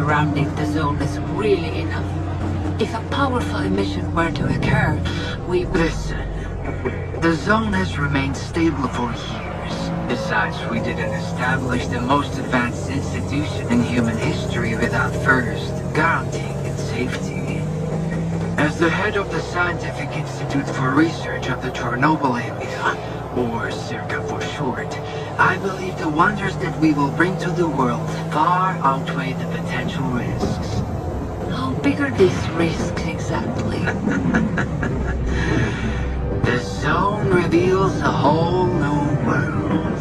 surrounding the zone is really enough. If a powerful emission were to occur, we would... Listen, the zone has remained stable for years. Besides, we didn't establish the most advanced institution in human history without first guaranteeing its safety. As the head of the Scientific Institute for Research of the Chornobyl area, or CIRCA for short, I believe the wonders that we will bring to the world far outweigh the potential risks. How big are these risks exactly? The zone reveals a whole new world.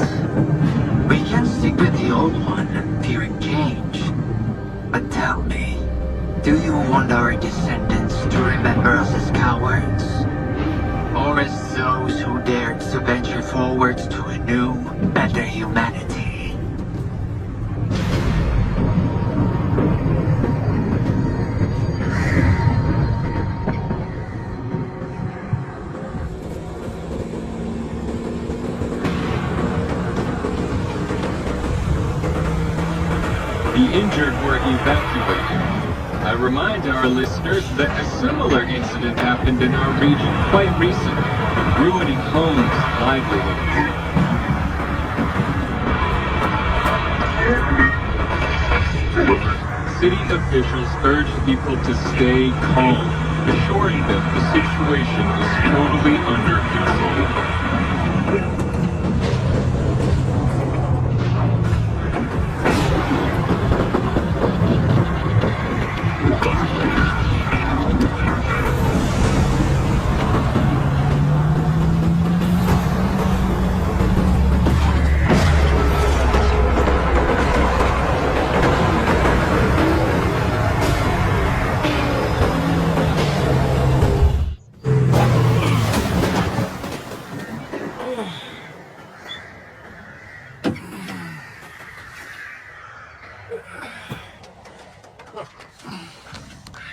We can stick with the old one, fearing change. But tell me, do you want our descendants to remember us as cowards? Or as those who dared to venture forward to a new, better humanity? The injured were evacuated. I remind our listeners that a similar incident happened in our region quite recently, ruining homes and livelihoods. City officials urged people to stay calm, assuring them the situation is totally under control.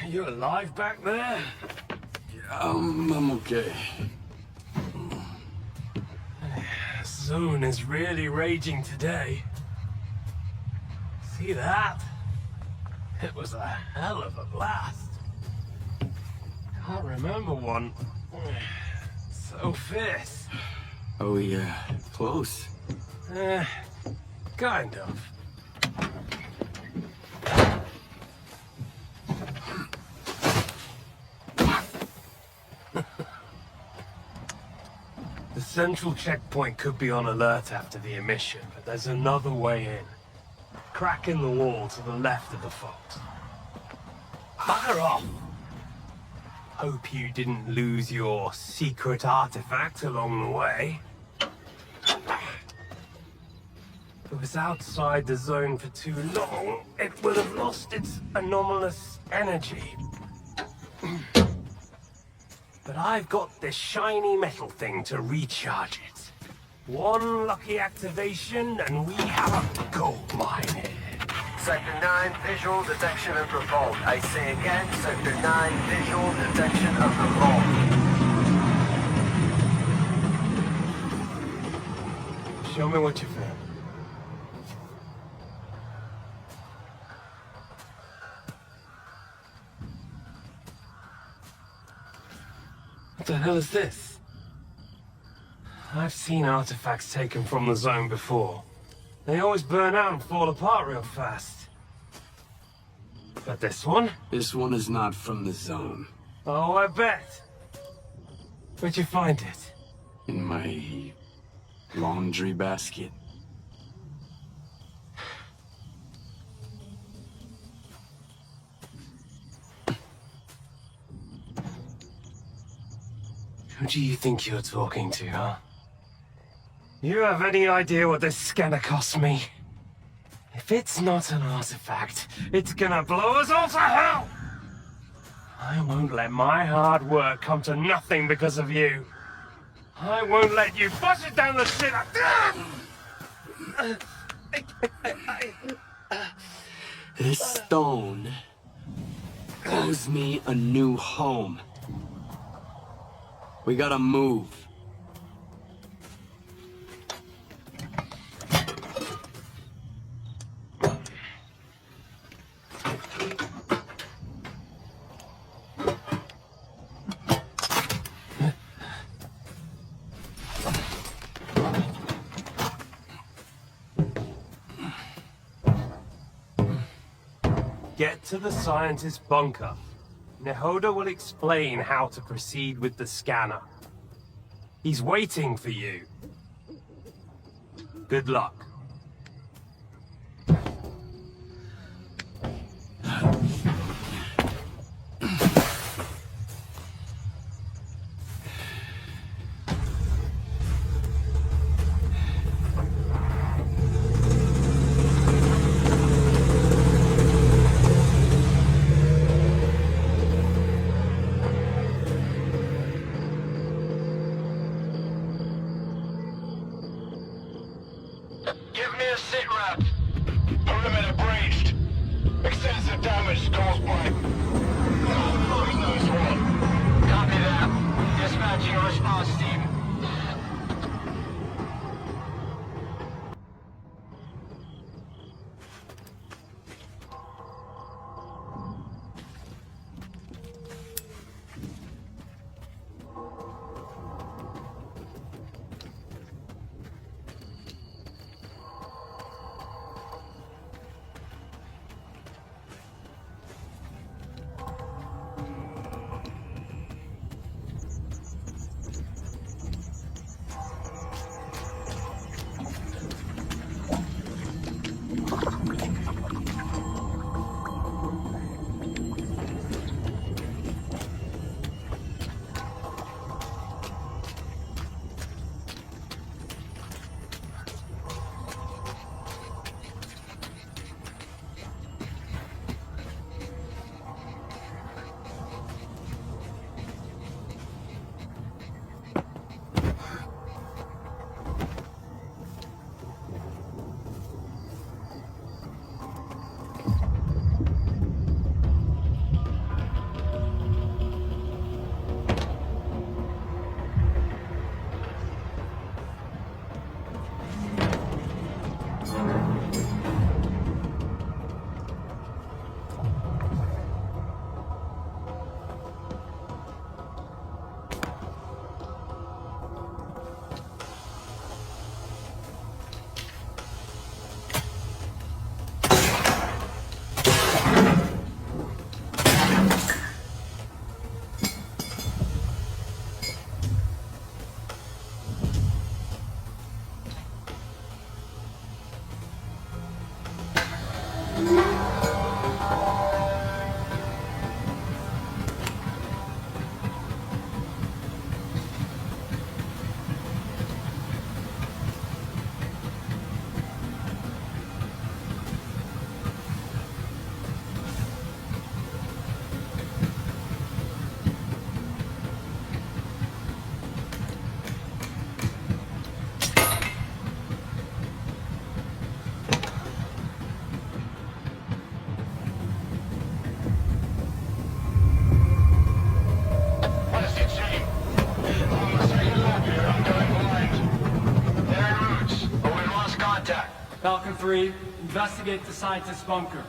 You alive back there? I'm okay. The zone is really raging today. See that? It was a hell of a blast. Can't remember one so fierce. Oh yeah, close. Kind of. The central checkpoint could be on alert after the emission, but there's another way in. Crack in the wall to the left of the fault. Bugger off! Hope you didn't lose your secret artifact along the way. If it was outside the zone for too long, it would have lost its anomalous energy. But I've got this shiny metal thing to recharge it. One lucky activation and we have a gold mine here. Sector 9, visual detection of the vault. I say again, Sector 9, visual detection of the vault. Show me what you found. What the hell is this? I've seen artifacts taken from the zone before. They always burn out and fall apart real fast. But this one? This one is not from the zone. Oh, I bet. Where'd you find it? In my laundry basket. Who do you think you're talking to, huh? You have any idea what this scanner cost me? If it's not an artifact, it's gonna blow us all to hell! I won't let my hard work come to nothing because of you. I won't let you push it down the shit. This stone owes me a new home. We gotta move. Get to the scientist's bunker. Nehoda will explain how to proceed with the scanner. He's waiting for you. Good luck. Give me a sit rep. Perimeter breached. Extensive damage caused by... Lord knows what. Copy that. Dispatching a response team. Falcon 3, investigate the scientist's bunker.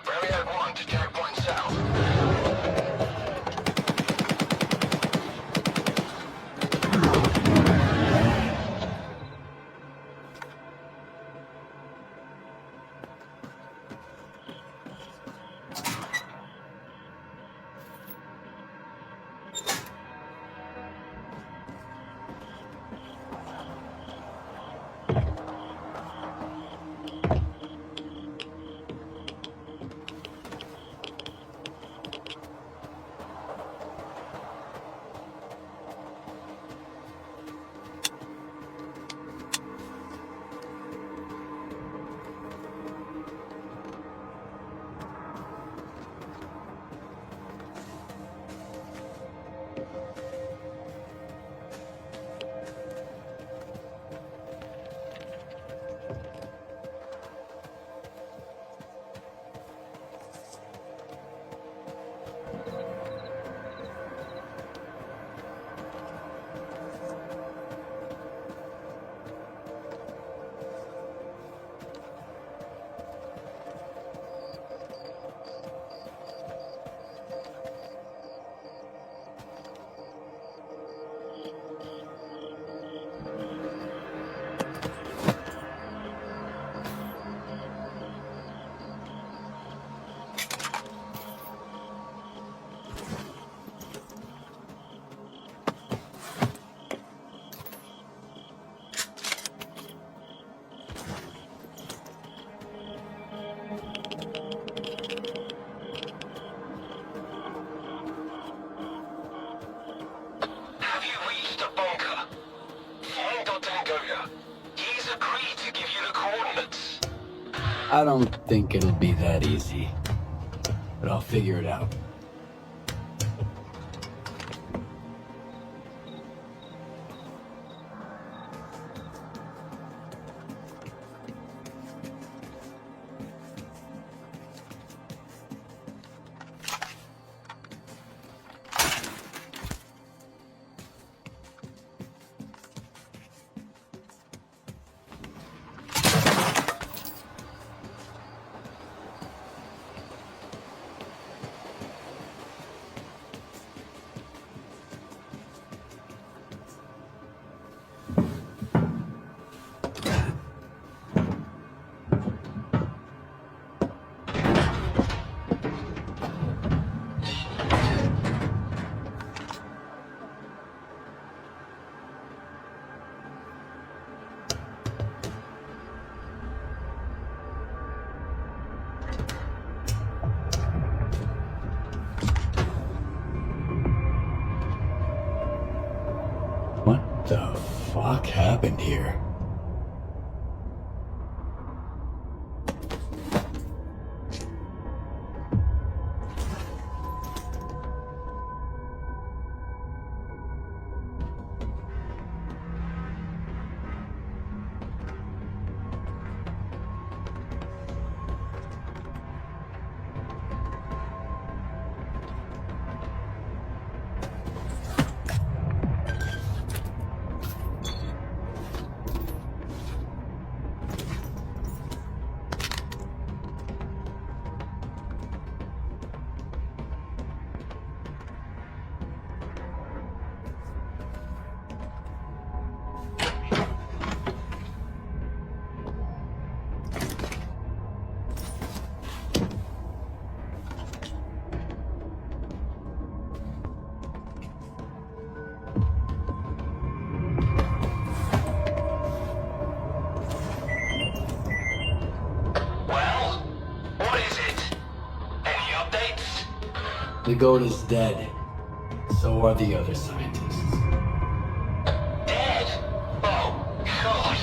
Barrier 1 to checkpoint south. I don't think it'll be that easy, but I'll figure it out. What the fuck happened here? updates? The goat is dead. So are the other scientists. Dead? Oh, God.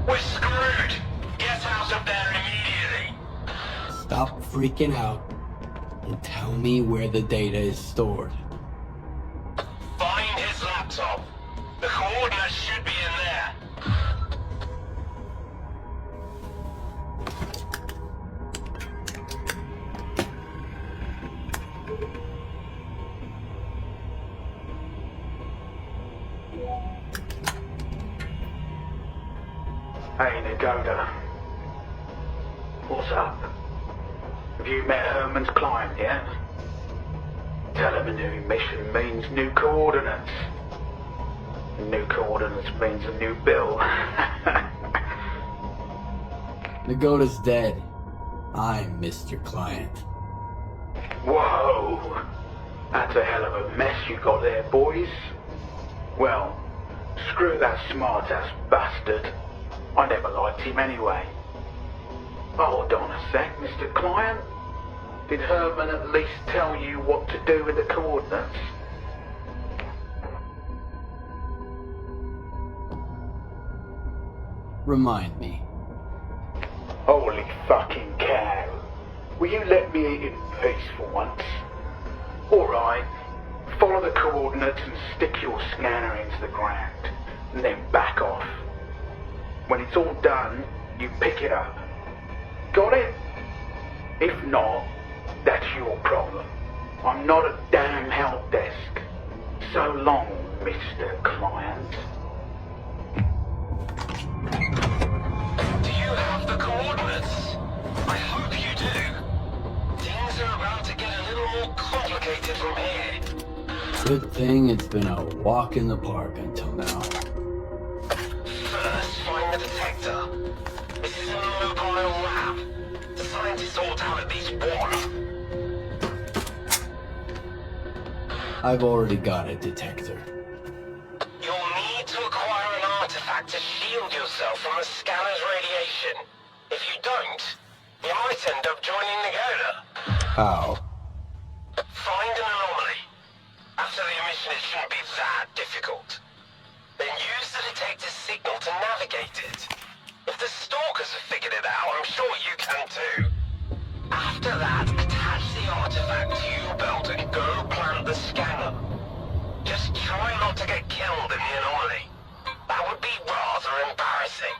We're screwed. Get out of there immediately. Stop freaking out and tell me where the data is stored. Find his laptop. The coordinates should be in there. Hey, Nagoda. What's up? Have you met Herman's client yet? Tell him a new mission means new coordinates. New coordinates means a new bill. The goat is dead. I'm Mr. Client. Whoa! That's a hell of a mess you got there, boys. Well, screw that smart-ass bastard. I never liked him anyway. Hold on a sec, Mr. Client. Did Herman at least tell you what to do with the coordinates? Remind me. Holy fucking cow. Will you let me eat in peace for once? Alright. Follow the coordinates and stick your scanner into the ground. And then back off. When it's all done, you pick it up. Got it? If not, that's your problem. I'm not a damn help desk. So long, Mr. Client. Do you have the coordinates? I hope you do. Things are about to get a little more complicated from here. Good thing it's been a walk in the park until now. First, find the detector. This is an immobile lab. The scientists ought to have at least one. I've already got a detector. You'll need to acquire an artifact to shield yourself from the scanner's radiation. If you don't, you might end up joining Nagoda. How? Find an anomaly. After the emission, it shouldn't be that difficult. Then use the detector's signal to navigate it. If the stalkers have figured it out, I'm sure you can too. After that, attach the artifact to your belt and go plant the scanner. Just try not to get killed in the anomaly. That would be rather embarrassing.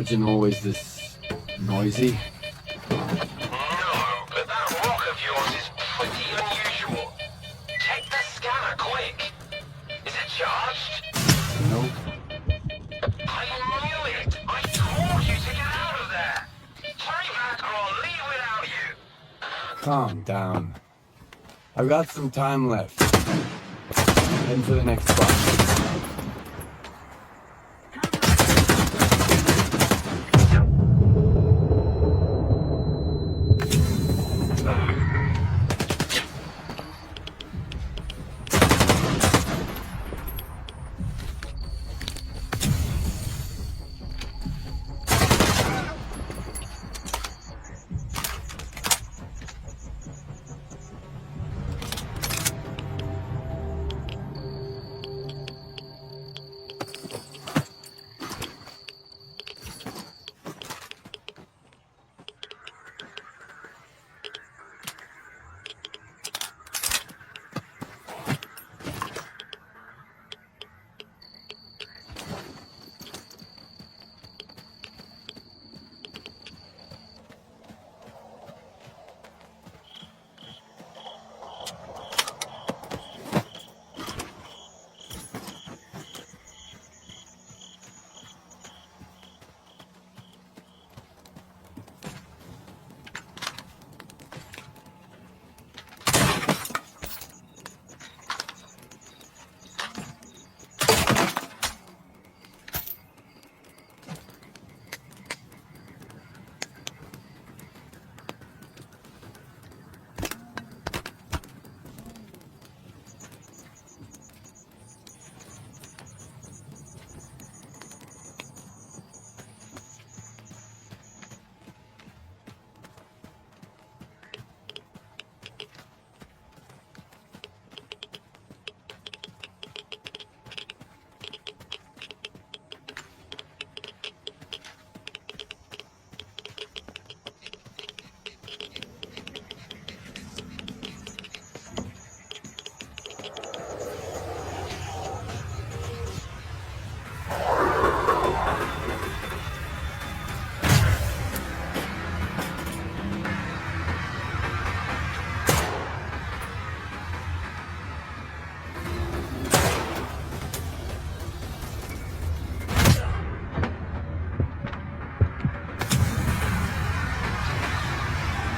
origin always this noisy? No, but that rock of yours is pretty unusual. Check the scanner quick. Is it charged? Nope. I knew it! I told you to get out of there! Hurry back or I'll leave without you! Calm down. I've got some time left. Head to the next spot.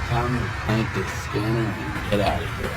Time to plant this scanner and get out of here.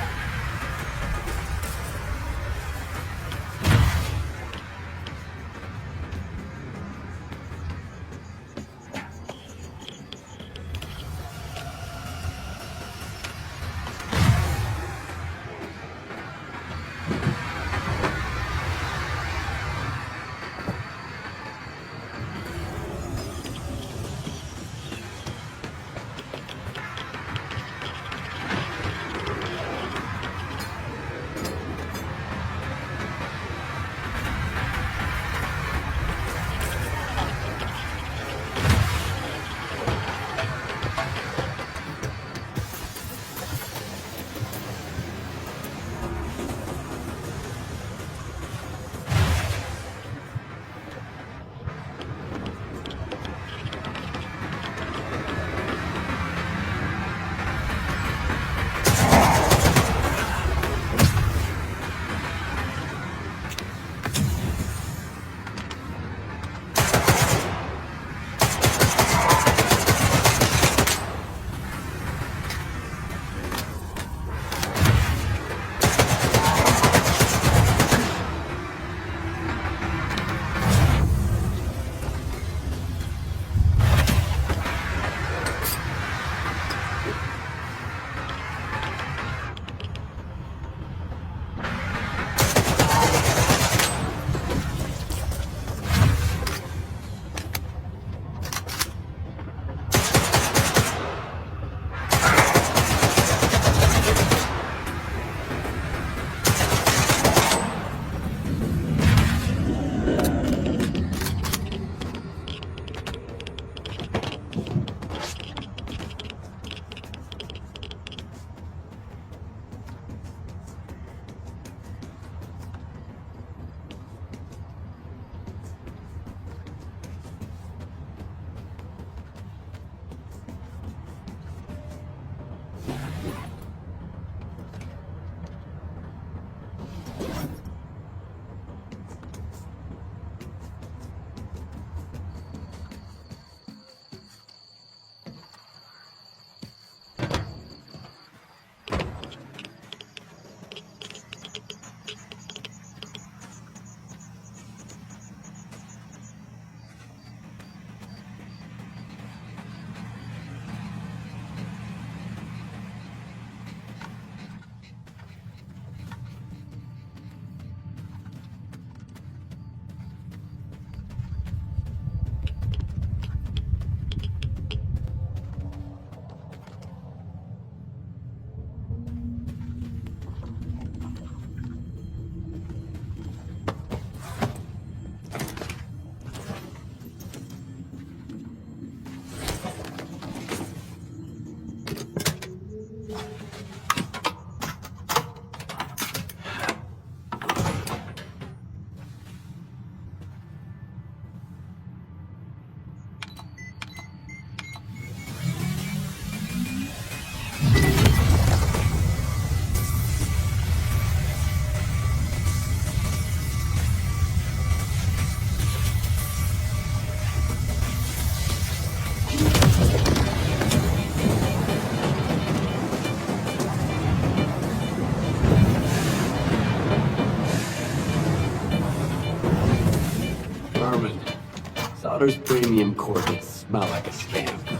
daughter's premium coordinates smell like a scam.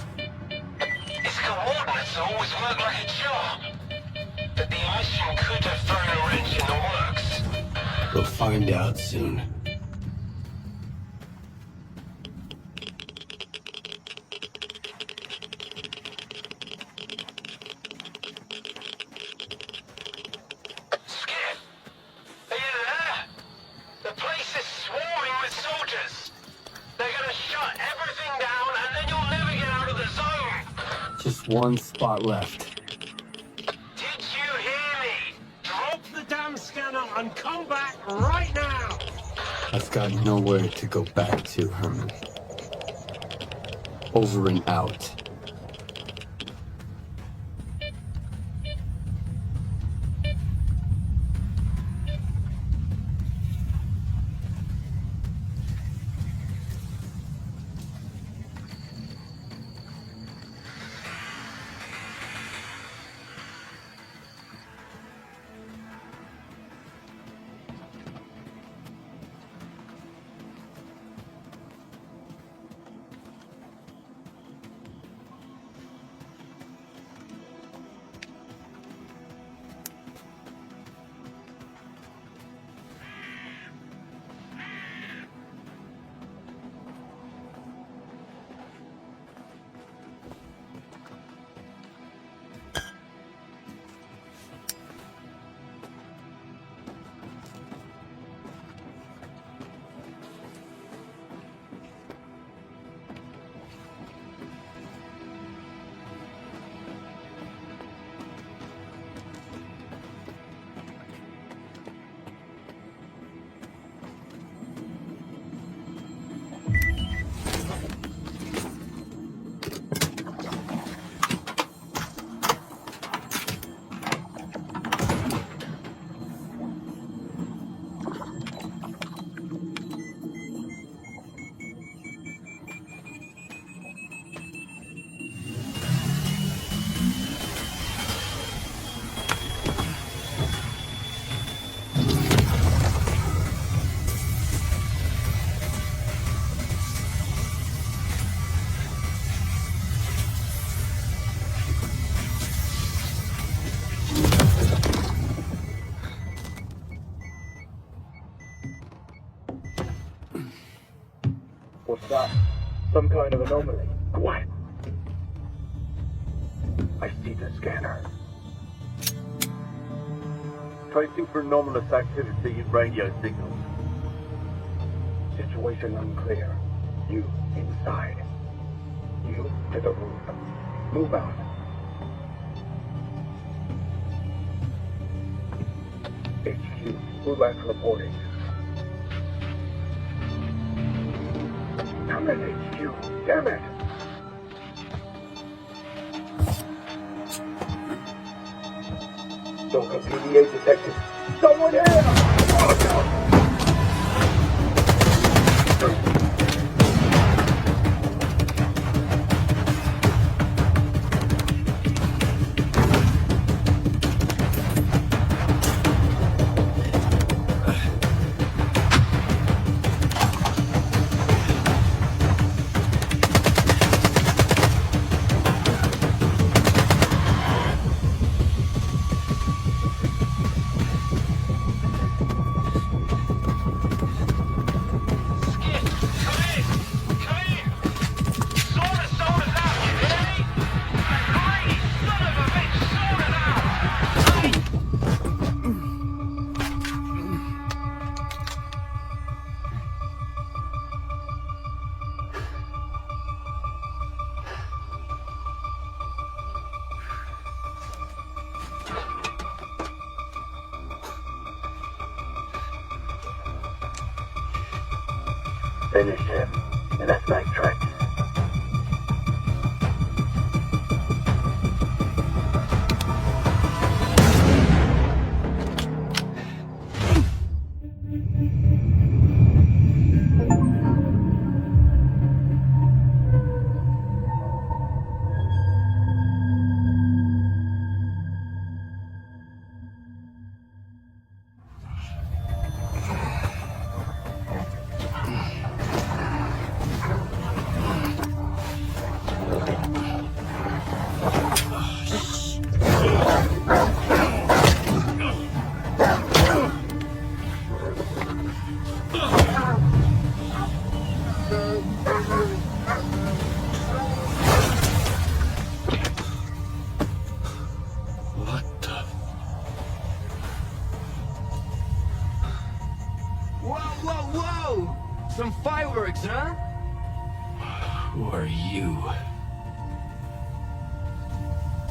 Its coordinates always work like a charm. But the mission could have thrown a wrench in the works. We'll find out soon. Skip, are you there? The place is swarming with soldiers. They're gonna shut everything down and then you'll never get out of the zone. Just one spot left. Did you hear me? Drop the damn scanner and come back right now! I've got nowhere to go back to, Herman. Over and out. What's that? Some kind of anomaly. What? I see the scanner. Try supernominous activity in radio signals. Situation unclear. You inside. You to the roof. Move out. HQ, Gulag reporting. Come in, HQ. Damn it! Stalker PDA detected. Someone here! Oh, no! Finish him, and that's nice track. Some fireworks, huh? Who are you?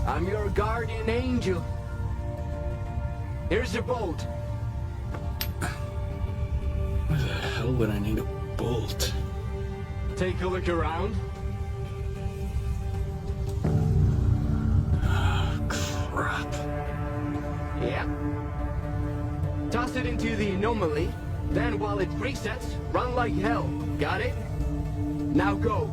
I'm your guardian angel. Here's your bolt. Why the hell would I need a bolt? Take a look around. Crap. Yeah. Toss it into the anomaly. Then while it resets, run like hell. Got it? Now go.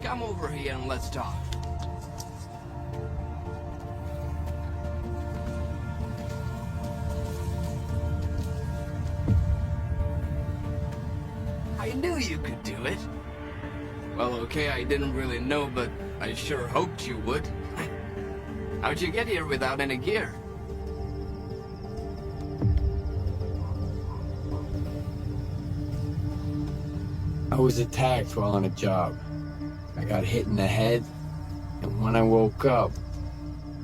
Come over here and let's talk. I knew you could do it. Well, okay, I didn't really know, but I sure hoped you would. How'd you get here without any gear? I was attacked while on a job. I got hit in the head, and when I woke up,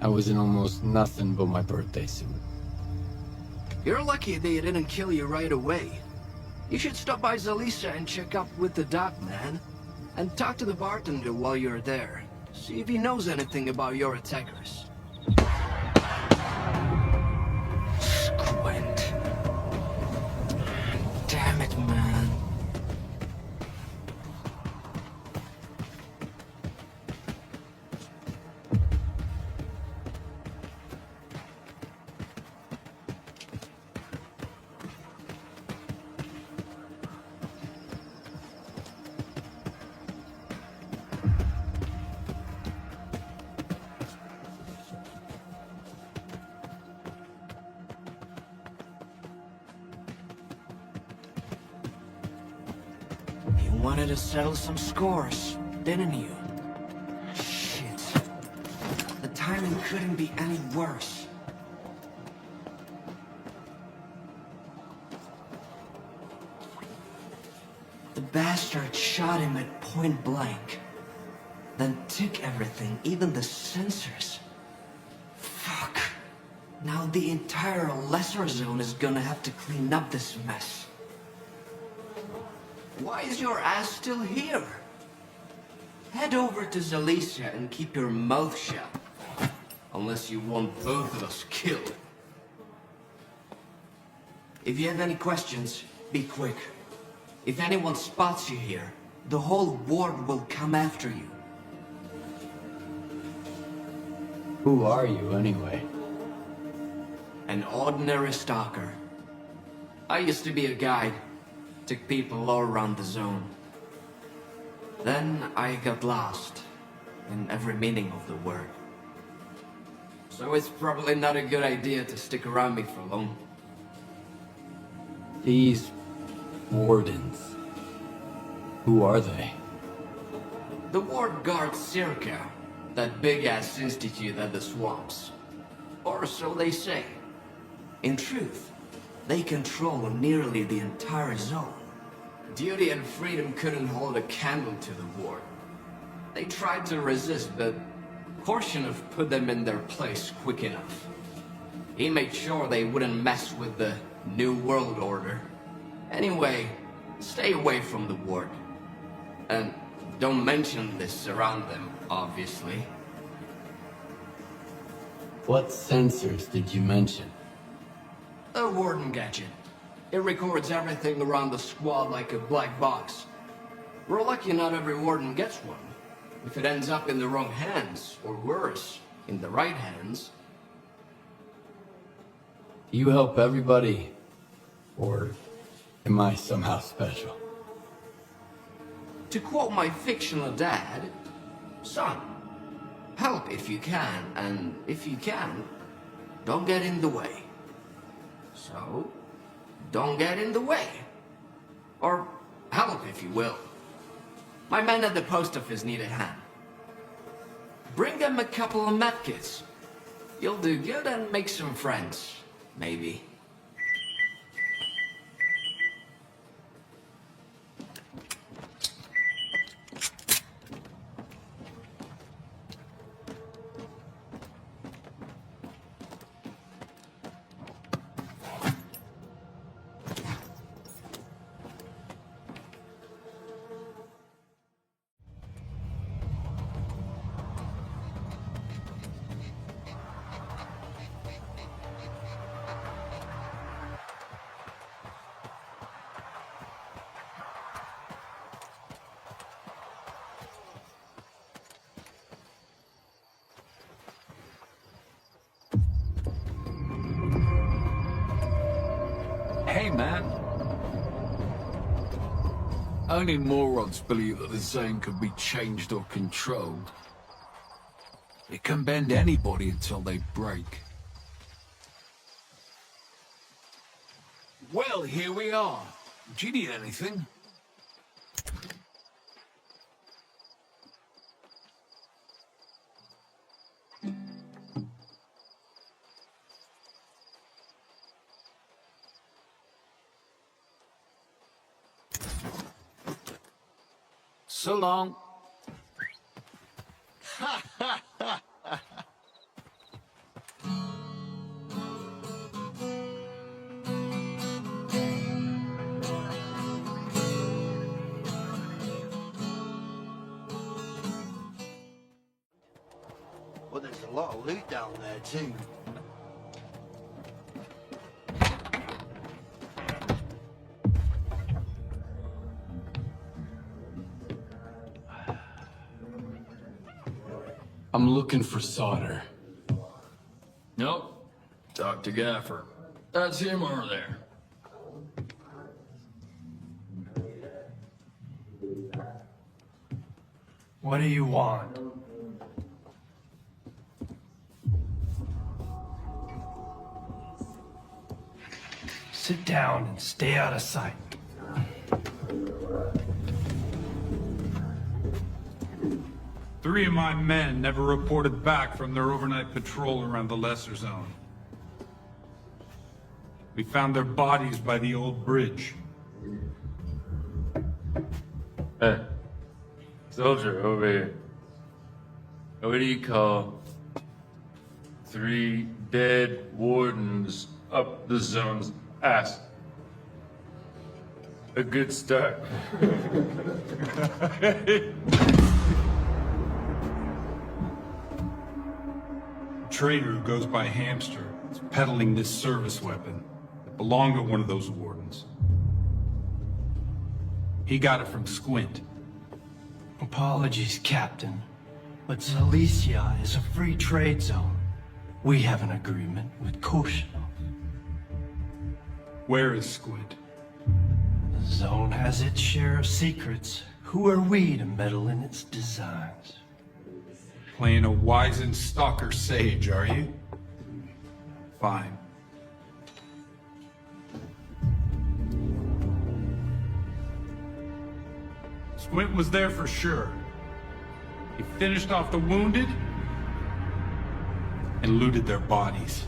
I was in almost nothing but my birthday suit. You're lucky they didn't kill you right away. You should stop by Zalisa and check up with the doc, man. And talk to the bartender while you're there. See if he knows anything about your attackers. Squint. Damn it, man. You wanted to settle some scores, didn't you? Shit. The timing couldn't be any worse. The bastard shot him at point blank. Then took everything, even the sensors. Fuck. Now the entire lesser zone is gonna have to clean up this mess. Why is your ass still here? Head over to Zalisa and keep your mouth shut. Unless you want both of us killed. If you have any questions, be quick. If anyone spots you here, the whole ward will come after you. Who are you, anyway? An ordinary stalker. I used to be a guide. Took people all around the zone. Then I got lost, in every meaning of the word. So it's probably not a good idea to stick around me for long. These wardens. Who are they? The ward guards Circa, that big-ass institute at the swamps. Or so they say. In truth, they control nearly the entire zone. Duty and freedom couldn't hold a candle to the ward. They tried to resist, but Korshinov put them in their place quick enough. He made sure they wouldn't mess with the New World Order. Anyway, stay away from the ward. And don't mention this around them, obviously. What sensors did you mention? A warden gadget. It records everything around the squad like a black box. We're lucky not every warden gets one. If it ends up in the wrong hands, or worse, in the right hands... Do you help everybody? Or am I somehow special? To quote my fictional dad, son, help if you can, and if you can, don't get in the way. So, don't get in the way. Or help if you will. My men at the post office need a hand. Bring them a couple of medkits. You'll do good and make some friends, maybe. Hey, man. Only morons believe that the zone can be changed or controlled. It can bend anybody until they break. Well, here we are. Do you need anything? So long. Well, there's a lot of loot down there, too. I'm looking for solder. Nope. Dr. Gaffer. That's him over there. What do you want? Sit down and stay out of sight. Three of my men never reported back from their overnight patrol around the Lesser Zone. We found their bodies by the old bridge. Soldier, over here. What do you call 3 dead wardens up the zone's ass? A good start. Trader who goes by Hamster is peddling this service weapon that belonged to one of those wardens. He got it from Squint. Apologies, Captain, but Zalicia is a free trade zone. We have an agreement with Chornobyl. Where is Squint? The zone has its share of secrets. Who are we to meddle in its designs? Playing a wizened stalker sage, are you? Fine. Squint was there for sure. He finished off the wounded and looted their bodies.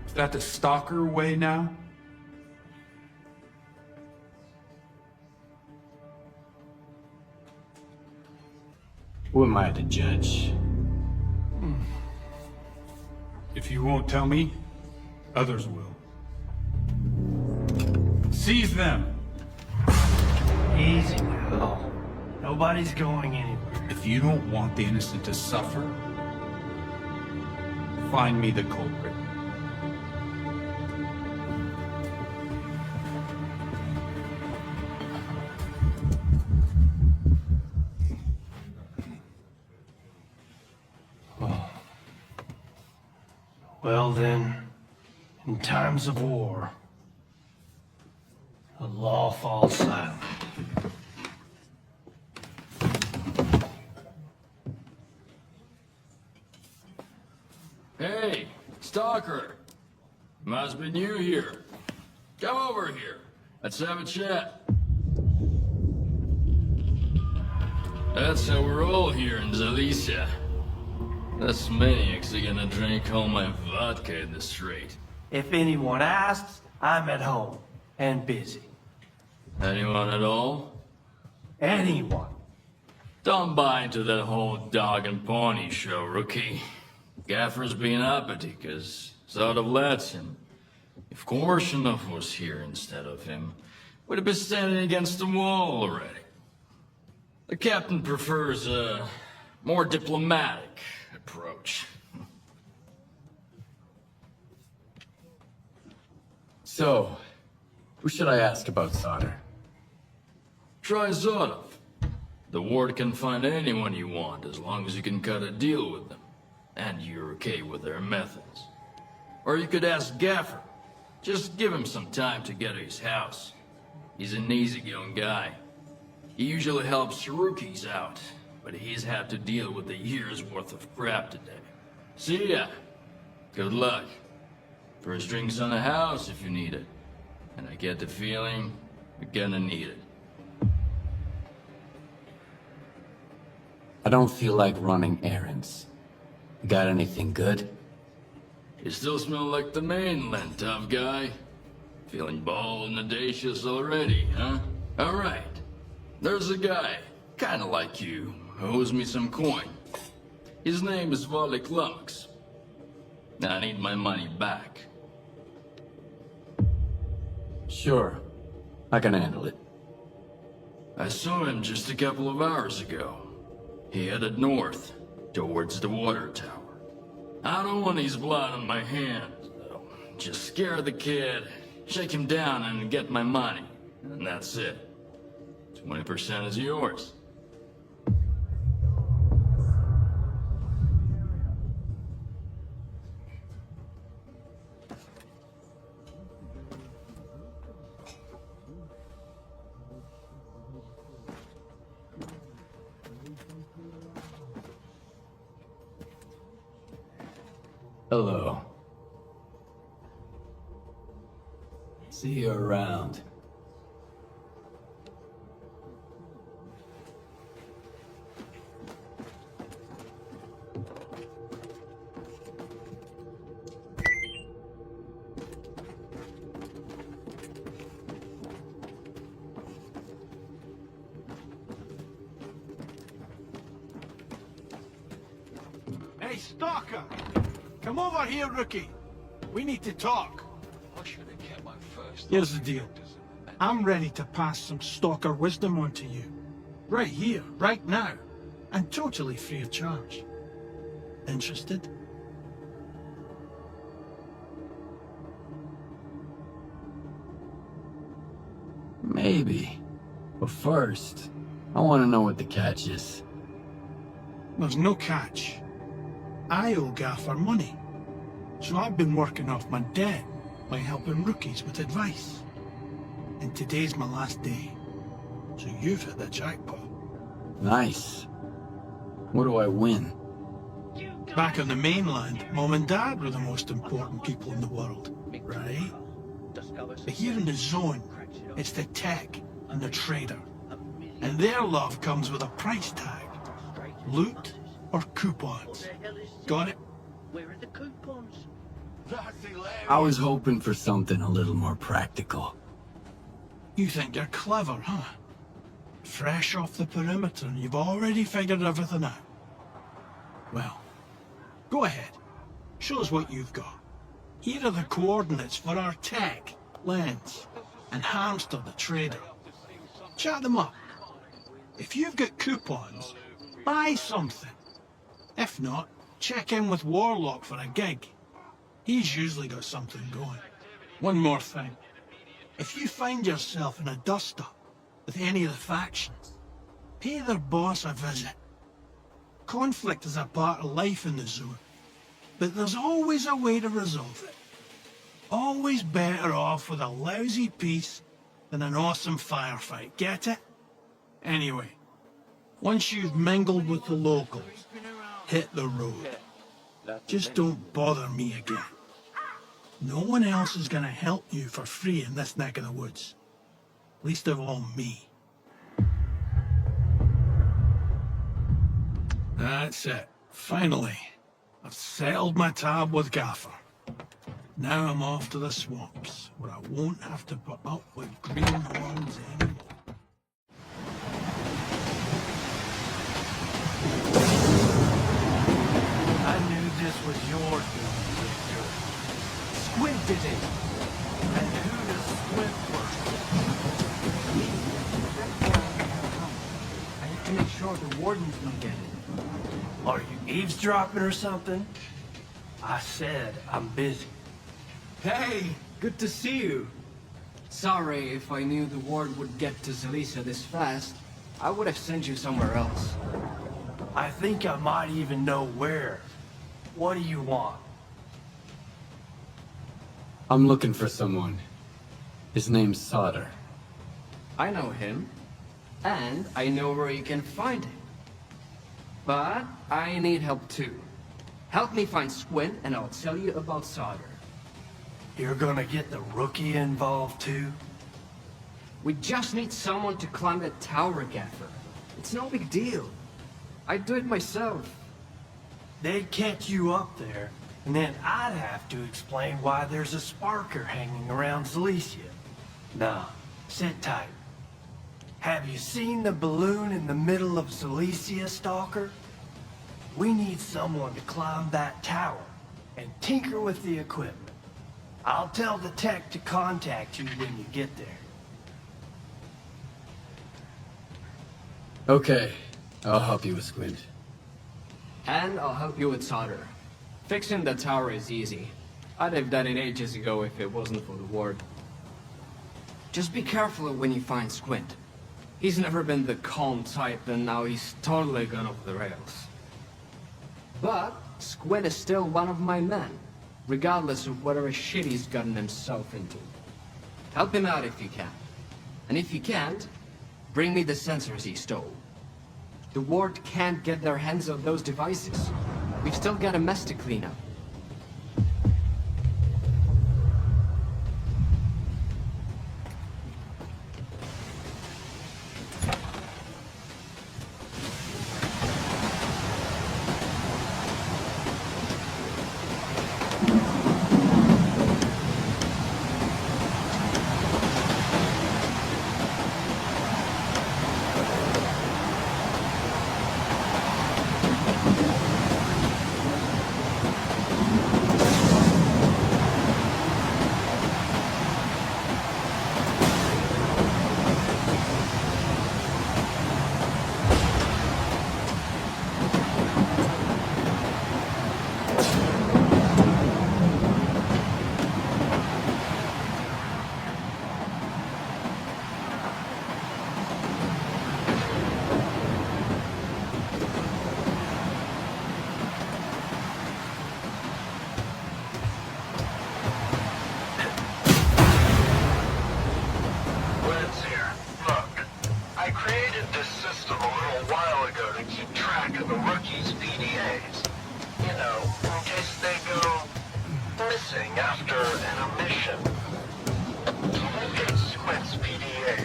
Is that the stalker way now? Who am I to judge? If you won't tell me, others will. Seize them! Easy now. Nobody's going anywhere. If you don't want the innocent to suffer, find me the culprit. Well then, in times of war, the law falls silent. Stalker. Must be new here. Come over here. Let's have a chat. That's how we're all here in Zalicia. This maniac's gonna drink all my vodka in the street. If anyone asks, I'm at home and busy. Anyone at all? Anyone. Don't buy into that whole dog and pony show, rookie. Gaffer's being uppity, cause sort of lets him. If Korshunov was here instead of him, we'd have been standing against the wall already. The captain prefers a more diplomatic approach. So, who should I ask about solder? Try Zodov. The ward can find anyone you want as long as you can cut a deal with them. And you're okay with their methods. Or you could ask Gaffer. Just give him some time to get to his house. He's an easygoing guy. He usually helps rookies out, but he's had to deal with a year's worth of crap today. See ya. Good luck. First drinks on the house if you need it. And I get the feeling you're gonna need it. I don't feel like running errands. You got anything good? You still smell like the mainland, tough guy. Feeling bald and audacious already, huh? Alright. There's a guy, kinda like you, who owes me some coin. His name is Volik Lux. I need my money back. Sure. I can handle it. I saw him just a couple of hours ago. He headed north, towards the water tower. I don't want his blood on my hands, though. Just scare the kid, shake him down, and get my money. And that's it. 20% is yours. Hello. See you around. Hey, Stalker! Come over here, rookie. We need to talk. I should have kept my first. Here's the deal. I'm ready to pass some Stalker wisdom on to you. Right here, right now. And totally free of charge. Interested? Maybe. But first, I want to know what the catch is. There's no catch. I owe Gaffer money. So I've been working off my debt by helping rookies with advice. And today's my last day. So you've hit the jackpot. Nice. What do I win? Back on the mainland, Mom and Dad were the most important people in the world, right? But here in the zone, it's the tech and the trader. And their love comes with a price tag. Loot or coupons. Got it? Where are the coupons? I was hoping for something a little more practical. You think you're clever, huh? Fresh off the perimeter and you've already figured everything out. Well, go ahead. Show us what you've got. Here are the coordinates for our tech, Lens, and Hamster the trader. Chat them up. If you've got coupons, buy something. If not, check in with Warlock for a gig. He's usually got something going. One more thing. If you find yourself in a dust-up with any of the factions, pay their boss a visit. Conflict is a part of life in the zone, but there's always a way to resolve it. Always better off with a lousy peace than an awesome firefight, get it? Anyway, once you've mingled with the locals, hit the road. Just don't bother me again. No one else is gonna help you for free in this neck of the woods. Least of all me. That's it. Finally, I've settled my tab with Gaffer. Now I'm off to the swamps, where I won't have to put up with greenhorns anymore. I knew this was your doing, Victor. Squint did it! And who does Squint work for? Me. I have to make sure the wardens don't get it. Are you eavesdropping or something? I said I'm busy. Hey, good to see you. Sorry, if I knew the ward would get to Zelisa this fast, I would have sent you somewhere else. I think I might even know where. What do you want? I'm looking for someone. His name's Solder. I know him, and I know where you can find him. But I need help too. Help me find Squint, and I'll tell you about Solder. You're gonna get the rookie involved too? We just need someone to climb that tower, Gaffer. It's no big deal. I'd do it myself. They'd catch you up there, and then I'd have to explain why there's a sparker hanging around Zelisa. Nah, sit tight. Have you seen the balloon in the middle of Zelisa, Stalker? We need someone to climb that tower and tinker with the equipment. I'll tell the tech to contact you when you get there. Okay, I'll help you with Squint. And I'll help you with Solder. Fixing the tower is easy. I'd have done it ages ago if it wasn't for the ward. Just be careful when you find Squint. He's never been the calm type, and now he's totally gone off the rails. But Squint is still one of my men, regardless of whatever shit he's gotten himself into. Help him out if you can. And if you can't, bring me the sensors he stole. The ward can't get their hands on those devices. We've still got a mess to clean up. After an omission. To locate Squint's PDA,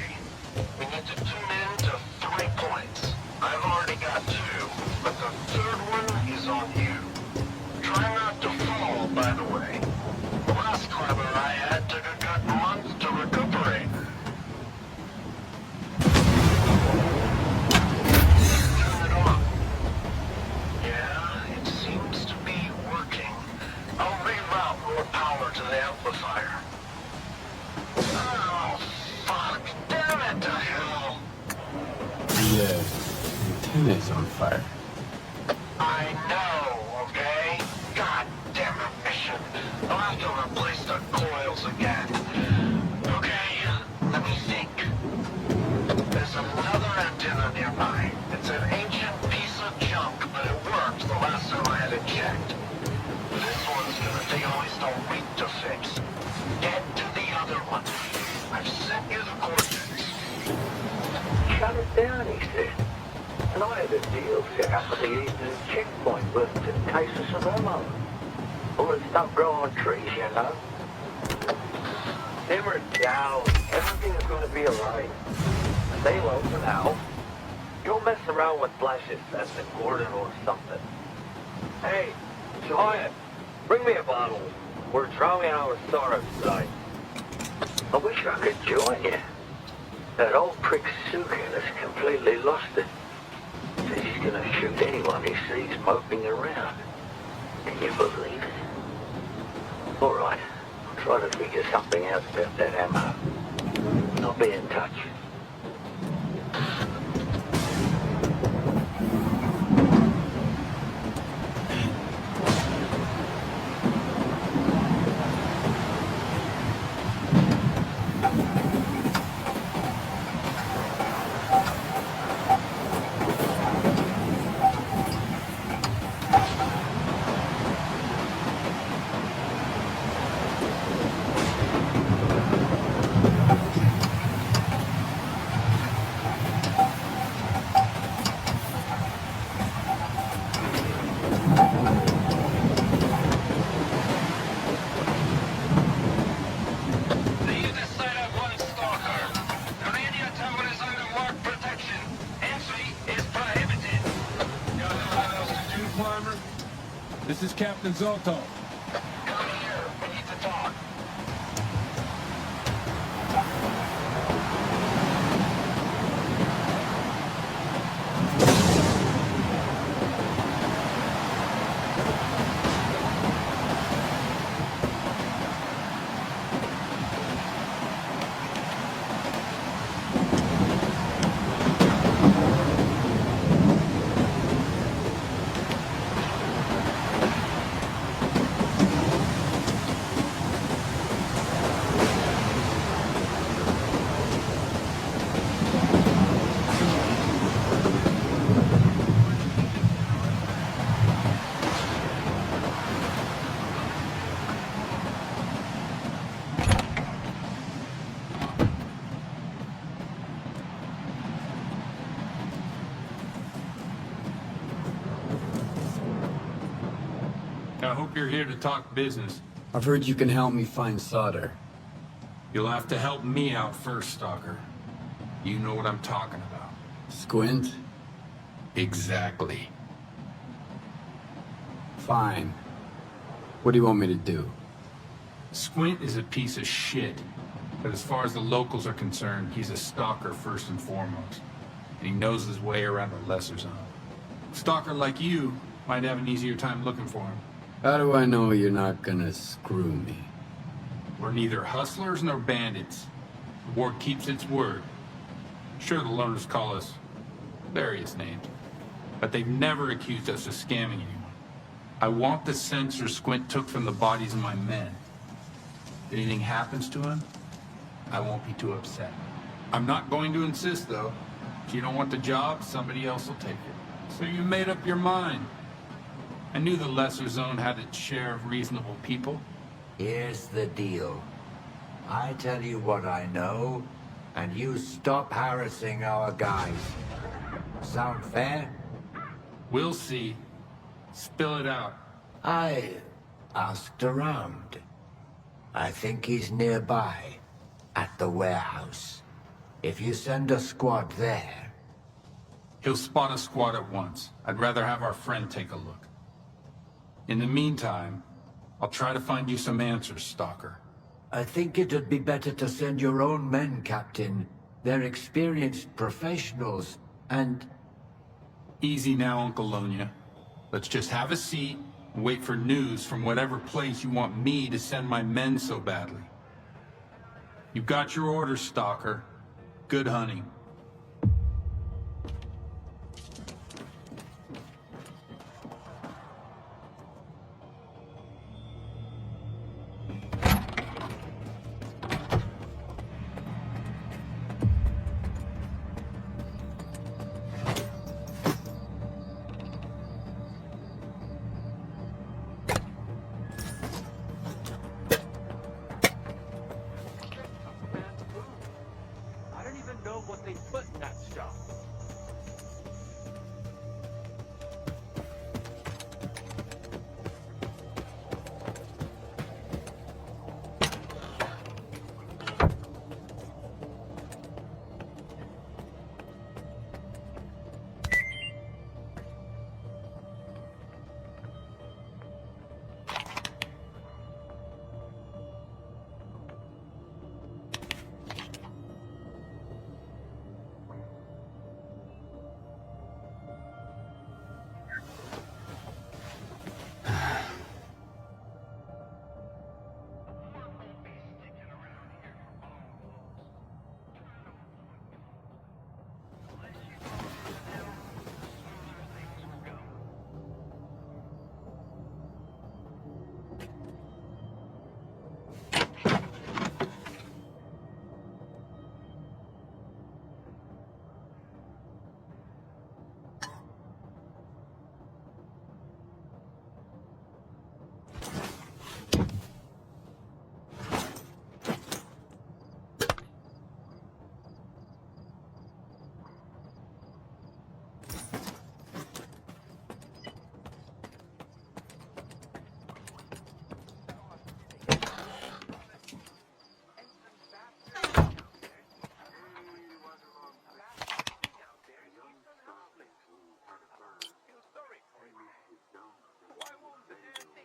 we need to tune in to 3 points. I've already got 2, but the third one is on you. Try not to fall, by the way. The last climber I had took a good month to recuperate. Turn it on. Yeah, it seems to be working. I'll reroute more power to the amplifier. Oh, fuck. Damn it to hell. The antenna's on fire. I know, okay? God damn it, mission. I'll have to replace the coils again. Okay, let me think. There's another antenna nearby. It's an ancient piece of junk, but it worked the last time I had it checked. This one's gonna take at least a week to fix. Get to the other one. I've sent you the coordinates. Shut it down, he said. And I had a deal set up at the evening checkpoint with in case of some ammo. Bullets don't grow on trees, you know. Simmer down. Everything is going to be alright. Stay low for now. You'll mess around with Flash's as a Gordon or something. Hey, Giant, bring me a bottle. We're drowning our sorrow tonight. I wish I could join you. That old prick Sukin has completely lost it. Says he's gonna shoot anyone he sees moping around. Can you believe it? Alright, I'll try to figure something out about that ammo. I'll be in touch. This is Captain Zolto. Come here. We need to talk. I hope you're here to talk business. I've heard you can help me find solder. You'll have to help me out first, Stalker. You know what I'm talking about. Squint? Exactly. Fine. What do you want me to do? Squint is a piece of shit. But as far as the locals are concerned, he's a stalker first and foremost. And he knows his way around the lesser zone. A stalker like you might have an easier time looking for him. How do I know you're not gonna screw me? We're neither hustlers nor bandits. The ward keeps its word. Sure, the loners call us various names, but they've never accused us of scamming anyone. I want the sensor Squint took from the bodies of my men. If anything happens to him, I won't be too upset. I'm not going to insist, though. If you don't want the job, somebody else will take it. So you made up your mind. I knew the lesser zone had its share of reasonable people. Here's the deal. I tell you what I know, and you stop harassing our guys. Sound fair? We'll see. Spill it out. I asked around. I think he's nearby, at the warehouse. If you send a squad there... He'll spot a squad at once. I'd rather have our friend take a look. In the meantime, I'll try to find you some answers, Stalker. I think it'd be better to send your own men, Captain. They're experienced professionals, and... Easy now, Uncle Lonia. Let's just have a seat and wait for news from whatever place you want me to send my men so badly. You got your orders, Stalker. Good hunting.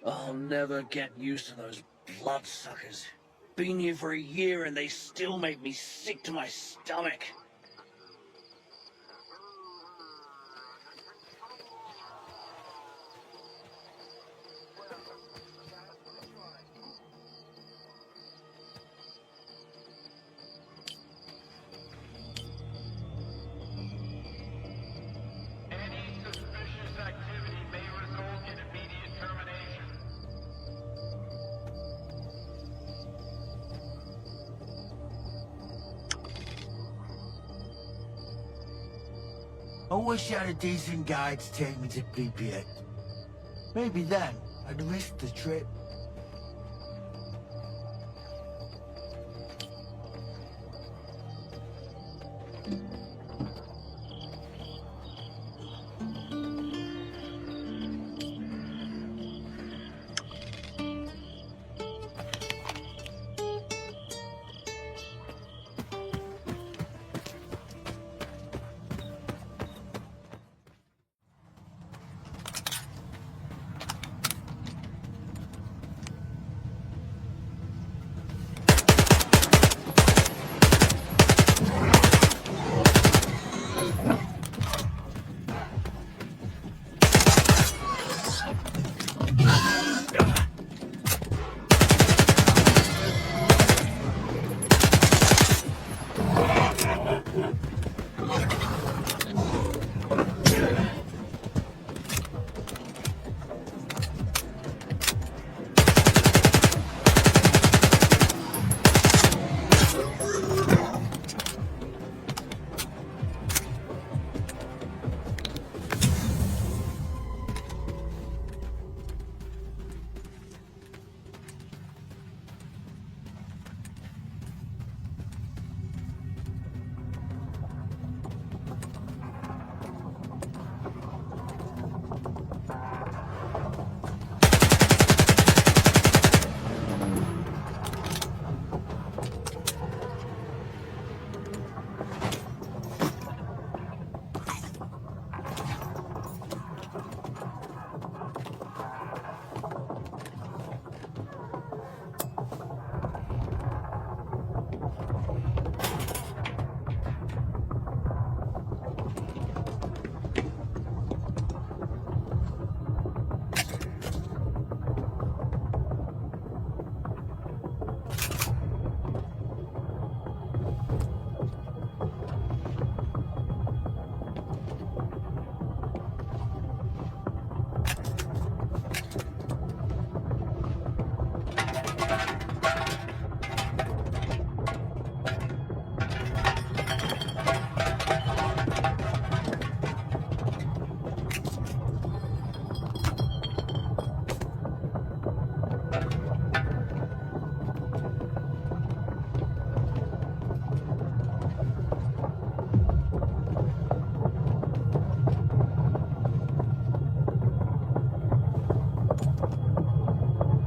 I'll never get used to those bloodsuckers. Been here for a year and they still make me sick to my stomach. Any suspicious activity may result in immediate termination. I wish I had a decent guide to take me to Pripyat. Maybe then I'd risk the trip.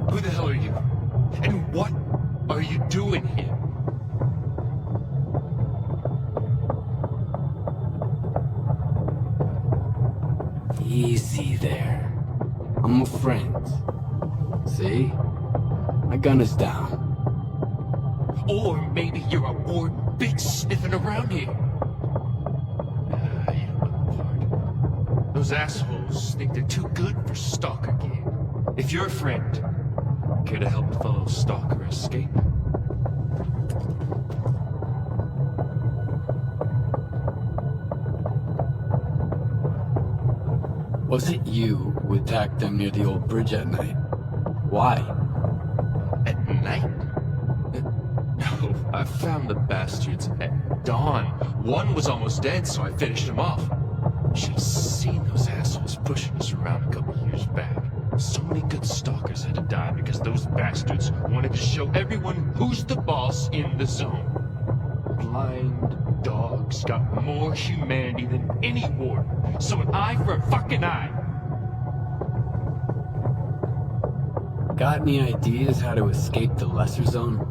Who the hell are you? And what are you doing here? Easy there. I'm a friend. See? My gun is down. Or maybe you're a ward bitch sniffing around here. You don't look the part. Those assholes think they're too good for stalker gear. If you're a friend, care to help a fellow stalker escape? Was it you who attacked them near the old bridge at night? Why? At night? No, I found the bastards at dawn. One was almost dead, so I finished him off. Should have seen those assholes pushing us around a couple years back. So many good stalkers had to die because those bastards wanted to show everyone who's the boss in the zone. Blind dogs got more humanity than any ward. So an eye for a fucking eye. Got any ideas how to escape the lesser zone?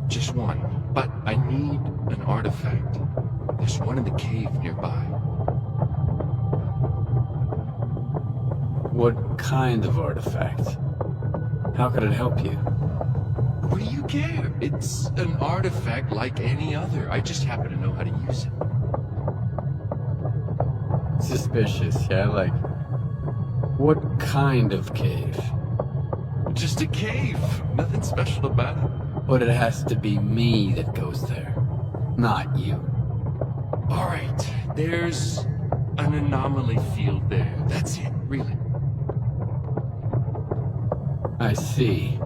Just one, but I need an artifact. There's one in the cave nearby. What kind of artifact? How could it help you? What do you care? It's an artifact like any other. I just happen to know how to use it. Suspicious, yeah? Like, what kind of cave? Just a cave. Nothing special about it. But it has to be me that goes there, not you. Alright, there's an anomaly field there. That's it, really. I see.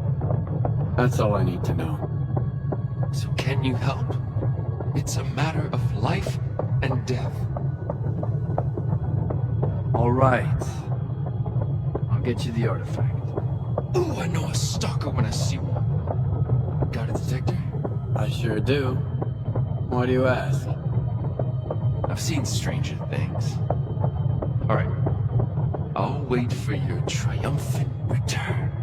That's all I need to know. So can you help? It's a matter of life and death. All right. I'll get you the artifact. Ooh, I know a stalker when I see one. Got a detector? I sure do. Why do you ask? I've seen stranger things. All right. I'll wait for your triumphant return.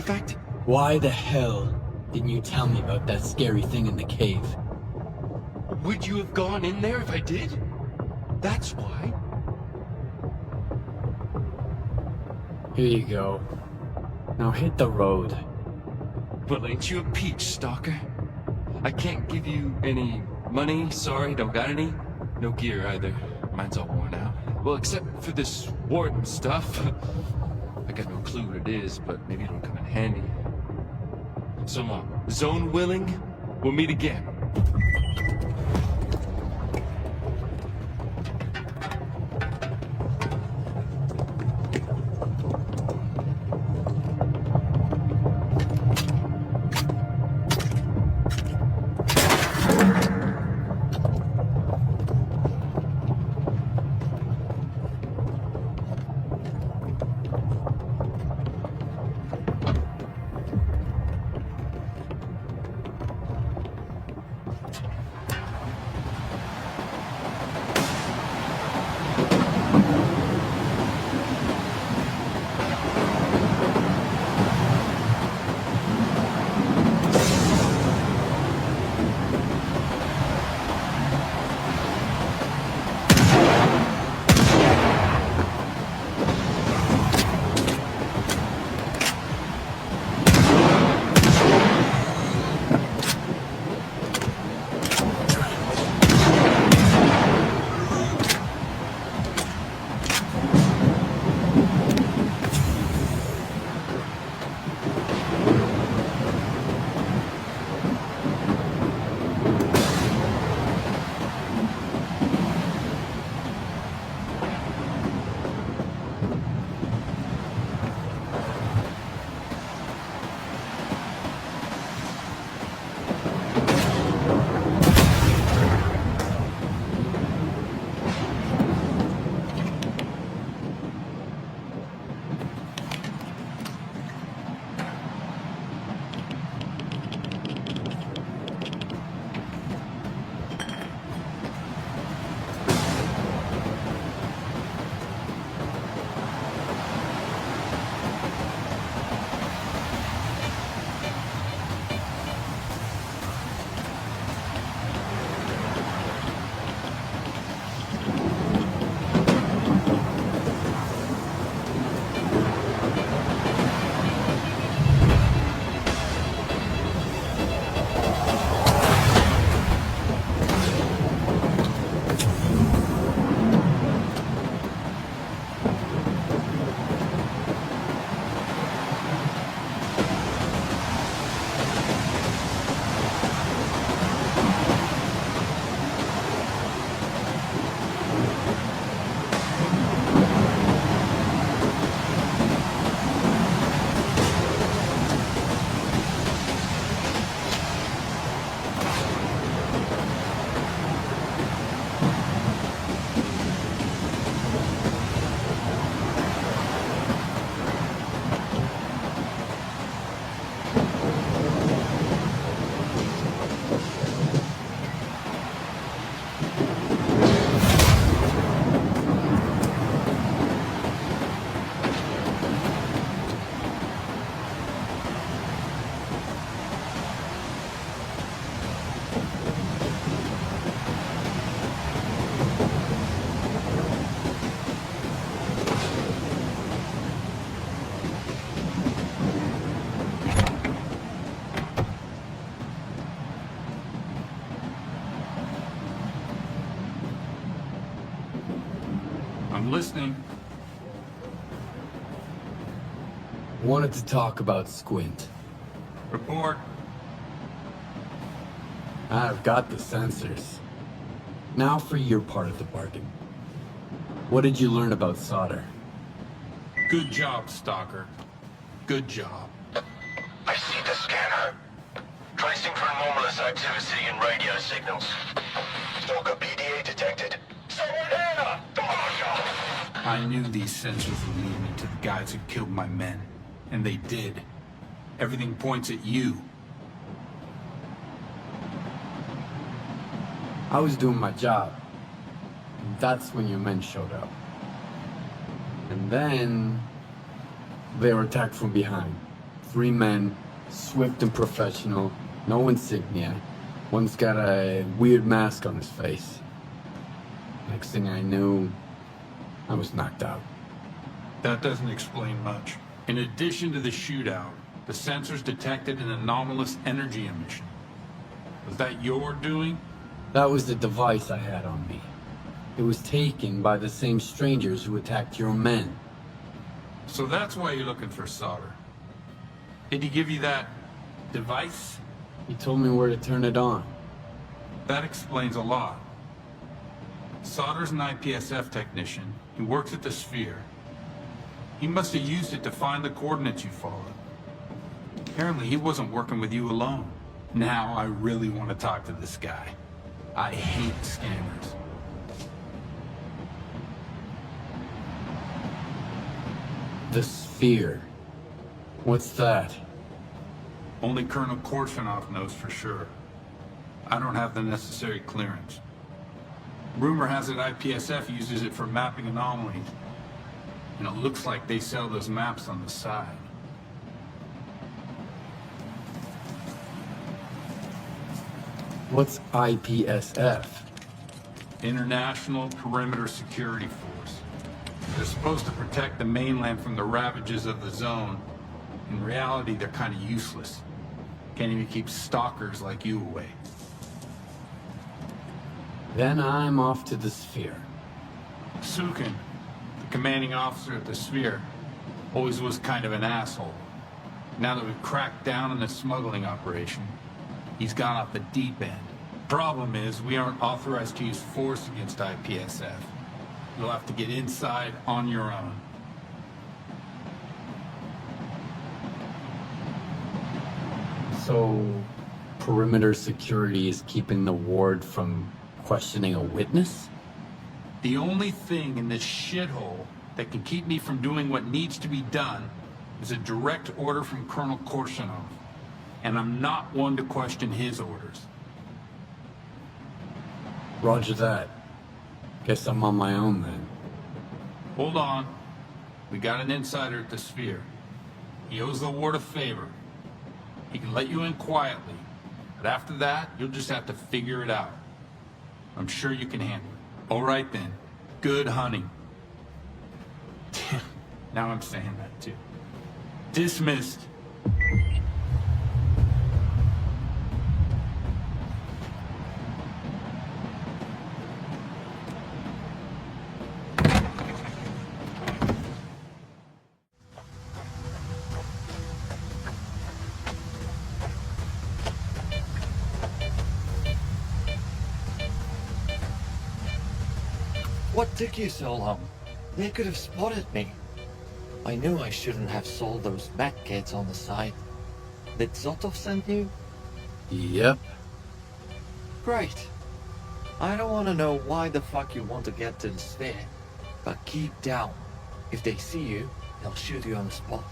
artifact? Why the hell didn't you tell me about that scary thing in the cave? Would you have gone in there if I did? That's why. Here you go. Now hit the road. Well, ain't you a peach, Stalker? I can't give you any money, sorry, don't got any. No gear either. Mine's all worn out. Well, except for this warden stuff. I got no clue what it is, but maybe it'll come in handy. So long. Zone willing, we'll meet again. I'm listening. Wanted to talk about Squint. Report. I've got the sensors. Now for your part of the bargain. What did you learn about solder? Good job, Stalker. Good job. I see the scanner. Tracing for anomalous activity in radio signals. Stalker PDA detected. Someone here! I knew these sensors would lead me to the guys who killed my men. And they did. Everything points at you. I was doing my job. And that's when your men showed up. And then they were attacked from behind. 3 men, swift and professional, no insignia. One's got a weird mask on his face. Next thing I knew, I was knocked out. That doesn't explain much. In addition to the shootout, the sensors detected an anomalous energy emission. Was that your doing? That was the device I had on me. It was taken by the same strangers who attacked your men. So that's why you're looking for Solder. Did he give you that device? He told me where to turn it on. That explains a lot. Solder's an IPSF technician. He works at the Sphere. He must have used it to find the coordinates you followed. Apparently he wasn't working with you alone. Now I really want to talk to this guy. I hate scammers. The Sphere. What's that? Only Colonel Korshunov knows for sure. I don't have the necessary clearance. Rumor has it IPSF uses it for mapping anomalies. And it looks like they sell those maps on the side. What's IPSF? International Perimeter Security Force. They're supposed to protect the mainland from the ravages of the zone. In reality, they're kind of useless. Can't even keep stalkers like you away. Then I'm off to the Sphere. Sukin, the commanding officer at the Sphere, always was kind of an asshole. Now that we've cracked down on the smuggling operation, he's gone off the deep end. Problem is, we aren't authorized to use force against IPSF. You'll have to get inside on your own. So, perimeter security is keeping the ward from questioning a witness? The only thing in this shithole that can keep me from doing what needs to be done is a direct order from Colonel Korshunov. And I'm not one to question his orders. Roger that. Guess I'm on my own then. Hold on. We got an insider at the Sphere. He owes the ward a favor. He can let you in quietly, but after that, you'll just have to figure it out. I'm sure you can handle it. All right then. Good hunting. Now I'm saying that too. Dismissed. What took you so long? They could have spotted me. I knew I shouldn't have sold those mech kits on the side. Did Zotov send you? Yep. Great. I don't want to know why the fuck you want to get to the Sphere, but keep down. If they see you, they'll shoot you on the spot.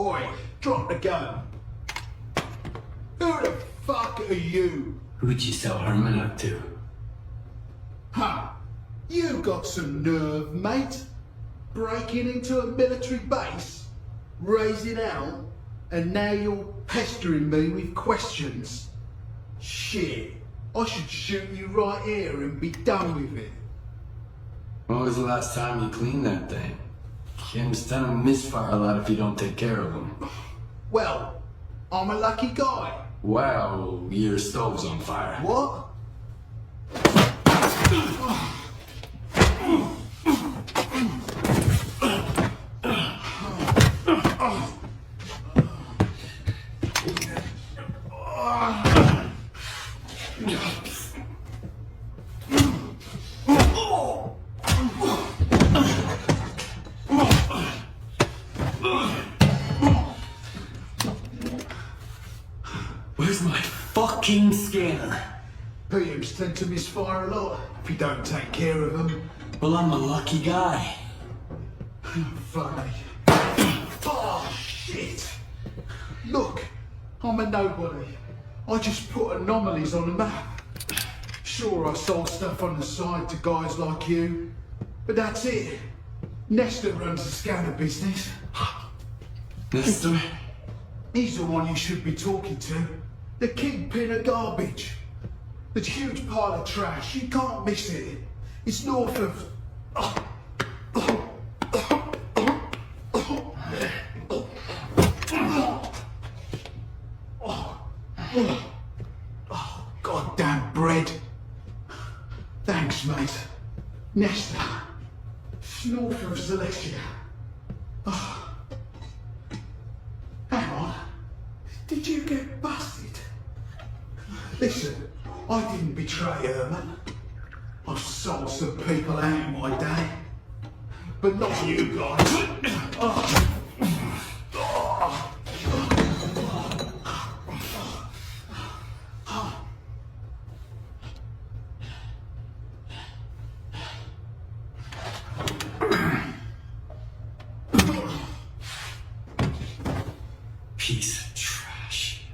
Oi, drop the gun. Who the fuck are you? Who'd you sell Herman up to? Huh? You got some nerve, mate. Breaking into a military base, raising hell, and now you're pestering me with questions. Shit, I should shoot you right here and be done with it. When was the last time you cleaned that thing? Kim's gonna misfire a lot if you don't take care of them. Well, I'm a lucky guy. Wow, your stove's on fire. What? Where's my fucking scanner? PMs tend to misfire a lot if you don't take care of them. Well, I'm a lucky guy. Funny. Oh, shit. Look, I'm a nobody. I just put anomalies on the map. Sure, I sold stuff on the side to guys like you, but that's it. Nestor runs the scanner business. Nestor? He's the one you should be talking to. The kingpin of garbage. The huge pile of trash, you can't miss it. It's north of... Oh, goddamn bread. Thanks, mate. Nestor. It's north of Celestia. Oh. Hang on. Did you get busted? Listen, I didn't betray Herman. I've sold some people out in my day. But not you guys. Oh. Piece of trash.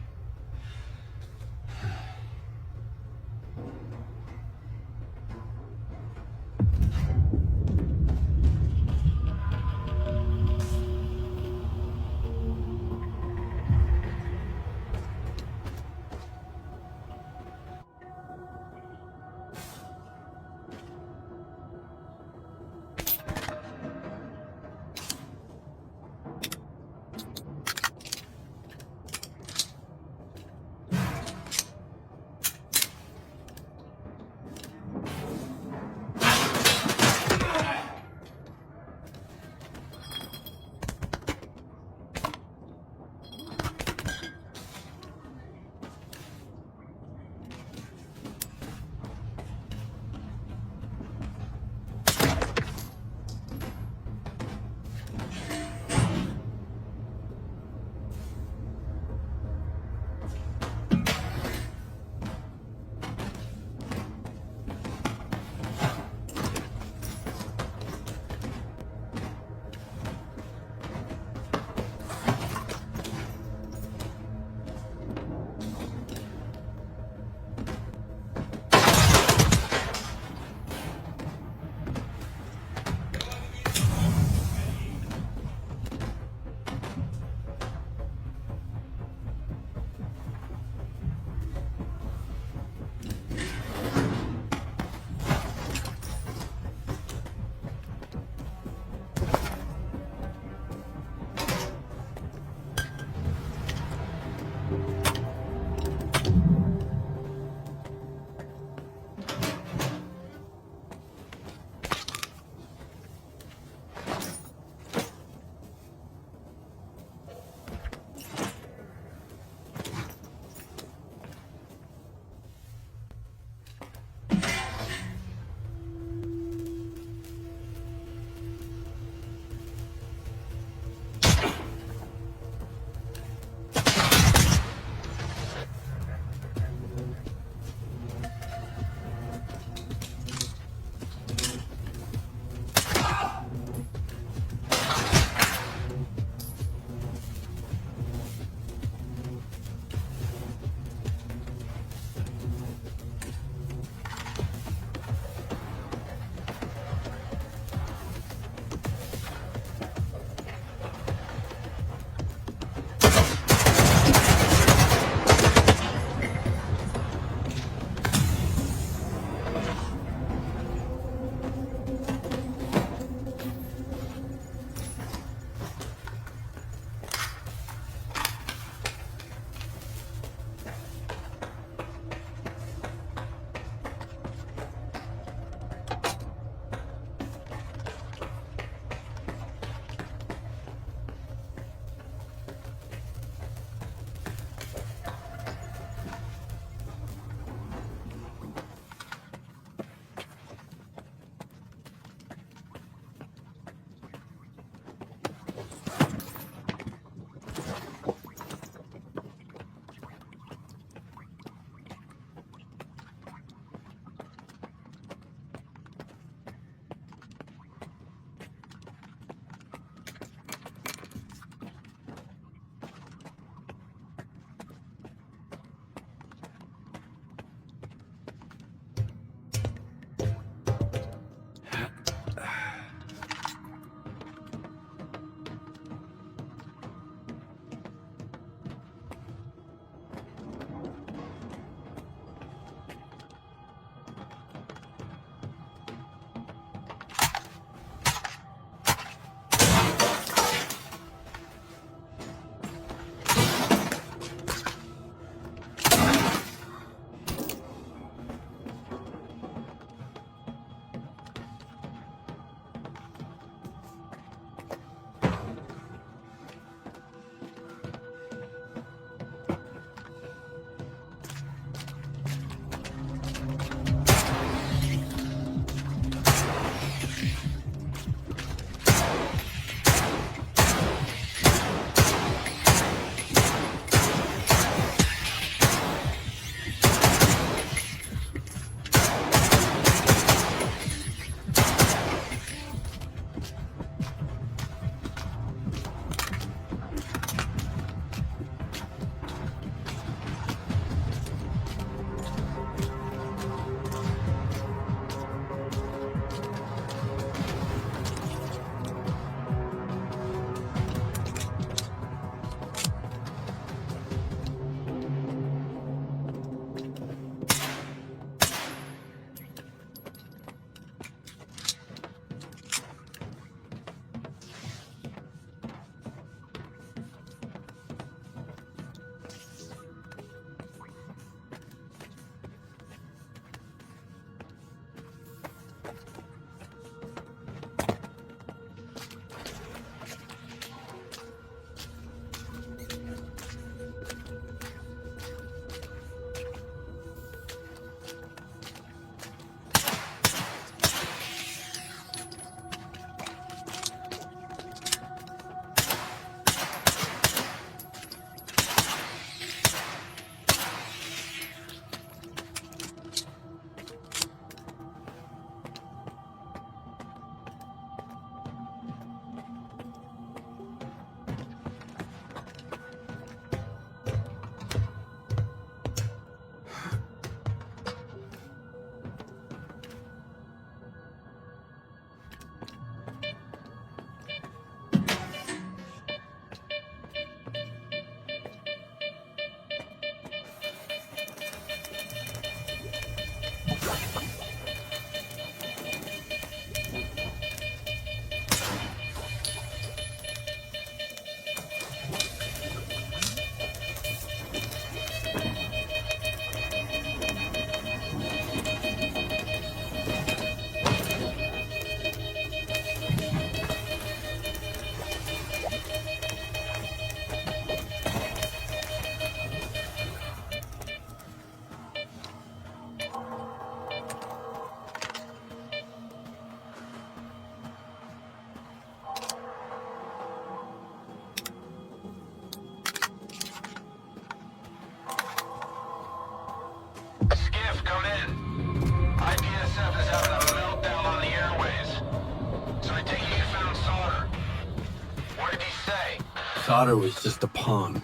Sauter was just a pawn.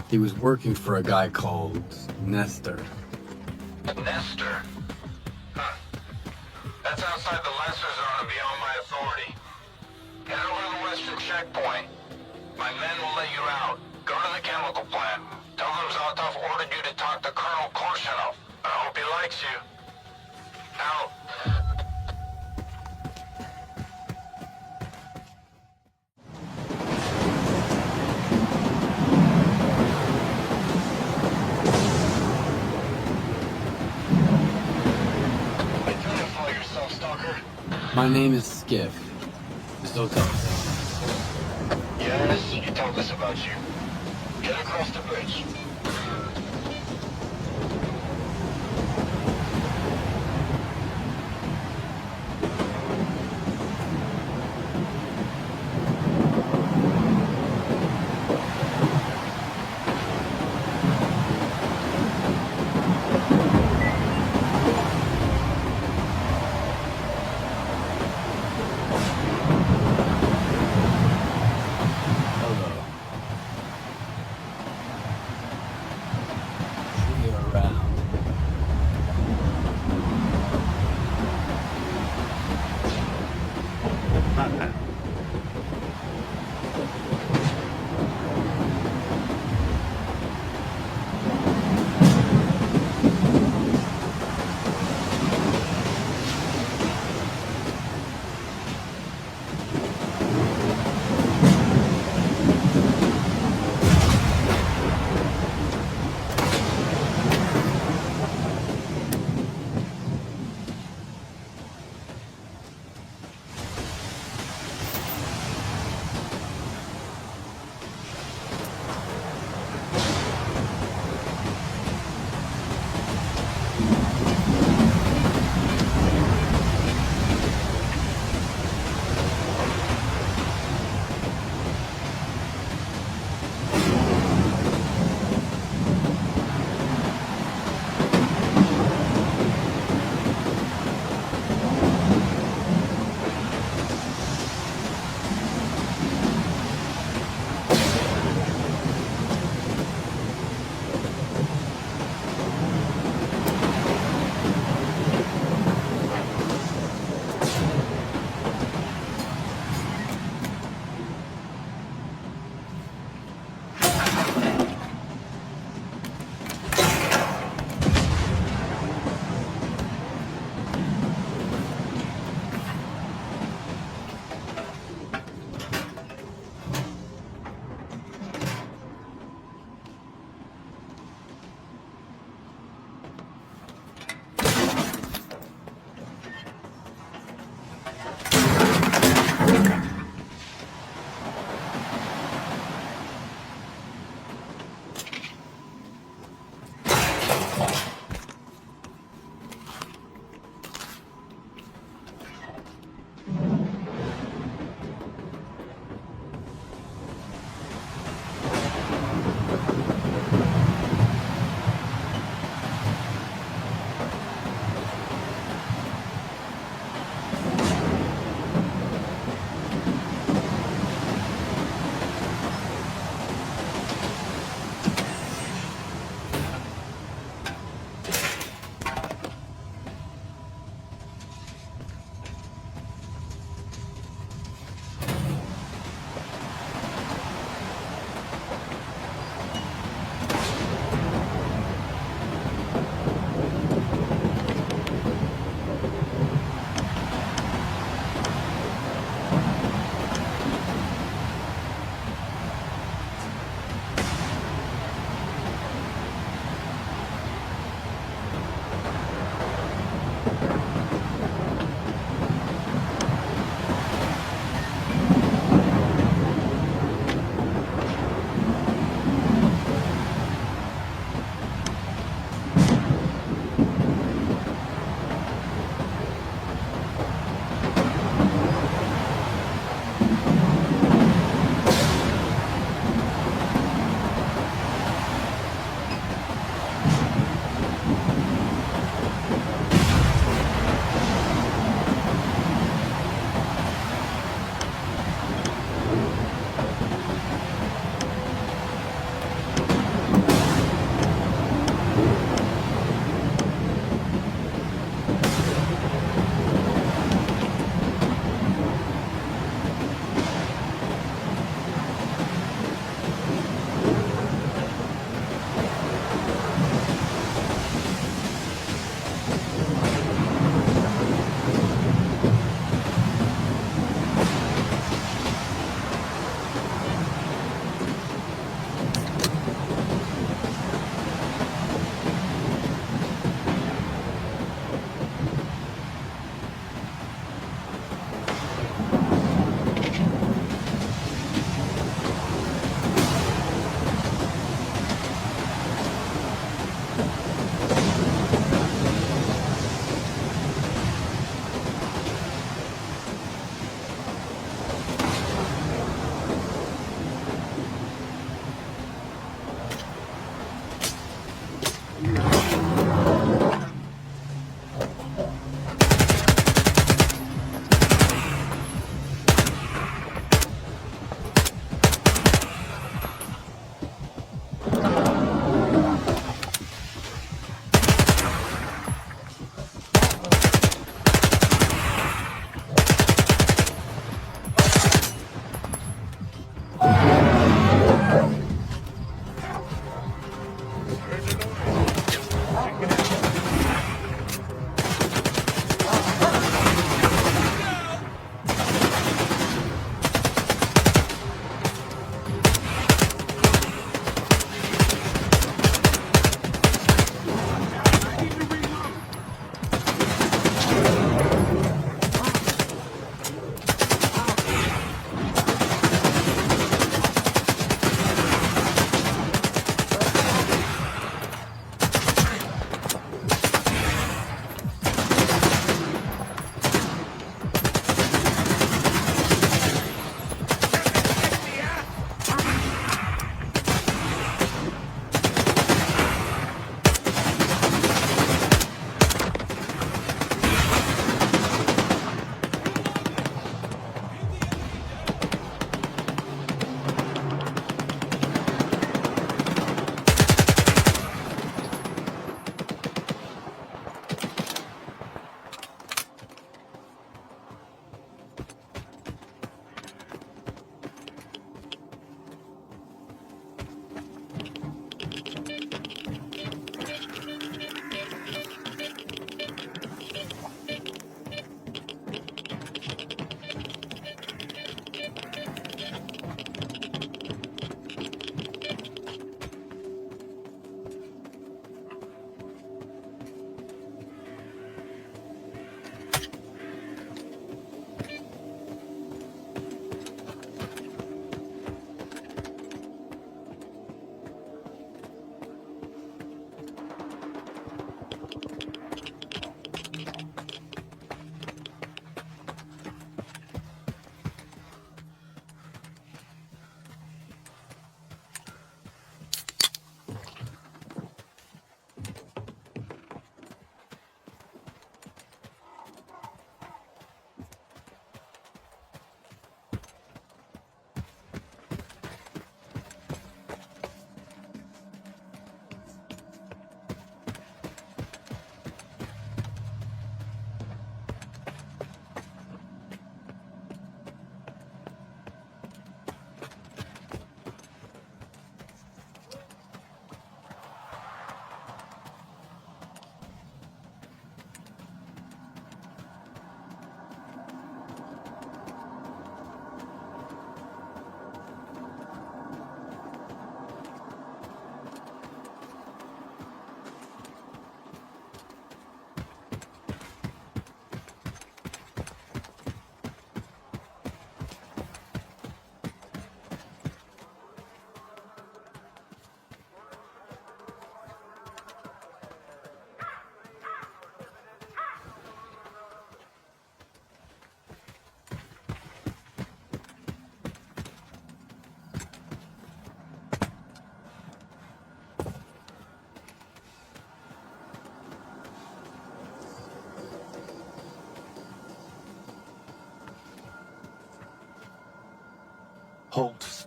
He was working for a guy called Nestor. Nestor? Huh. That's outside the lesser zone and beyond my authority. Head over to the western checkpoint. My men will let you out. Go to the chemical plant. Tell them Zotov ordered you to talk to Colonel Korshunov. I hope he likes you. Out. Identify yourself, Stalker. My name is Skiff. Zotov. Yes, he told us about you. Get across the bridge.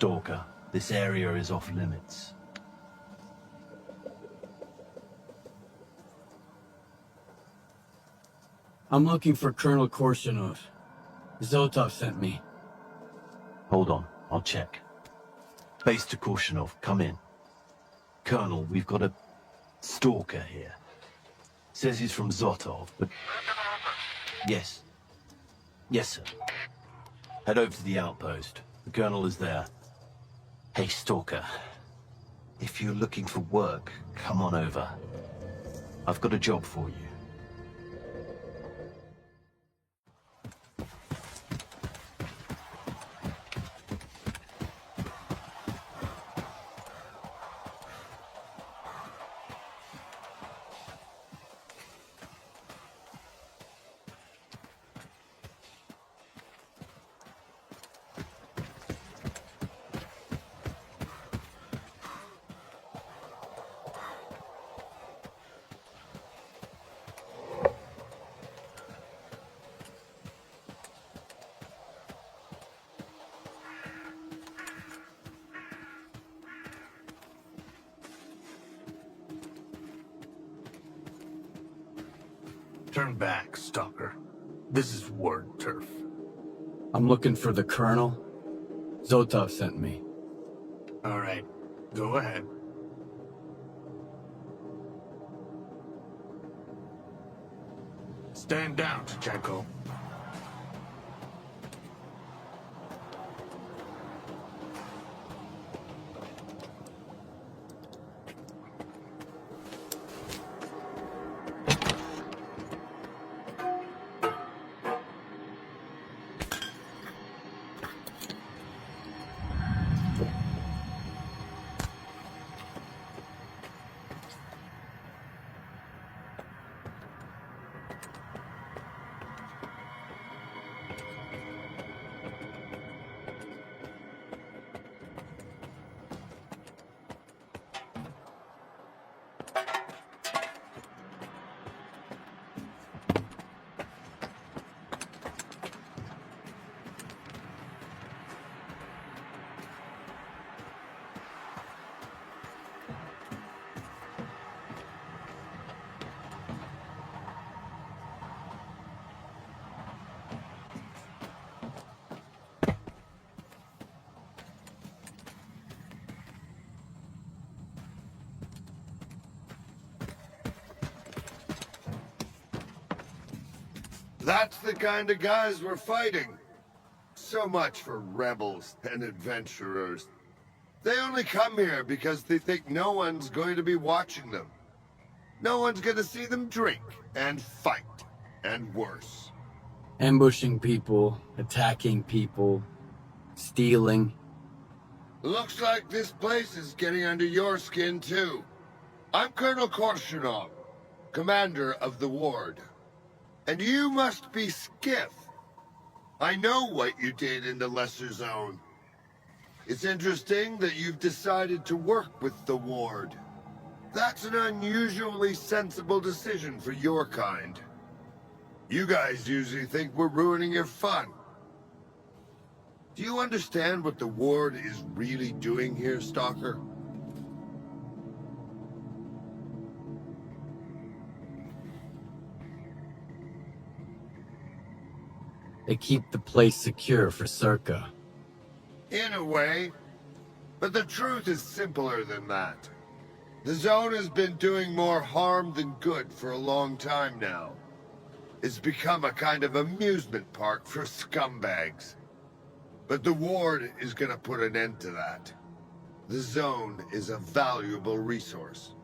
Stalker. This area is off limits. I'm looking for Colonel Korshunov. Zotov sent me. Hold on, I'll check. Base to Korshunov, come in. Colonel, we've got a stalker here. Says he's from Zotov, but... Yes. Yes, sir. Head over to the outpost. The Colonel is there. Hey, stalker. If you're looking for work, come on over. I've got a job for you. Turn back, Stalker. This is Ward turf. I'm looking for the Colonel. Zotov sent me. All right, go ahead. Stand down, Tachenko. That's the kind of guys we're fighting. So much for rebels and adventurers. They only come here because they think no one's going to be watching them. No one's going to see them drink and fight, and worse. Ambushing people, attacking people, stealing. Looks like this place is getting under your skin too. I'm Colonel Korshunov, commander of the ward. And you must be Skiff. I know what you did in the Lesser Zone. It's interesting that you've decided to work with the ward. That's an unusually sensible decision for your kind. You guys usually think we're ruining your fun. Do you understand what the ward is really doing here, Stalker? They keep the place secure for Circa. In a way. But the truth is simpler than that. The Zone has been doing more harm than good for a long time now. It's become a kind of amusement park for scumbags. But the Ward is gonna put an end to that. The Zone is a valuable resource.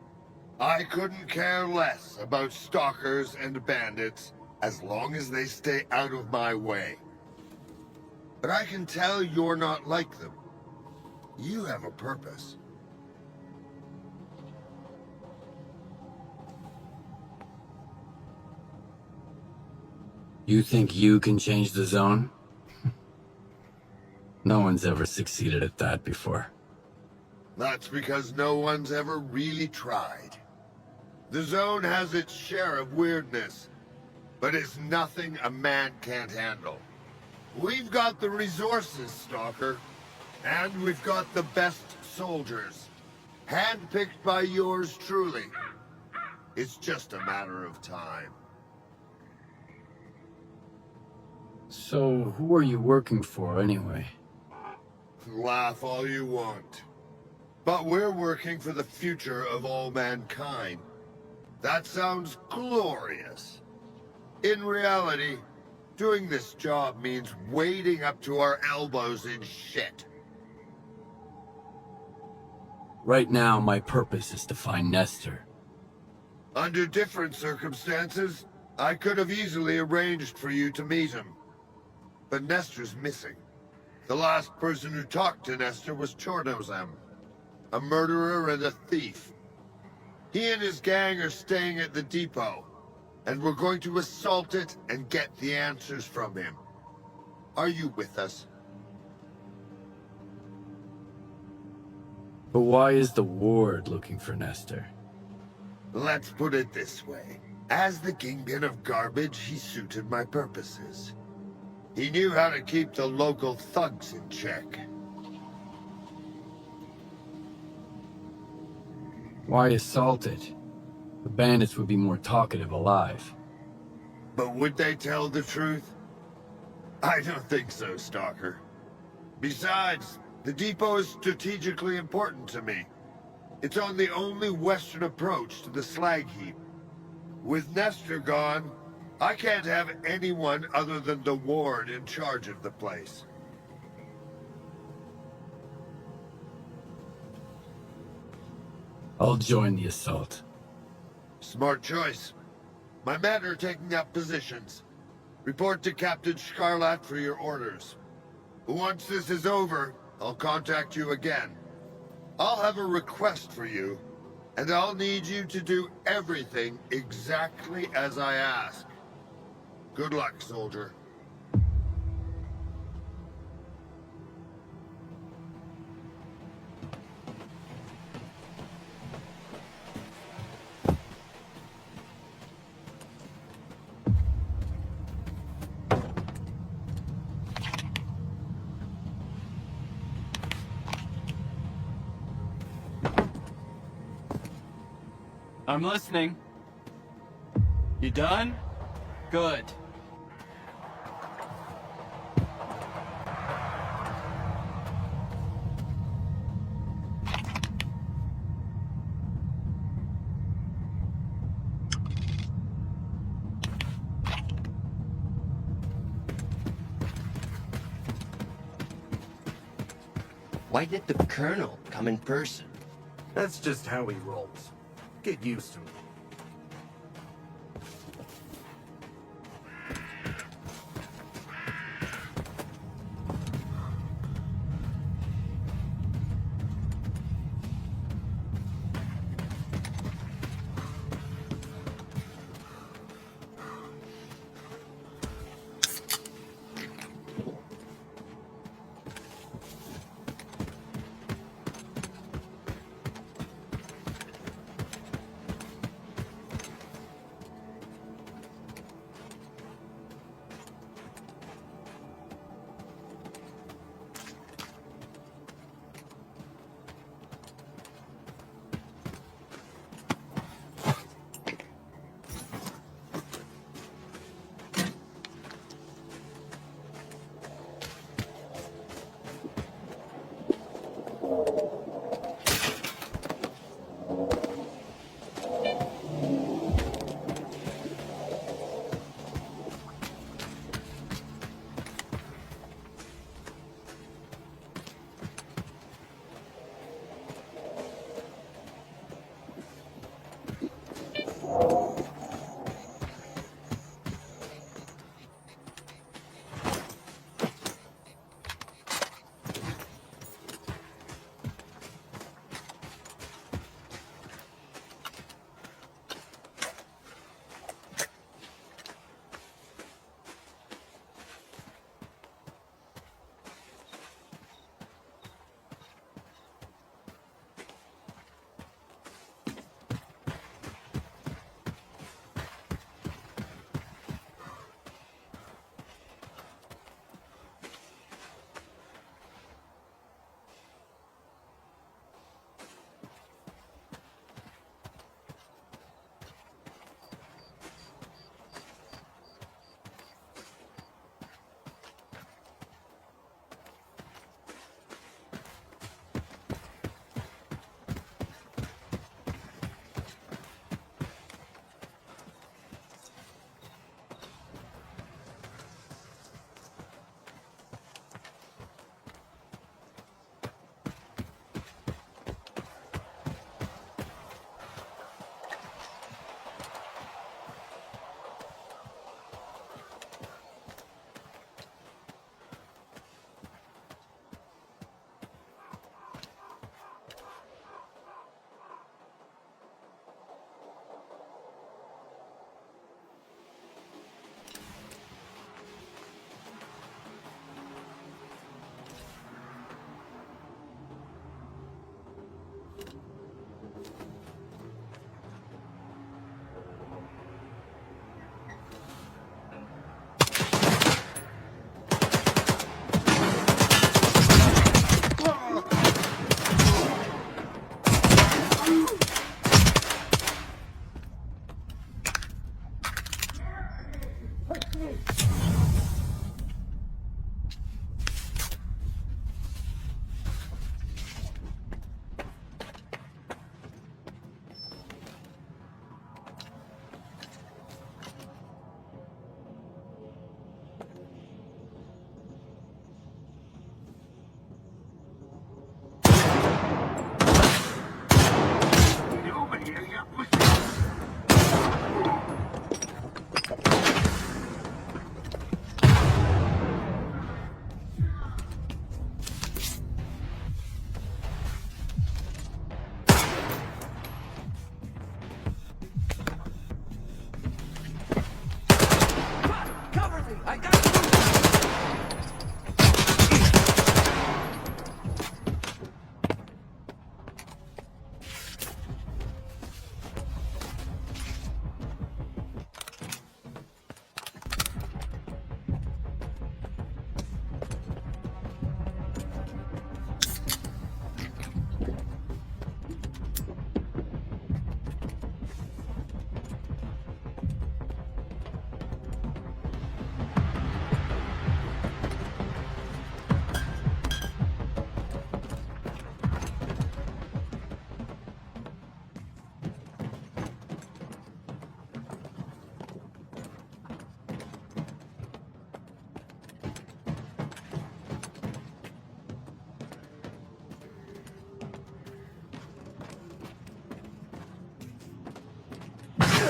I couldn't care less about stalkers and bandits as long as they stay out of my way. But I can tell you're not like them. You have a purpose. You think you can change the Zone? No one's ever succeeded at that before. That's because no one's ever really tried. The Zone has its share of weirdness, but it's nothing a man can't handle. We've got the resources, Stalker. And we've got the best soldiers. Handpicked by yours truly. It's just a matter of time. So, who are you working for, anyway? Laugh all you want. But we're working for the future of all mankind. That sounds glorious. In reality, doing this job means wading up to our elbows in shit. Right now, my purpose is to find Nestor. Under different circumstances, I could have easily arranged for you to meet him. But Nestor's missing. The last person who talked to Nestor was Chornobyl, a murderer and a thief. He and his gang are staying at the depot, and we're going to assault it and get the answers from him. Are you with us? But why is the Ward looking for Nestor? Let's put it this way. As the kingpin of garbage, he suited my purposes. He knew how to keep the local thugs in check. Why assault it? The bandits would be more talkative alive. But would they tell the truth? I don't think so, Stalker. Besides, the depot is strategically important to me. It's on the only western approach to the slag heap. With Nestor gone, I can't have anyone other than the Ward in charge of the place. I'll join the assault. Smart choice. My men are taking up positions. Report to Captain Scarlat for your orders. Once this is over, I'll contact you again. I'll have a request for you, and I'll need you to do everything exactly as I ask. Good luck, soldier. I'm listening. You done? Good. Why did the Colonel come in person? That's just how he rolls. Get used to it. The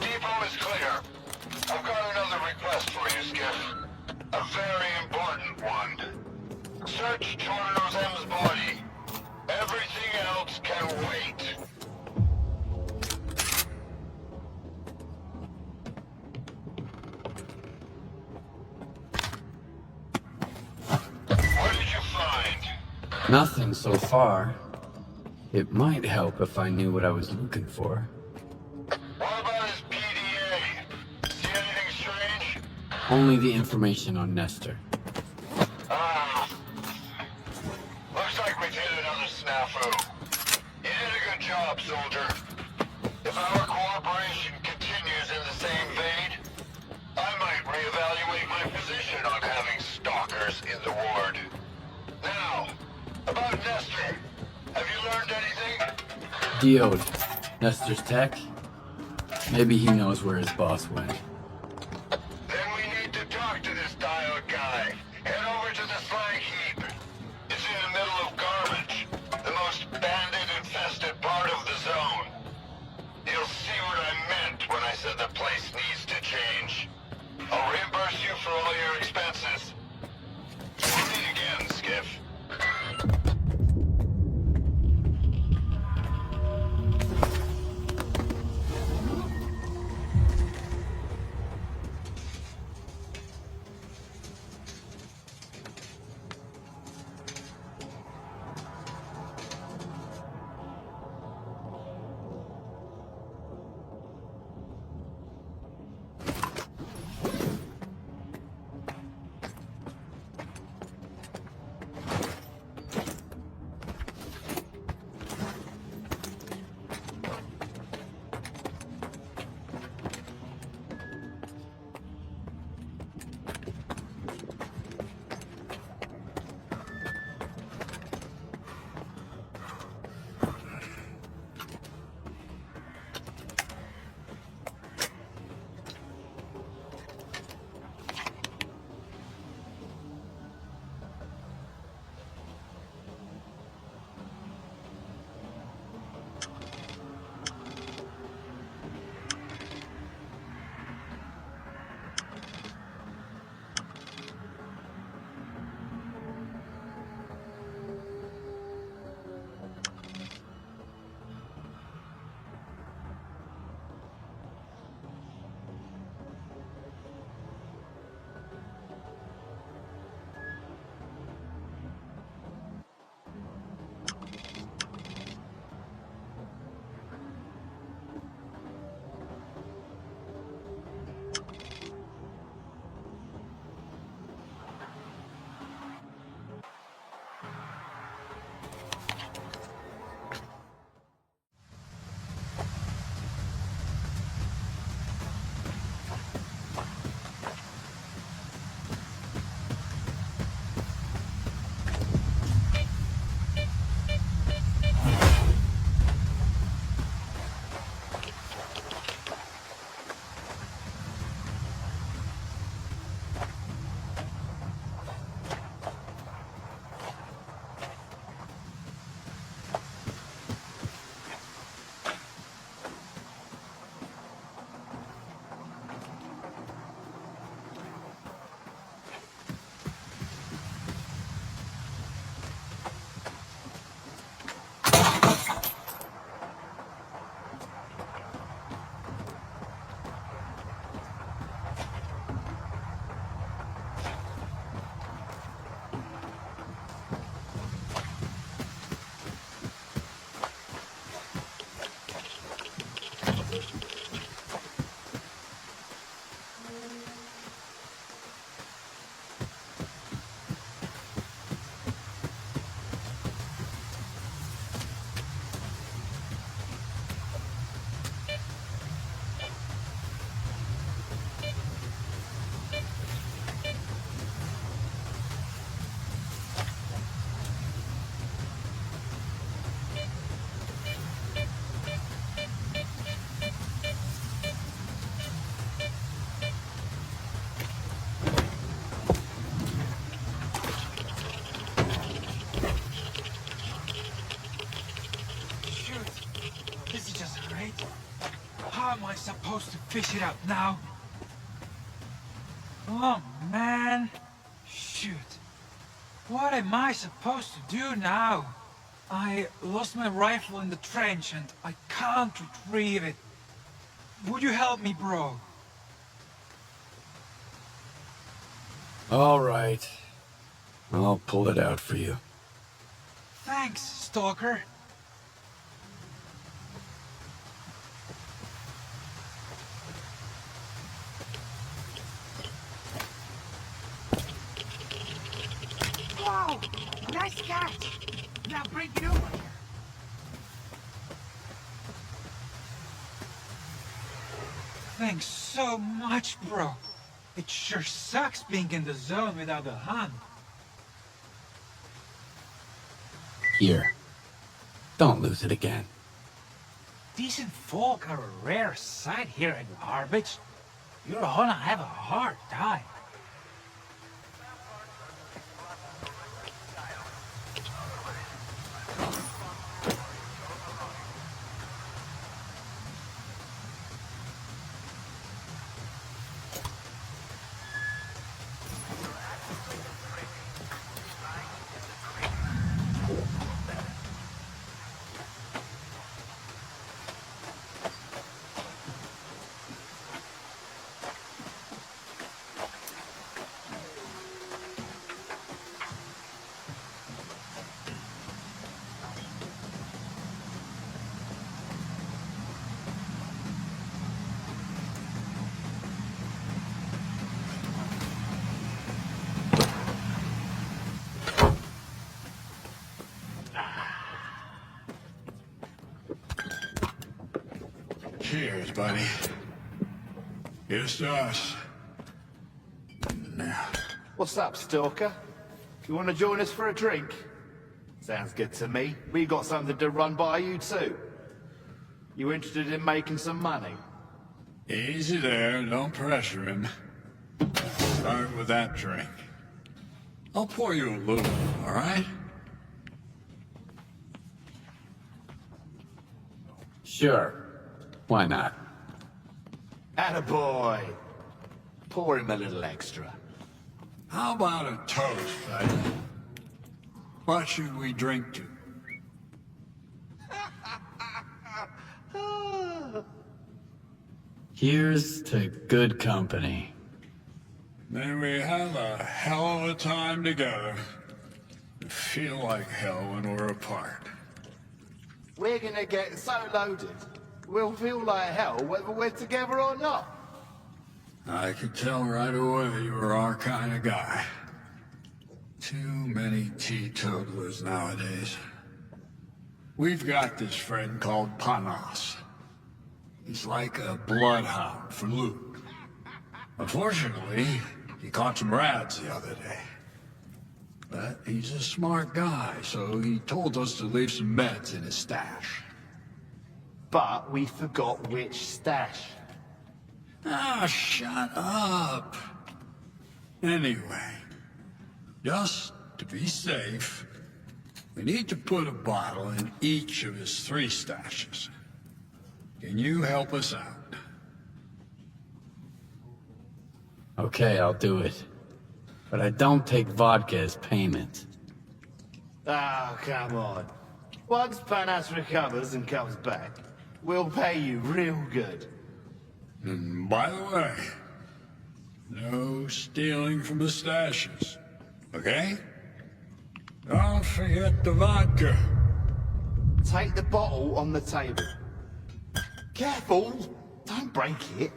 depot is clear. I've got another request for you, Skiff. A very important one. Search Chornobyl's body. Everything else can wait. What did you find? Nothing so far. It might help if I knew what I was looking for. What about his PDA? See anything strange? Only the information on Nestor. Ah. Looks like we've hit another snafu. You did a good job, soldier. If our cooperation continues in the same vein, I might reevaluate my position on having stalkers in the ward. Now, about Nestor. Have you learned anything? Diode. Nestor's tech? Maybe he knows where his boss went. Then we need to talk to this diode guy. Head over to the slag heap. It's in the middle of garbage. The most bandit-infested part of the zone. You'll see what I meant when I said the place needs to change. I'll reimburse you for all your expenses. We'll meet again, Skiff. How am I supposed to fish it out now? Oh, man. Shoot. What am I supposed to do now? I lost my rifle in the trench and I can't retrieve it. Would you help me, bro? All right. I'll pull it out for you. Thanks, Stalker. Whoa! Nice catch! Now bring it over here. Thanks so much, bro. It sure sucks being in the zone without a hand. Here. Don't lose it again. Decent folk are a rare sight here in Harwich. You're gonna have a hard time. Cheers, buddy. Here's to us. Now. What's up, Stalker? You want to join us for a drink? Sounds good to me. We got something to run by you too. You interested in making some money? Easy there, don't pressure him. Start with that drink. I'll pour you a little, all right? Sure. Why not? Attaboy! Pour him a little extra. How about a toast, buddy? What should we drink to? Here's to good company. Then we have a hell of a time together. Feel like hell when we're apart. We're gonna get so loaded, we'll feel like hell whether we're together or not. I could tell right away you were our kind of guy. Too many teetotalers nowadays. We've got this friend called Panos. He's like a bloodhound for loot. Unfortunately, he caught some rats the other day. But he's a smart guy, so he told us to leave some meds in his stash. But we forgot which stash. Ah, shut up. Anyway, just to be safe, we need to put a bottle in each of his 3 stashes. Can you help us out? Okay, I'll do it. But I don't take vodka as payment. Oh, come on. Once Panas recovers and comes back, we'll pay you real good. And by the way, no stealing from the stashes, okay? Don't forget the vodka. Take the bottle on the table. Careful! Don't break it.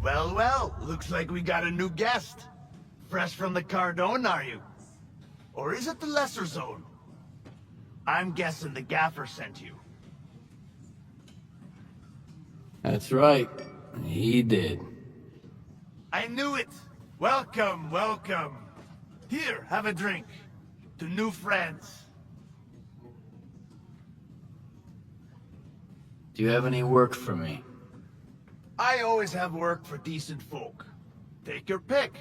Well, well, looks like we got a new guest. Fresh from the Cardone, are you? Or is it the Lesser Zone? I'm guessing the Gaffer sent you. That's right. He did. I knew it! Welcome, welcome. Here, have a drink. To new friends. Do you have any work for me? I always have work for decent folk. Take your pick.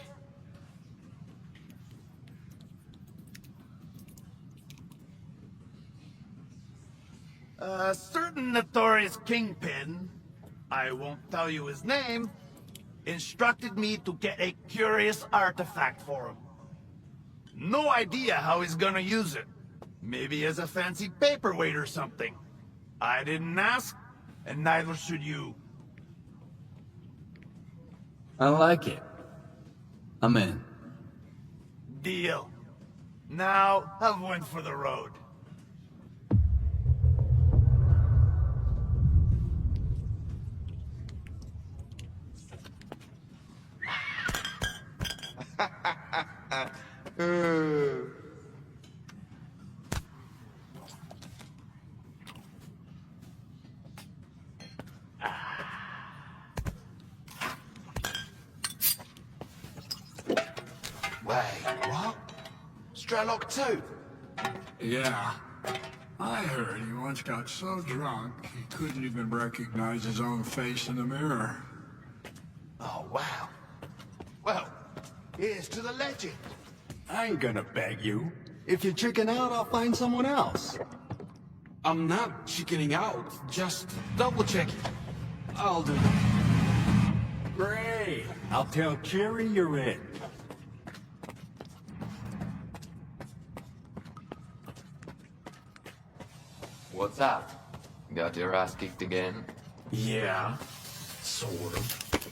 A certain notorious kingpin, I won't tell you his name, instructed me to get a curious artifact for him. No idea how he's gonna use it. Maybe as a fancy paperweight or something. I didn't ask, and neither should you. I like it. I'm in. Deal. Now, have one for the road. Wait, what? Strelok too? Yeah. I heard he once got so drunk he couldn't even recognize his own face in the mirror. Oh, wow. Well, here's to the legend. I ain't gonna beg you. If you chicken out, I'll find someone else. I'm not chickening out, just double checking. I'll do. Great. I'll tell Cherry you're in. What's up? Got your ass kicked again? Yeah, sort of.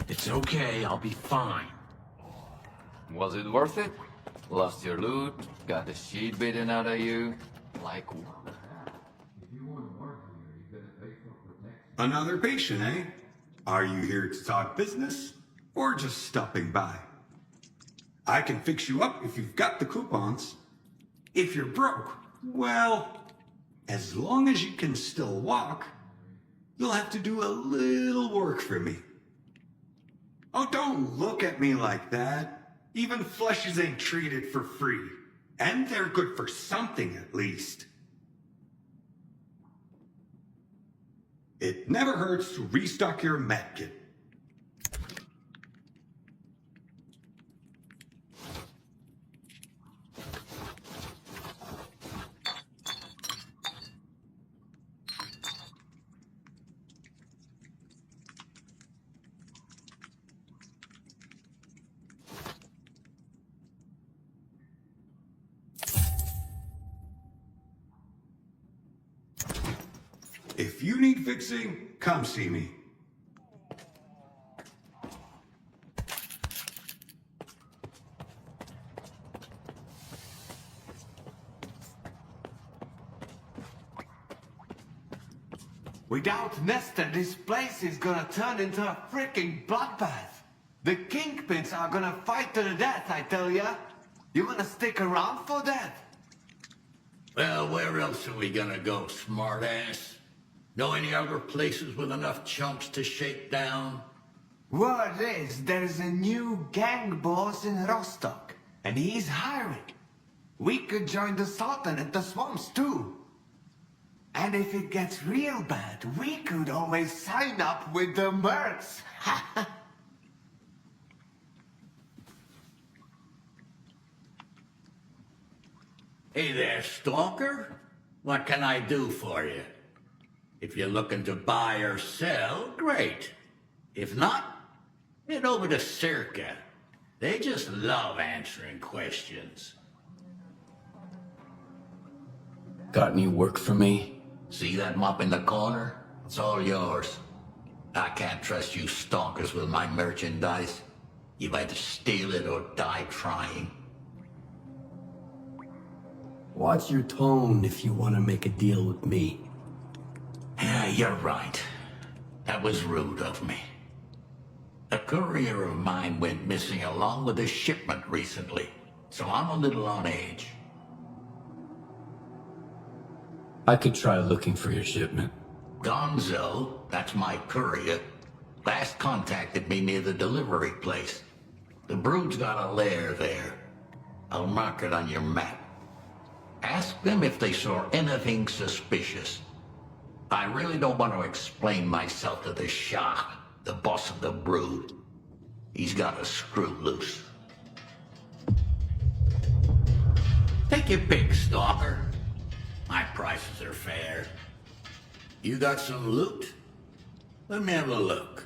It's okay, I'll be fine. Was it worth it? Lost your loot? Got the shit beaten out of you? Like what? Another patient, eh? Are you here to talk business? Or just stopping by? I can fix you up if you've got the coupons. If you're broke, well, as long as you can still walk, you'll have to do a little work for me. Oh, don't look at me like that. Even fleshes ain't treated for free. And they're good for something, at least. It never hurts to restock your medkit. If you need fixing, come see me. We don't Nesta, this place is gonna turn into a freaking bloodbath. The kingpins are gonna fight to the death, I tell ya. You wanna stick around for that? Well, where else are we gonna go, smartass? Know any other places with enough chumps to shake down? Word is, there's a new gang boss in Rostock, and he's hiring. We could join the Sultan at the swamps too. And if it gets real bad, we could always sign up with the mercs. Hey there, Stalker. What can I do for you? If you're looking to buy or sell, great. If not, head over to Circa. They just love answering questions. Got any work for me? See that mop in the corner? It's all yours. I can't trust you stalkers with my merchandise. You either steal it or die trying. Watch your tone if you want to make a deal with me. Yeah, you're right. That was rude of me. A courier of mine went missing along with a shipment recently, so I'm a little on edge. I could try looking for your shipment. Gonzo, that's my courier, last contacted me near the delivery place. The brood's got a lair there. I'll mark it on your map. Ask them if they saw anything suspicious. I really don't want to explain myself to the Shah, the boss of the brood. He's got a screw loose. Take your pick, Stalker. My prices are fair. You got some loot? Let me have a look.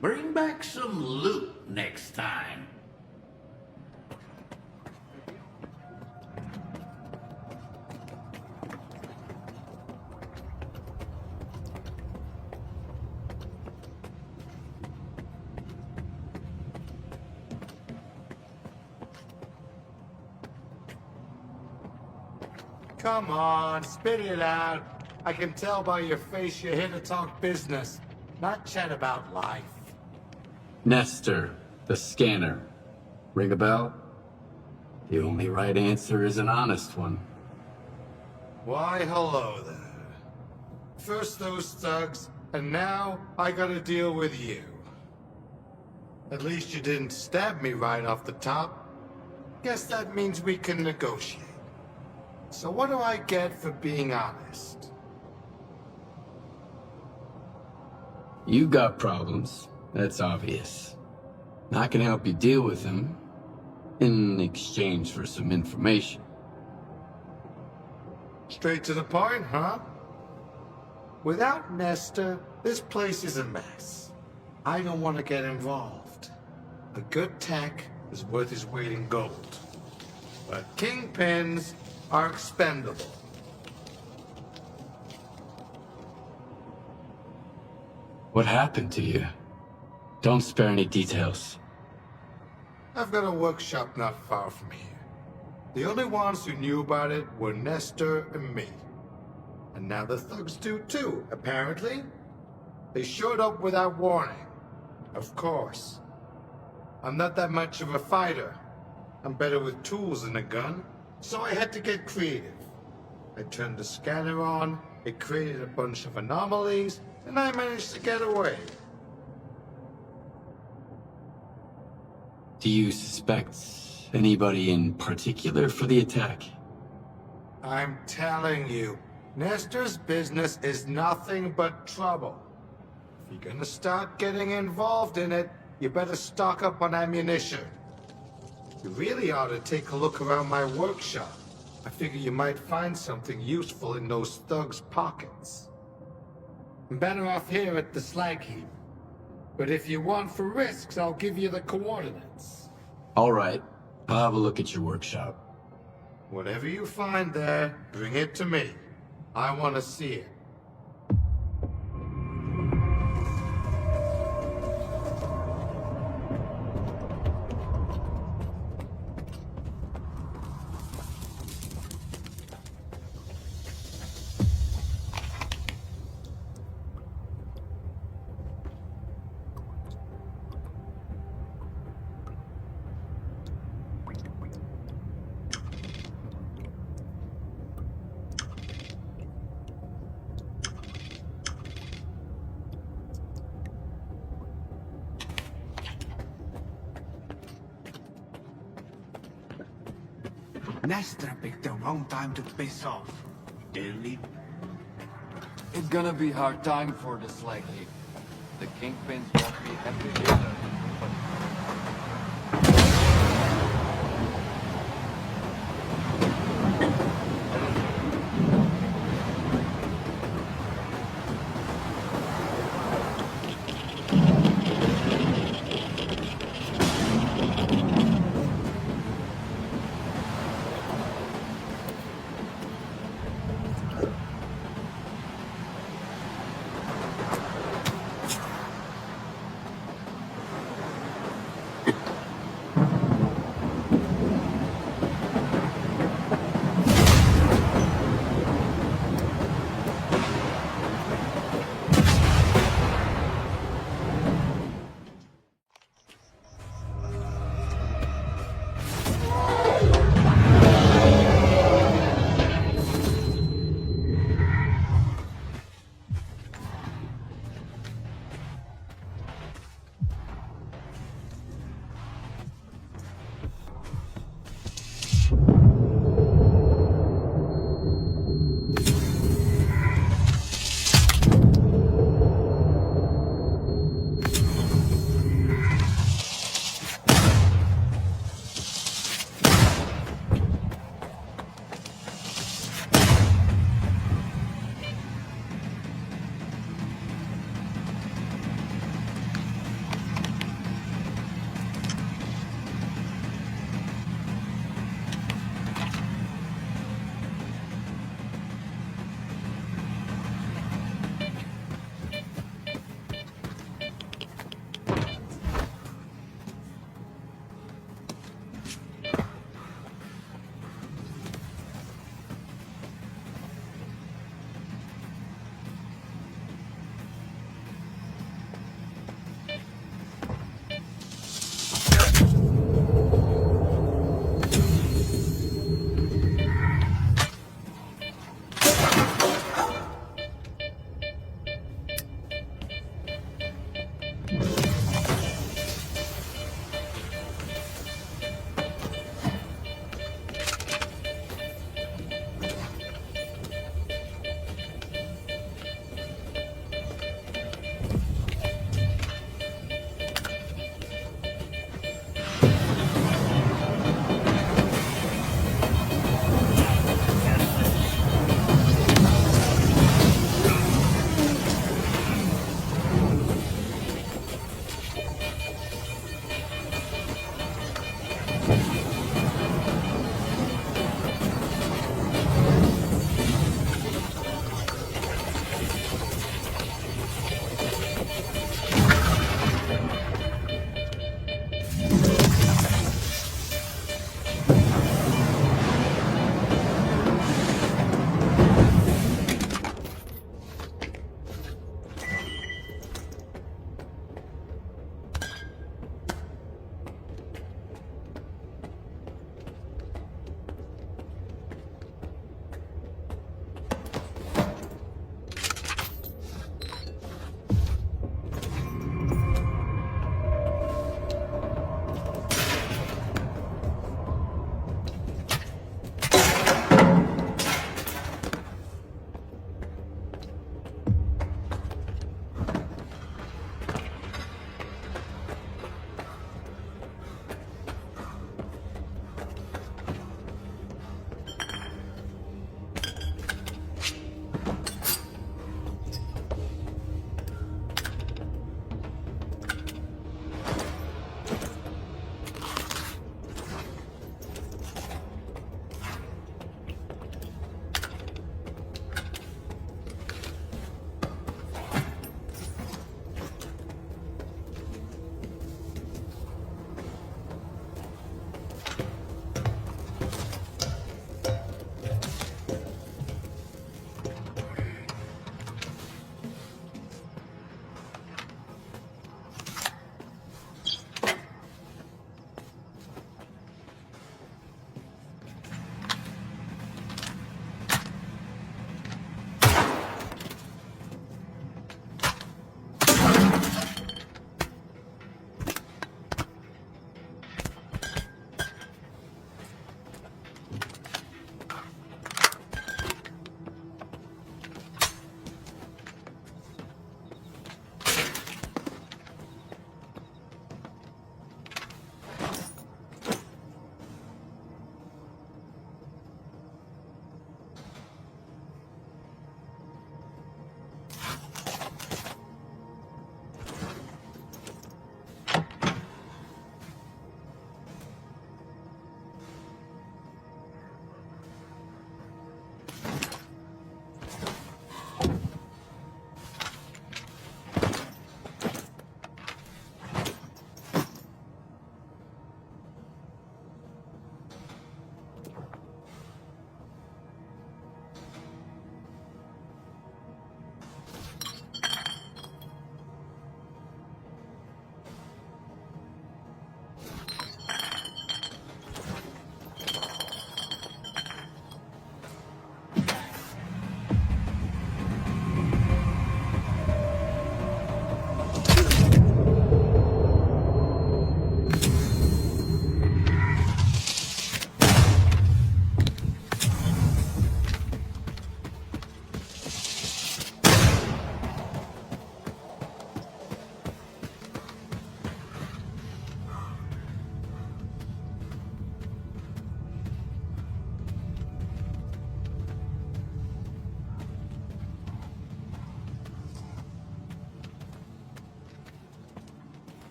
Bring back some loot next time. Come on, spit it out. I can tell by your face you're here to talk business, not chat about life. Nestor, the scanner. Ring a bell? The only right answer is an honest one. Why, hello there. First those thugs, and now I gotta deal with you. At least you didn't stab me right off the top. Guess that means we can negotiate. So what do I get for being honest? You got problems. That's obvious. I can help you deal with them in exchange for some information. Straight to the point, huh? Without Nestor, this place is a mess. I don't want to get involved. A good tech is worth his weight in gold. But kingpins are expendable. What happened to you? Don't spare any details. I've got a workshop not far from here. The only ones who knew about it were Nestor and me. And now the thugs do too, apparently. They showed up without warning. Of course. I'm not that much of a fighter. I'm better with tools than a gun, so I had to get creative. I turned the scanner on, it created a bunch of anomalies, and I managed to get away. Do you suspect anybody in particular for the attack? I'm telling you, Nestor's business is nothing but trouble. If you're gonna start getting involved in it, you better stock up on ammunition. You really ought to take a look around my workshop. I figure you might find something useful in those thugs' pockets. I'm better off here at the slag heap. But if you want for risks, I'll give you the coordinates. All right. I'll have a look at your workshop. Whatever you find there, bring it to me. I want to see it. Nestor picked the wrong time to piss off, didn't he? It's gonna be hard time for the slag heap. The kingpins won't be happy with that.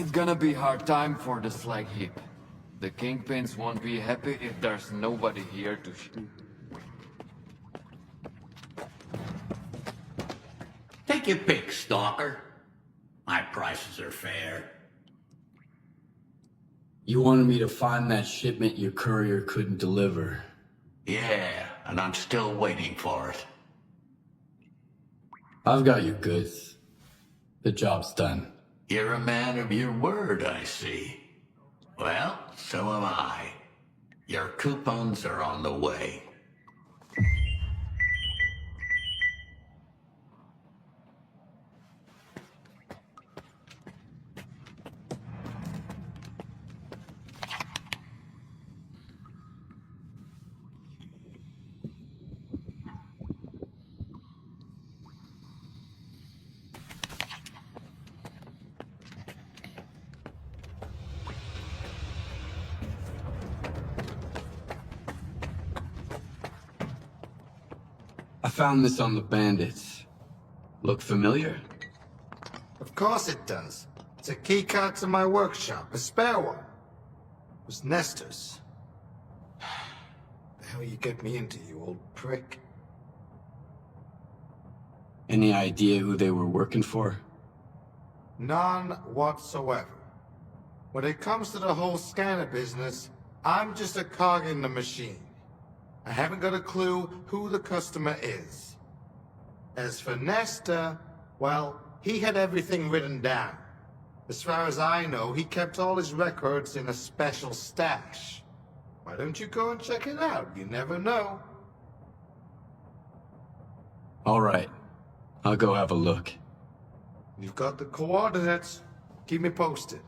It's gonna be hard time for the slag heap. The kingpins won't be happy if there's nobody here to shoot. Take your pick, Stalker. My prices are fair. You wanted me to find that shipment your courier couldn't deliver. Yeah, and I'm still waiting for it. I've got your goods. The job's done. You're a man of your word, I see. Well, so am I. Your coupons are on the way. I found this on the bandits. Look familiar? Of course it does. It's a keycard to my workshop, a spare one. It was Nestor's. The hell you get me into, you old prick? Any idea who they were working for? None whatsoever. When it comes to the whole scanner business, I'm just a cog in the machine. I haven't got a clue who the customer is. As for Nestor, well, he had everything written down. As far as I know, he kept all his records in a special stash. Why don't you go and check it out? You never know. All right. I'll go have a look. You've got the coordinates. Keep me posted.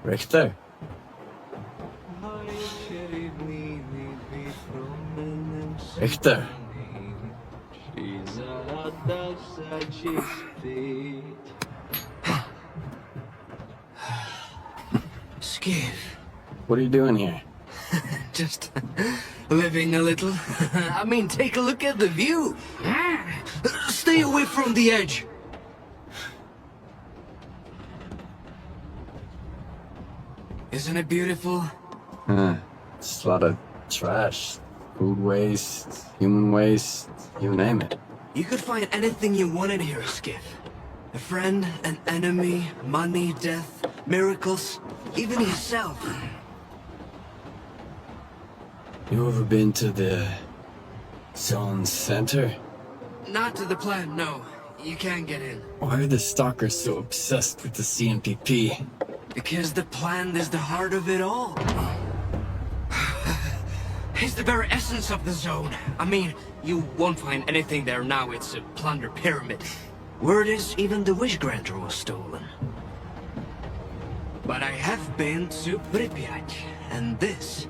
Richter? Richter? Skiff. What are you doing here? Just living a little. I mean, take a look at the view. Stay away from the edge. Isn't it beautiful? It's a lot of trash. Food waste, human waste, you name it. You could find anything you wanted here, Skiff. A friend, an enemy, money, death, miracles, even yourself. You ever been to the zone center? Not to the plant, no. You can't get in. Why are the stalkers so obsessed with the CNPP? Because the plant is the heart of it all. It's the very essence of the zone. I mean, you won't find anything there now. It's a plunder pyramid. Word is, even the wish granter was stolen. But I have been to Pripyat, and this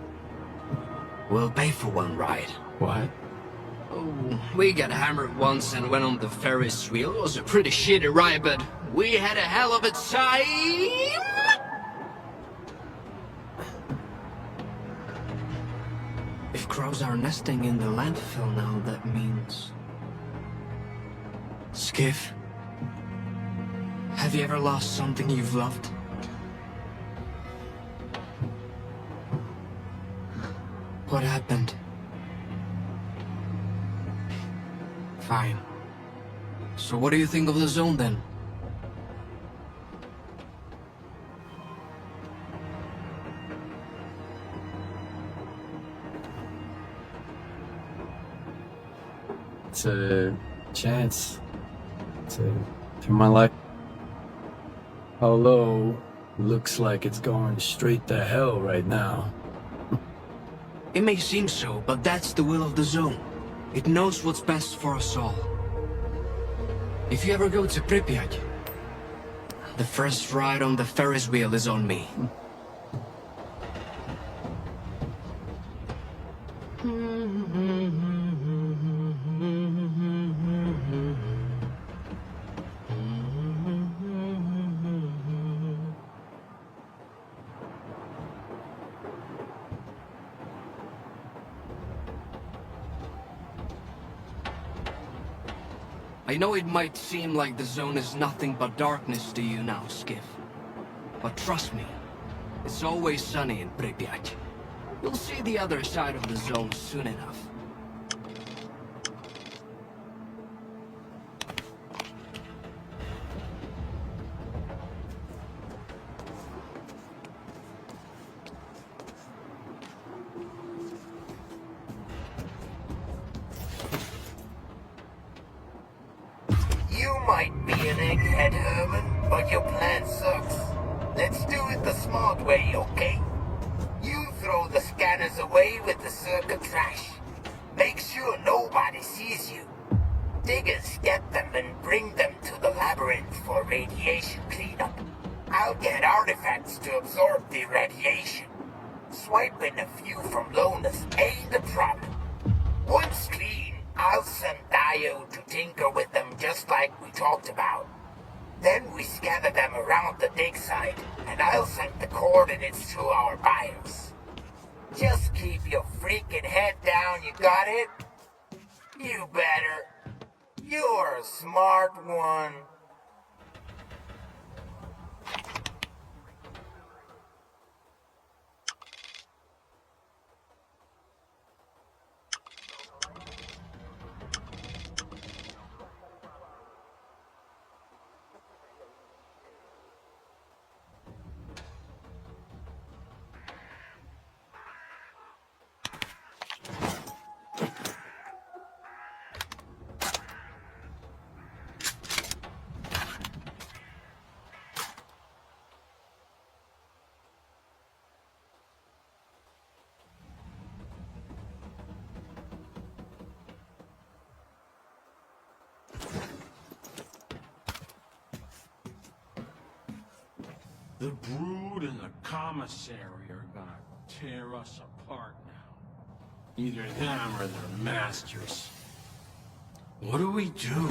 will pay for one ride. What? Oh, we got hammered once and went on the Ferris wheel. It was a pretty shitty ride, but we had a hell of a time! If crows are nesting in the landfill now, that means... Skiff, have you ever lost something you've loved? What happened? Fine. So what do you think of the zone then? It's a chance to turn my life. Although, looks like it's going straight to hell right now. It may seem so, but that's the will of the zone. It knows what's best for us all. If you ever go to Pripyat, the first ride on the Ferris wheel is on me. I know it might seem like the zone is nothing but darkness to you now, Skiff. But trust me, it's always sunny in Pripyat. You'll see the other side of the zone soon enough. You might be an egghead, Herman, but your plan sucks. Let's do it the smart way, okay? You throw the scanners away with the circuit trash. Make sure nobody sees you. Diggers get them and bring them to the labyrinth for radiation cleanup. I'll get artifacts to absorb the radiation. Swiping a few from loners ain't a problem. Once clean, I'll send Dio to tinker with them just like we talked about. Then we scatter them around the dig site, and I'll send the coordinates to our buyers. Just keep your freaking head down, you got it? You better. You're a smart one. The Brood and the Commissary are gonna tear us apart now. Either them or their masters. What do we do?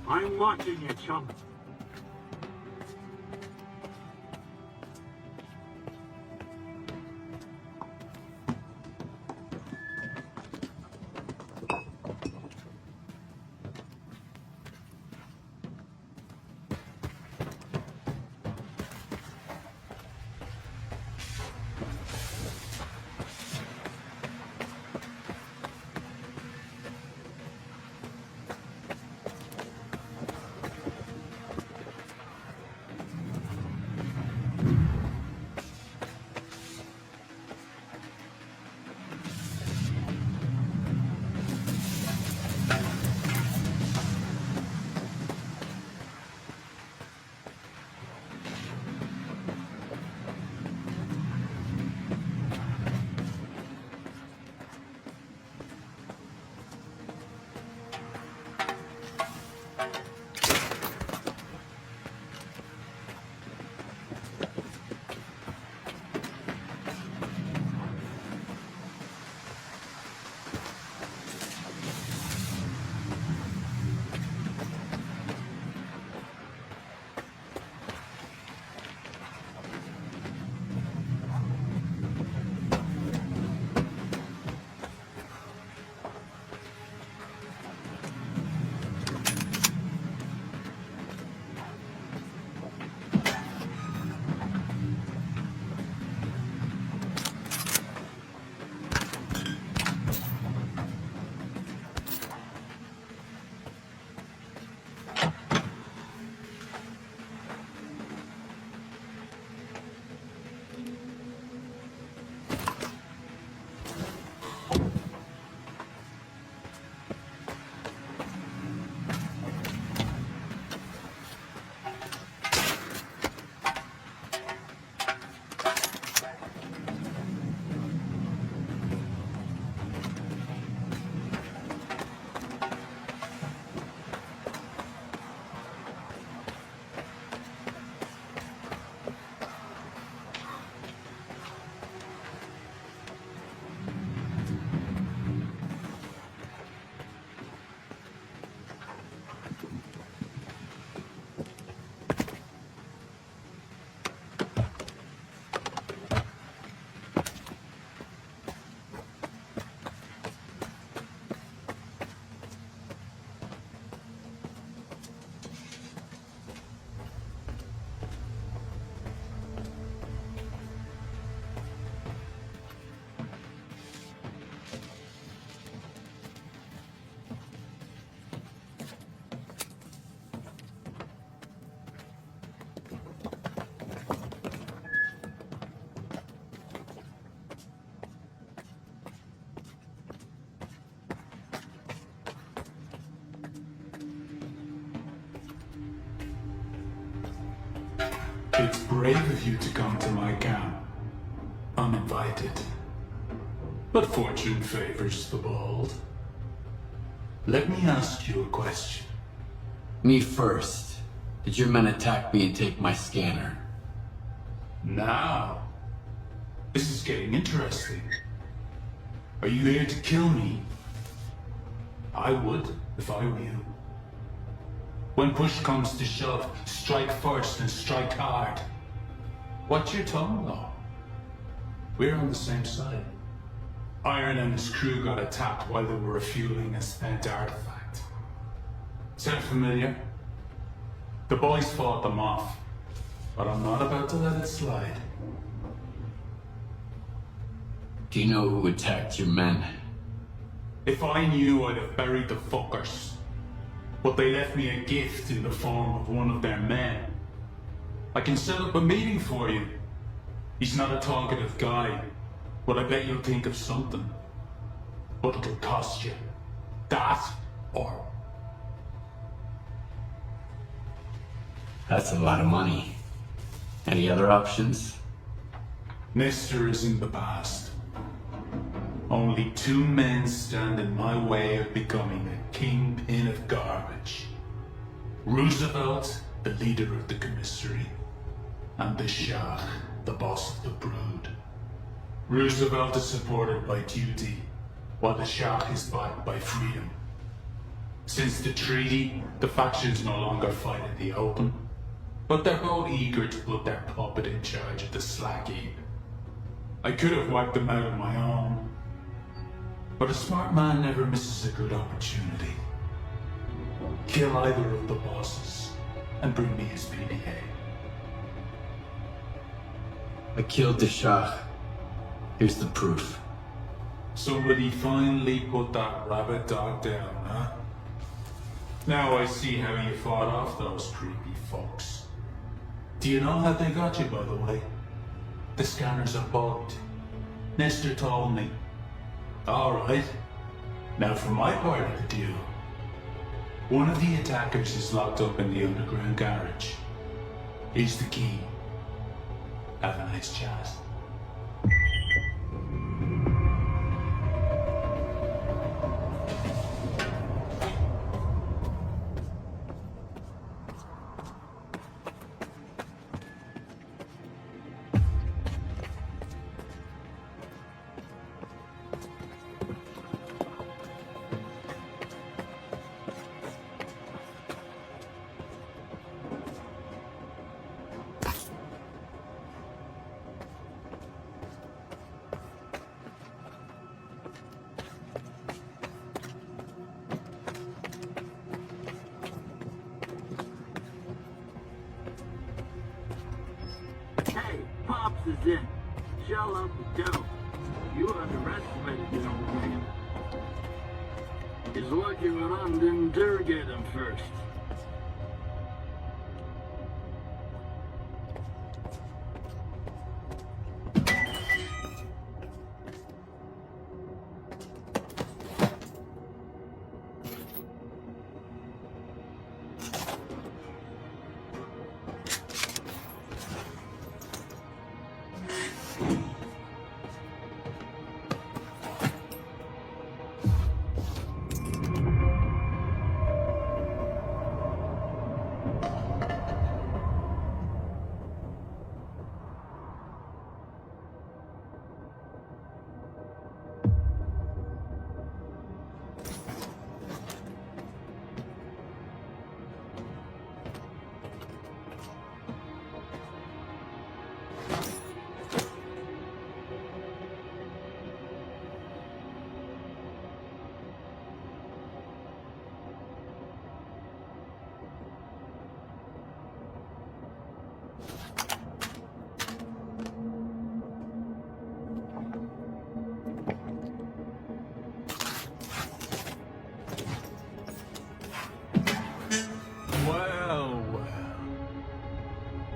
I'm watching you, chump. It's brave of you to come to my camp, uninvited. But fortune favors the bold. Let me ask you a question. Me first. Did your men attack me and take my scanner? Now, this is getting interesting. Are you here to kill me? I would, if I were you. When push comes to shove, strike first and strike hard. Watch your tongue, though. We're on the same side. Iron and his crew got attacked while they were refueling a spent artifact. Sound familiar? The boys fought them off, but I'm not about to let it slide. Do you know who attacked your men? If I knew, I'd have buried the fuckers. But they left me a gift in the form of one of their men. I can set up a meeting for you. He's not a talkative guy, but I bet you'll think of something. But it'll cost you. That or... That's a lot of money. Any other options? Nestor is in the past. Only 2 men stand in my way of becoming a kingpin of garbage. Roosevelt, the leader of the commissary, and the Shah, the boss of the brood. Roosevelt is supported by duty, while the Shah is backed by freedom. Since the treaty, the factions no longer fight in the open, but they're both eager to put their puppet in charge of the slack heap. I could have wiped them out on my own, but a smart man never misses a good opportunity. Kill either of the bosses, and bring me his PDA. I killed the Shah. Here's the proof. Somebody finally put that rabbit dog down, huh? Now I see how you fought off those creepy folks. Do you know how they got you, by the way? The scanners are bugged. Nestor told me. Alright. Now for my part of the deal. One of the attackers is locked up in the underground garage. Here's the key. Have a nice chat. Hey, Pops is in. Shell out the dough. You underestimated the old man. He's lucky Ron didn't interrogate him first.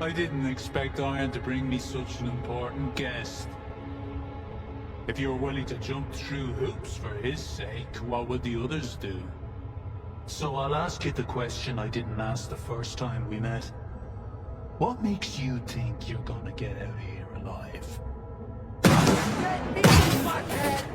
I didn't expect Iron to bring me such an important guest. If you were willing to jump through hoops for his sake, what would the others do? So I'll ask you the question I didn't ask the first time we met. What makes you think you're gonna get out of here alive? Let me, fuckhead!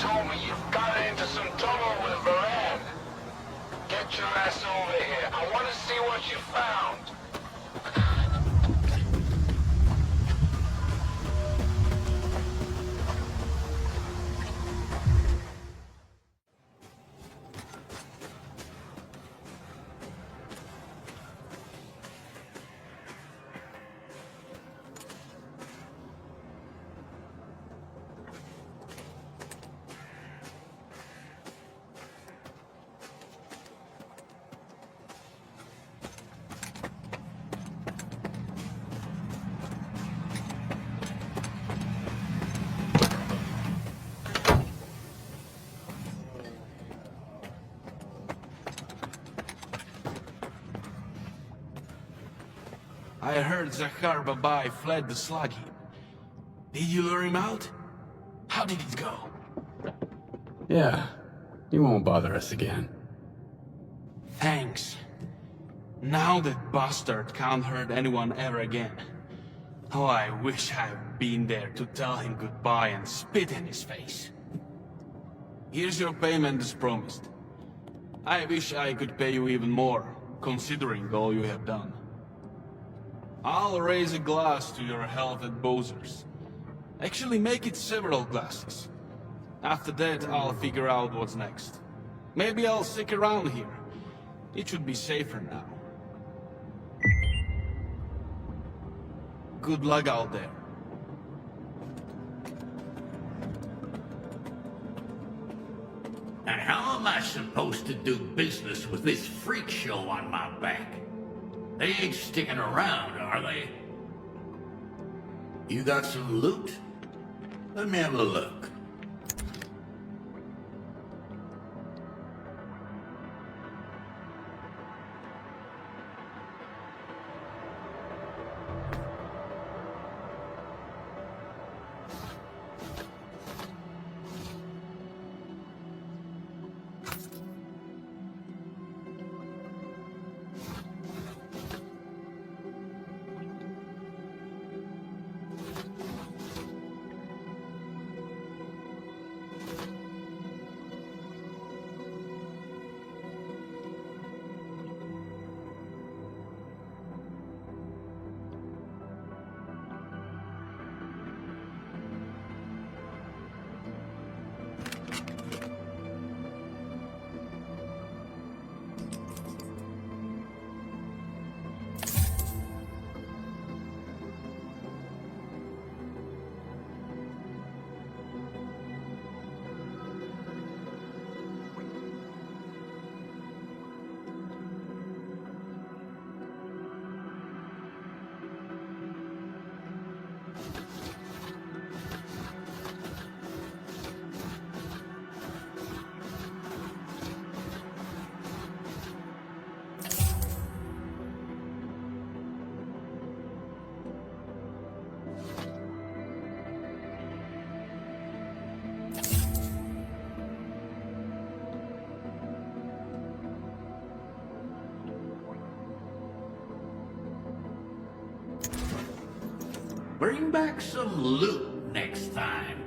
told me you've gotten into some trouble with Varane. Get your ass over here. I want to see what you found. I heard Zakhar Babai fled the slug heap. Did you lure him out? How did it go? Yeah, he won't bother us again. Thanks. Now that bastard can't hurt anyone ever again. Oh, I wish I'd been there to tell him goodbye and spit in his face. Here's your payment as promised. I wish I could pay you even more, considering all you have done. I'll raise a glass to your health at Bowser's. Actually, make it several glasses. After that, I'll figure out what's next. Maybe I'll stick around here. It should be safer now. Good luck out there. And how am I supposed to do business with this freak show on my back? They ain't sticking around, are they? You got some loot? Let me have a look. Bring back some loot next time.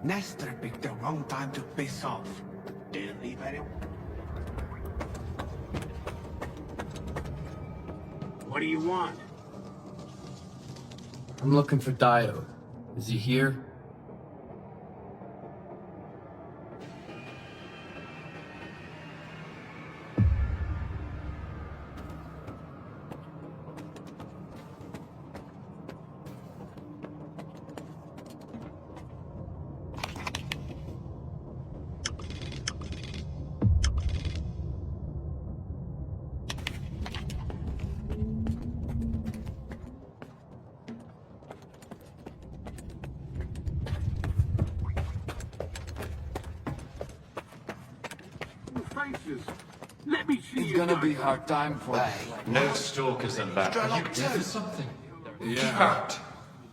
Nestor picked the wrong time to piss off. Didn't leave any... What do you want? I'm looking for Dio. Is he here? Let me see. It's gonna be a hard time for you. No stalkers in back. Are you dead or something? Yeah.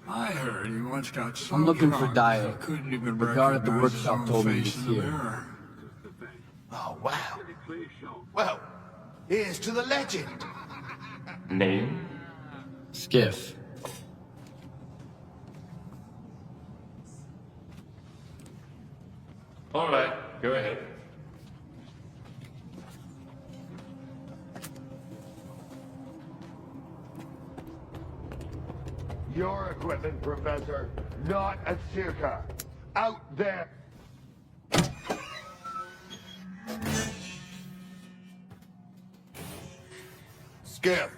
I heard he once got so I'm looking for drunk Dio. he couldn't even The guard at the recognize his workshop own told me he face was in the here. mirror. Oh, wow. Well, here's to the legend. Name? Skiff. All right, go ahead. Your equipment, Professor, not a circa. Out there. Skiff,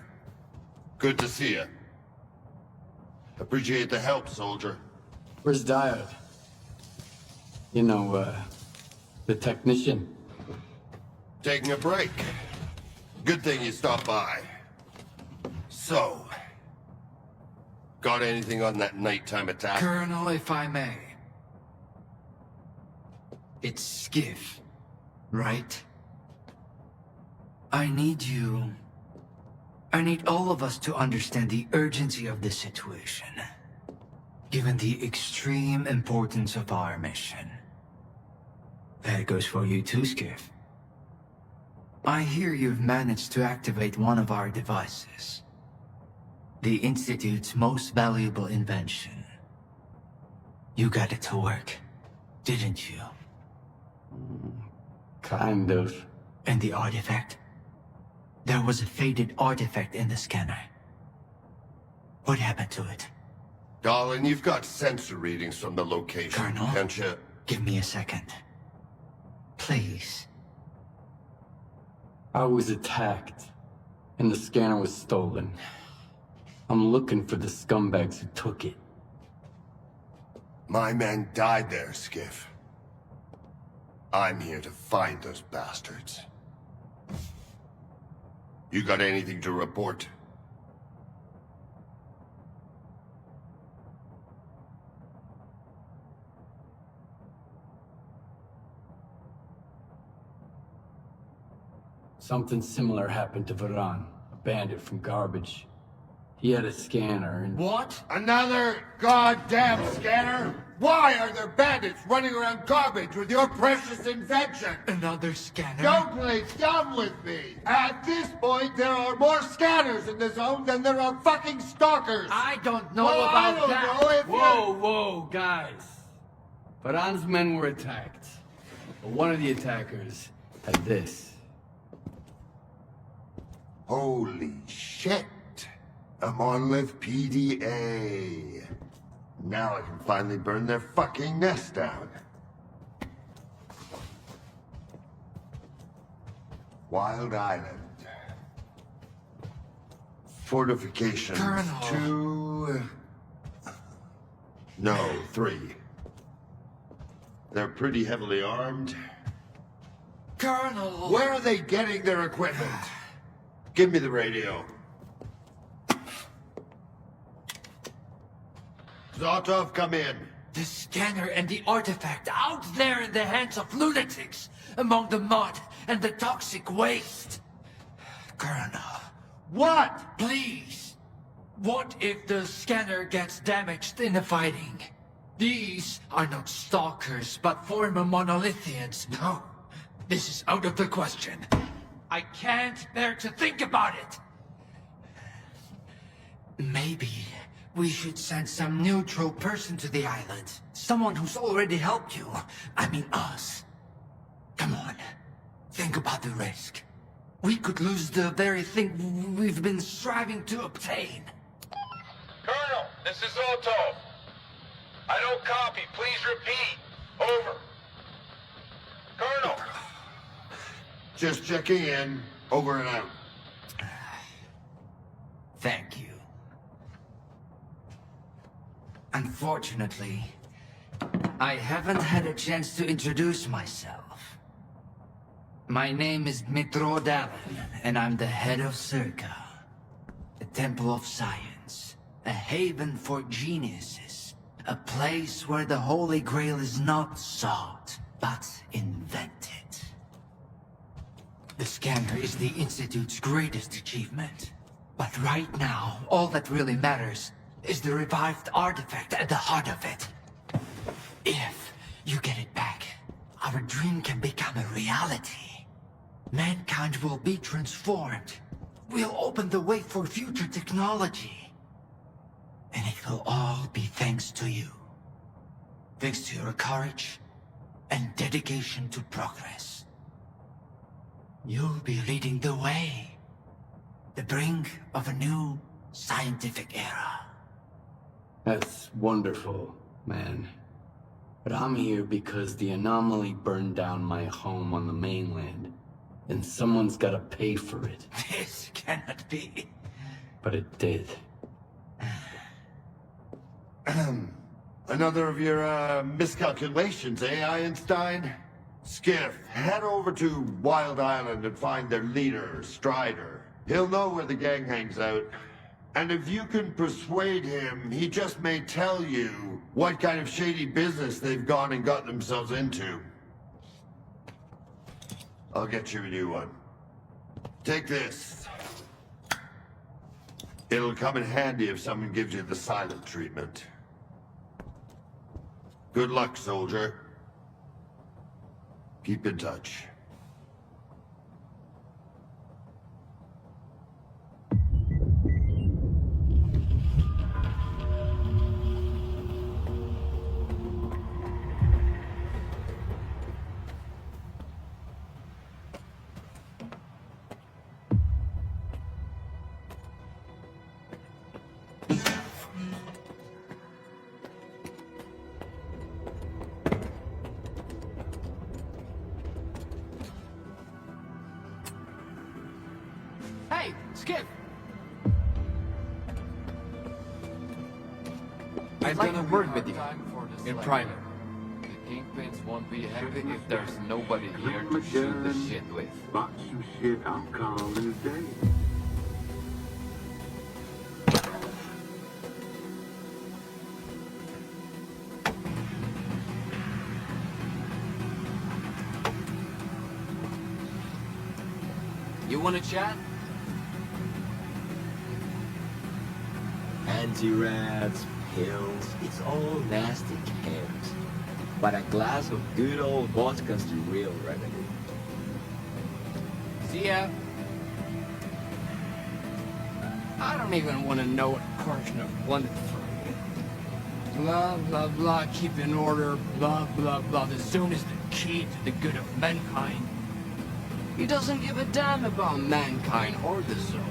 good to see you. Appreciate the help, soldier. Where's Dio? You know, the technician. Taking a break. Good thing you stopped by. So, got anything on that nighttime attack? Colonel, if I may. It's Skiff, right? I need all of us to understand the urgency of the situation, given the extreme importance of our mission. That goes for you too, Skiff. I hear you've managed to activate one of our devices. The Institute's most valuable invention. You got it to work, didn't you? Kind of. And the artifact? There was a faded artifact in the scanner. What happened to it? Darling, you've got sensor readings from the location, Colonel? can't you? Give me a second. Please. I was attacked, and the scanner was stolen. I'm looking for the scumbags who took it. My men died there, Skiff. I'm here to find those bastards. You got anything to report? Something similar happened to Varan, a bandit from Garbage. He had a scanner and... What? Another goddamn scanner? Why are there bandits running around Garbage with your precious invention? Another scanner? Don't play dumb with me! At this point, there are more scanners in the zone than there are fucking stalkers! I don't know well, about I don't that! know if Whoa, guys. Varan's men were attacked. But one of the attackers had this. Holy shit! A monolith PDA. Now I can finally burn their fucking nest down. Wild Island. Fortifications. Colonel. 2... No, 3. They're pretty heavily armed. Colonel! Where are they getting their equipment? Give me the radio. Zotov, come in. The scanner and the artifact out there in the hands of lunatics, among the mud and the toxic waste. Colonel. What? Please. What if the scanner gets damaged in the fighting? These are not stalkers, but former monolithians. No, this is out of the question. I can't bear to think about it. Maybe We should send some neutral person to the island. Someone who's already helped you. I mean us. Come on. Think about the risk. We could lose the very thing we've been striving to obtain. Colonel, this is Otto. I don't copy. Please repeat. Over. Colonel. Just checking in. Over and out. Thank you. Unfortunately, I haven't had a chance to introduce myself. My name is metroexodus, and I'm the head of Circa, a temple of science, a haven for geniuses, a place where the Holy Grail is not sought, but invented. The scanner is the Institute's greatest achievement. But right now, all that really matters is the revived artifact at the heart of it. If you get it back, our dream can become a reality. Mankind will be transformed. We'll open the way for future technology. And it will all be thanks to you. Thanks to your courage and dedication to progress. You'll be leading the way. The brink of a new scientific era. That's wonderful, man. But I'm here because the anomaly burned down my home on the mainland, and someone's gotta pay for it. This cannot be. But it did. Another of your miscalculations, eh, Einstein? Skiff, head over to Wild Island and find their leader, Strider. He'll know where the gang hangs out. And if you can persuade him, he just may tell you what kind of shady business they've gone and got themselves into. I'll get you a new one. Take this. It'll come in handy if someone gives you the silent treatment. Good luck, soldier. Keep in touch. Hey, Skip! I'd like a word with you, in private. The Kingpins won't be happy if there's nobody here to shoot the shit with. Bought some shit I'll call in a day. You wanna chat? Anti-rats, pills, it's all nasty chaos. But a glass of good old vodka's the real remedy. See ya. I don't even want to know what Korshunov wanted from me. Blah, blah, blah, keep in order, blah, blah, blah. The zone is the key to the good of mankind. He doesn't give a damn about mankind or the zone,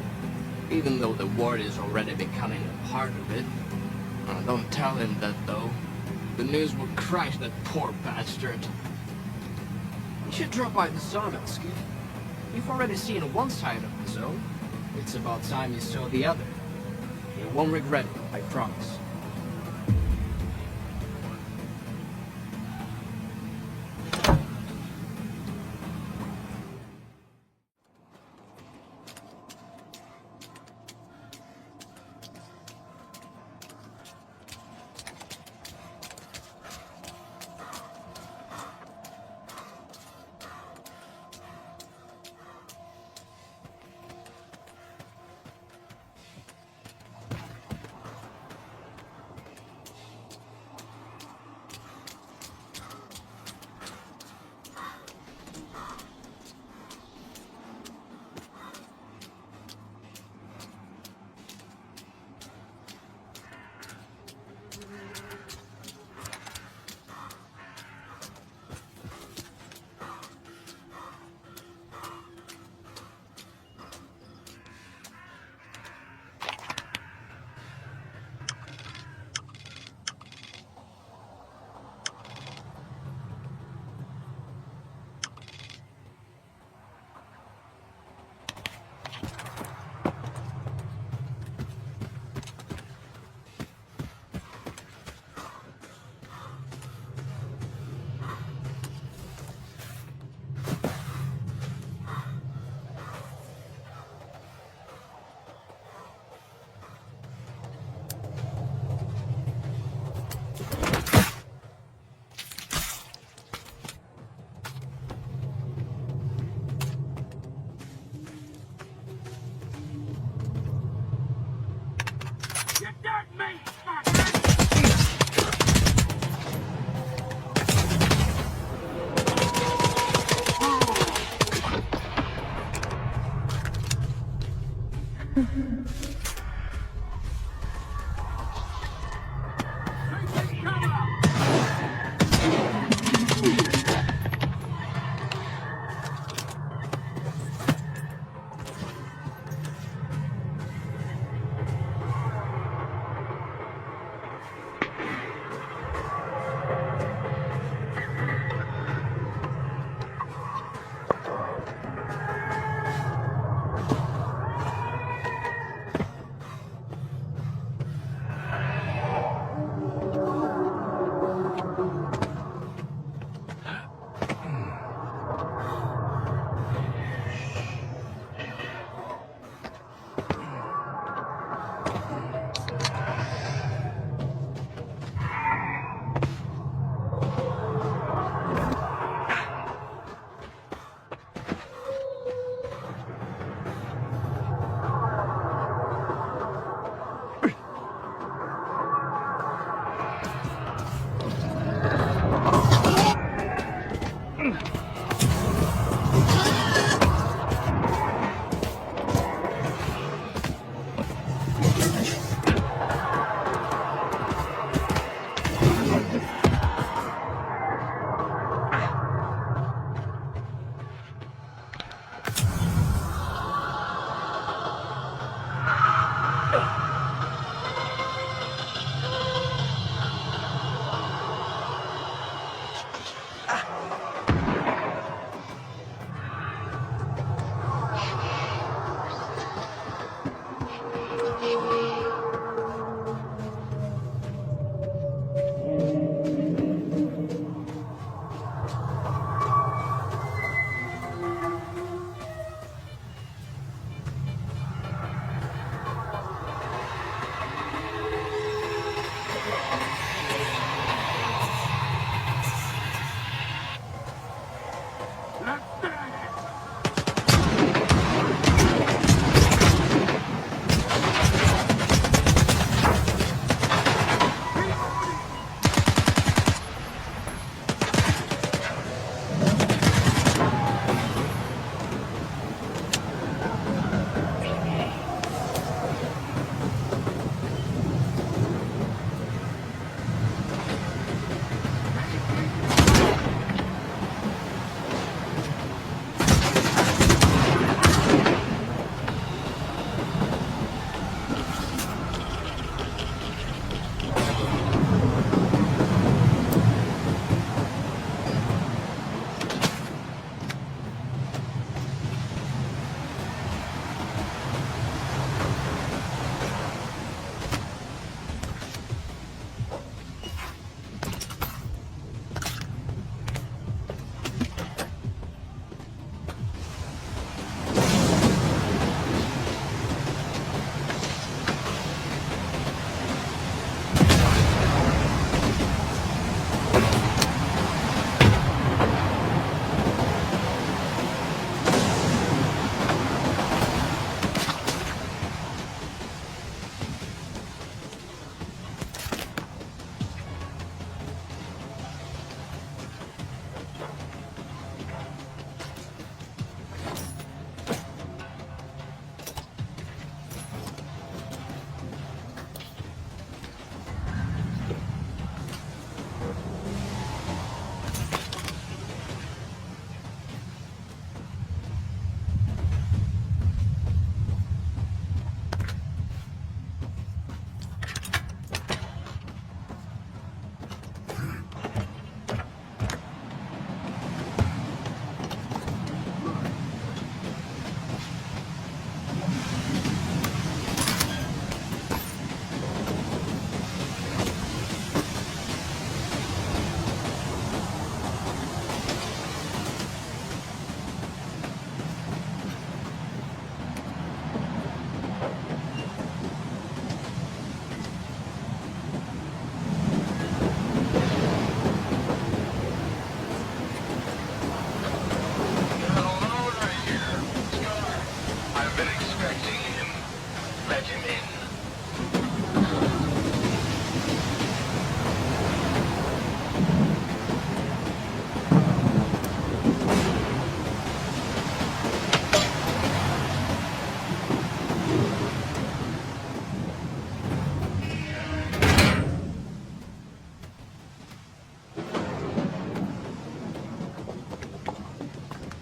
even though the world is already becoming a part of it. Don't tell him that, though. The news will crush that poor bastard. You should drop by the sawmill, Skip. You've already seen one side of the zone. It's about time you saw the other. You won't regret it, I promise.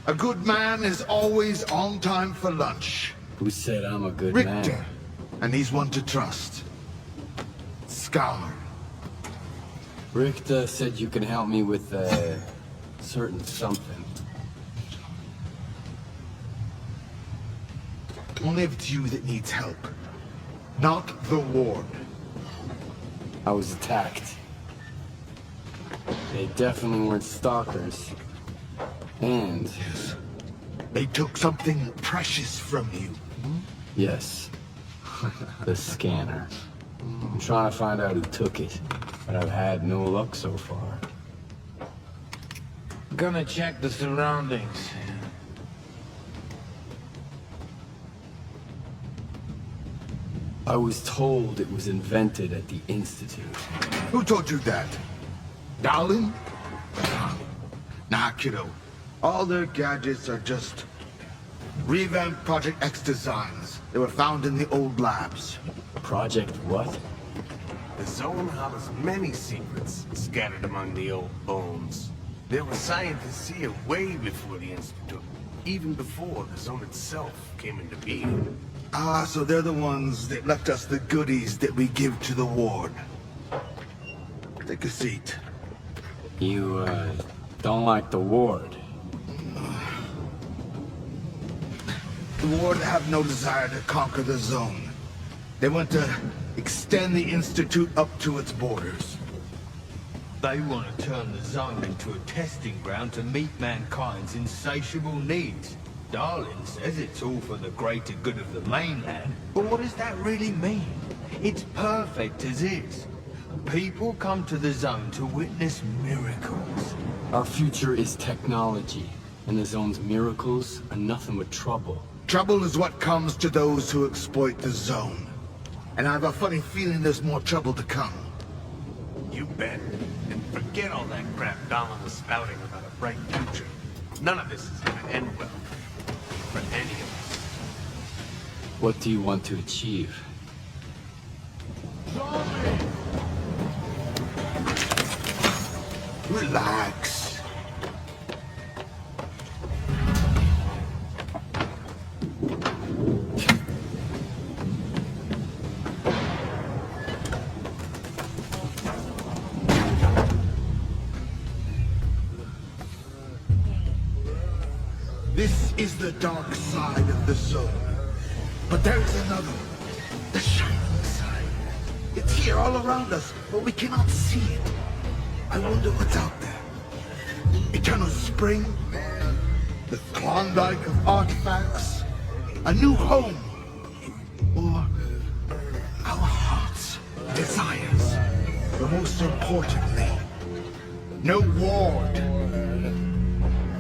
A good man is always on time for lunch. Who said I'm a good Richter, man? and he's one to trust. Scholar. Richter said you can help me with a certain something. Only if it's you that needs help, not the ward. I was attacked. They definitely weren't stalkers. And... They took something precious from you. yes. The scanner. I'm trying to find out who took it, but I've had no luck so far. Gonna check the surroundings. I was told it was invented at the Institute. Who told you that? Dowling? Nah, kiddo. All their gadgets are just revamped Project X designs. They were found in the old labs. Project what? The zone harbors many secrets scattered among the old bones. There were scientists here way before the Institute, even before the zone itself came into being. Ah, so they're the ones that left us the goodies that we give to the ward. Take a seat. You, don't like the ward? The ward have no desire to conquer the zone. They want to extend the Institute up to its borders. They want to turn the zone into a testing ground to meet mankind's insatiable needs. Darling says it's all for the greater good of the mainland, but what does that really mean? It's perfect as is. People come to the zone to witness miracles. Our future is technology, and the zone's miracles are nothing but trouble. Trouble is what comes to those who exploit the zone. And I have a funny feeling there's more trouble to come. You bet. And forget all that crap Donald was spouting about a bright future. None of this is gonna end well. For any of us. What do you want to achieve? Relax. This is the dark side of the zone. But there's another one. The shining side. It's here all around us, but we cannot see it. I wonder what's out there. Eternal spring? The Klondike of artifacts? A new home? Or our hearts, desires? But most importantly, no ward.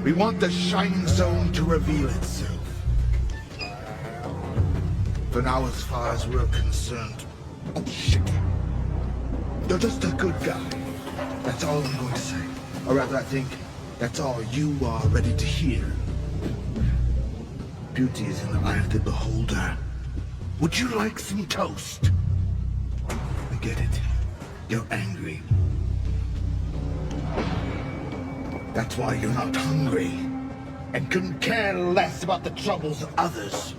We want the shining zone to reveal itself. For now, as far as we're concerned, oh shit. You're just a good guy. That's all I'm going to say. Or rather, I think that's all you are ready to hear. Beauty is in the eye of the beholder. Would you like some toast? I get it. You're angry. That's why you're not hungry. And couldn't care less about the troubles of others.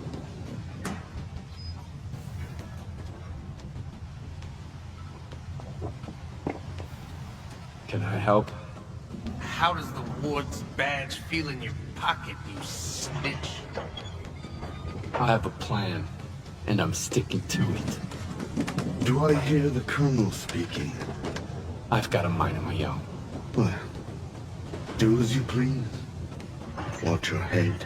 Can I help? How does the ward's badge feel in your pocket, you snitch? I have a plan, and I'm sticking to it. Do I hear the Colonel speaking? I've got a mind of my own. Well, do as you please. Watch your head.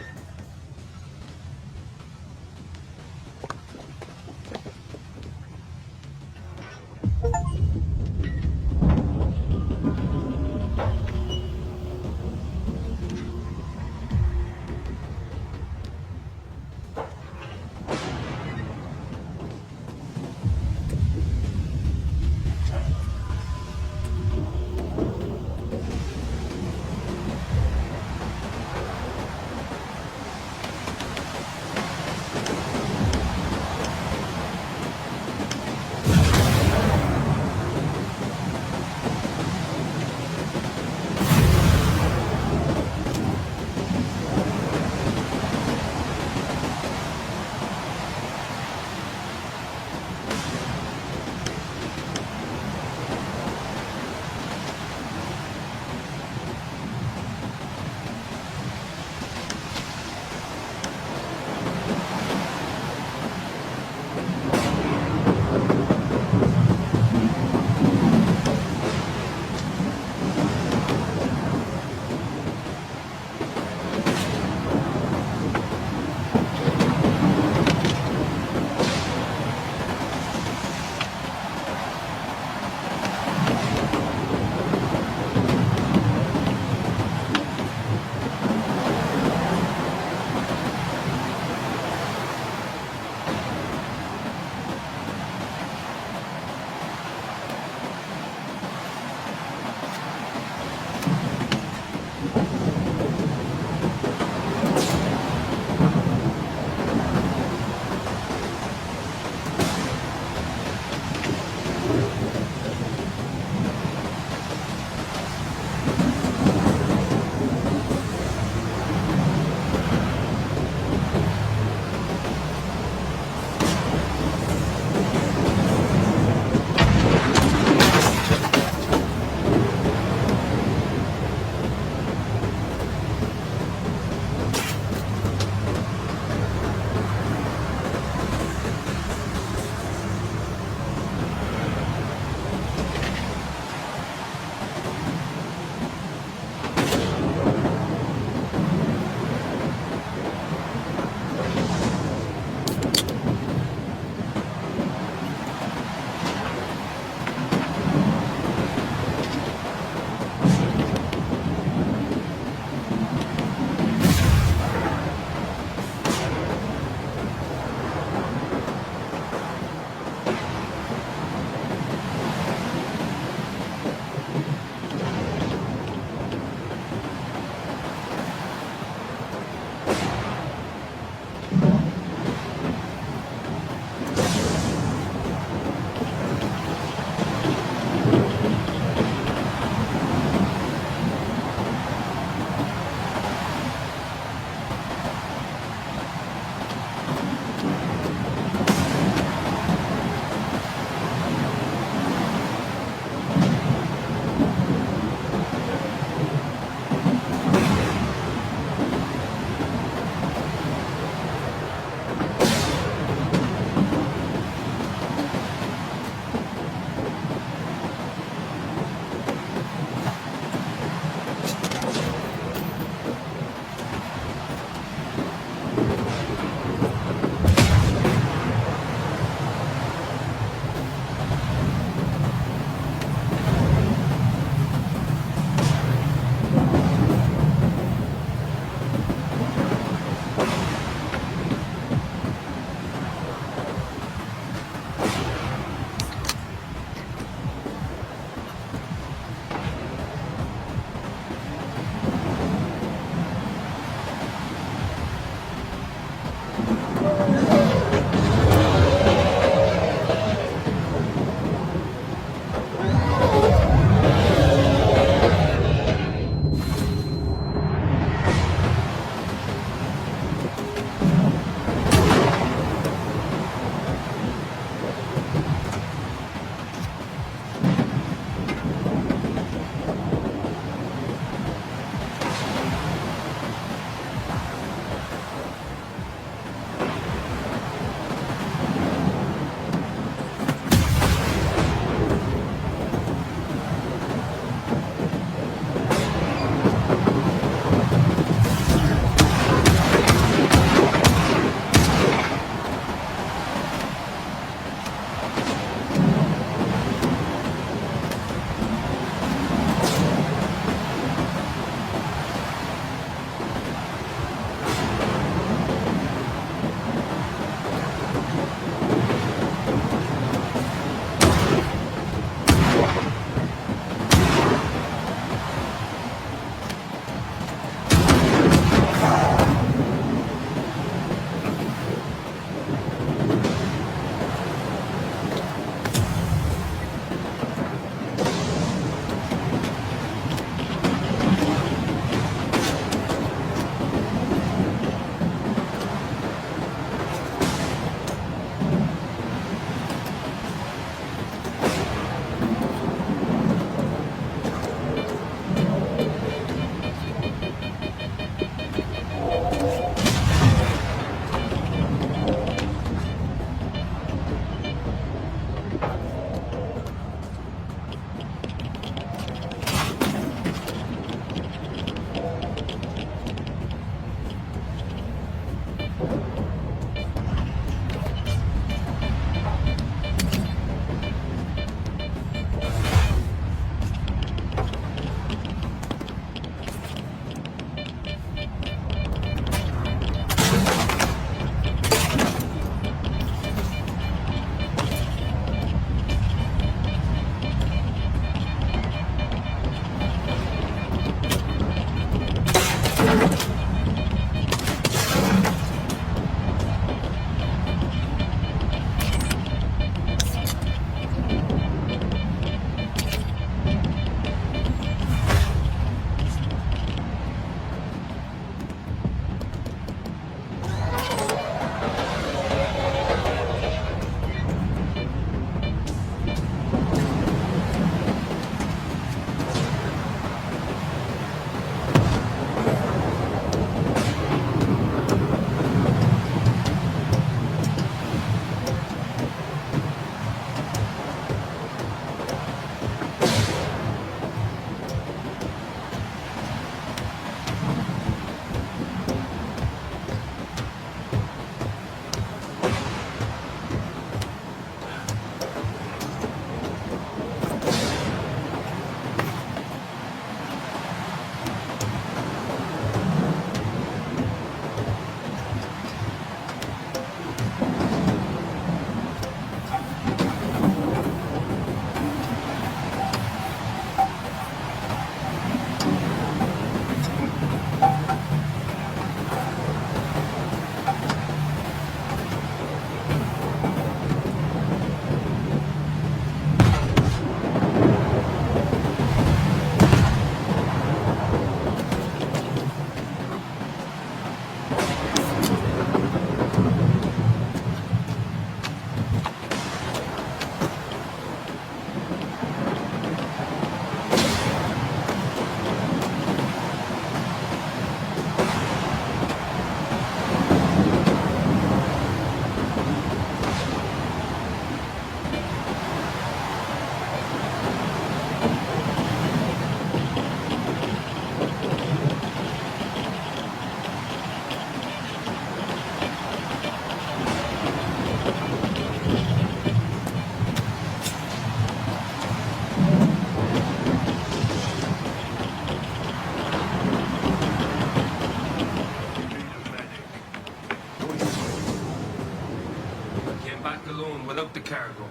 Without the cargo.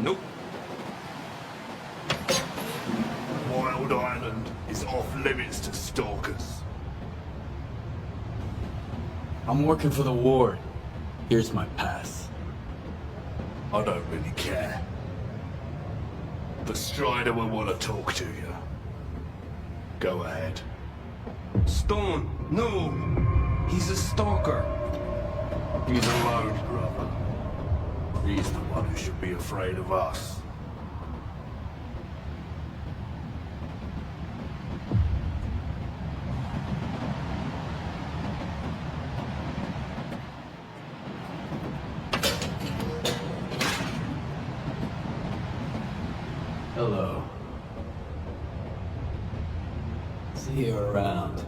Nope. Wild Island is off limits to stalkers. I'm working for the ward. Here's my pass. I don't really care. The Strider will want to talk to you. Go ahead. Stone, no! He's a stalker. He's alone, brother. He's the one who should be afraid of us. Hello. See you around.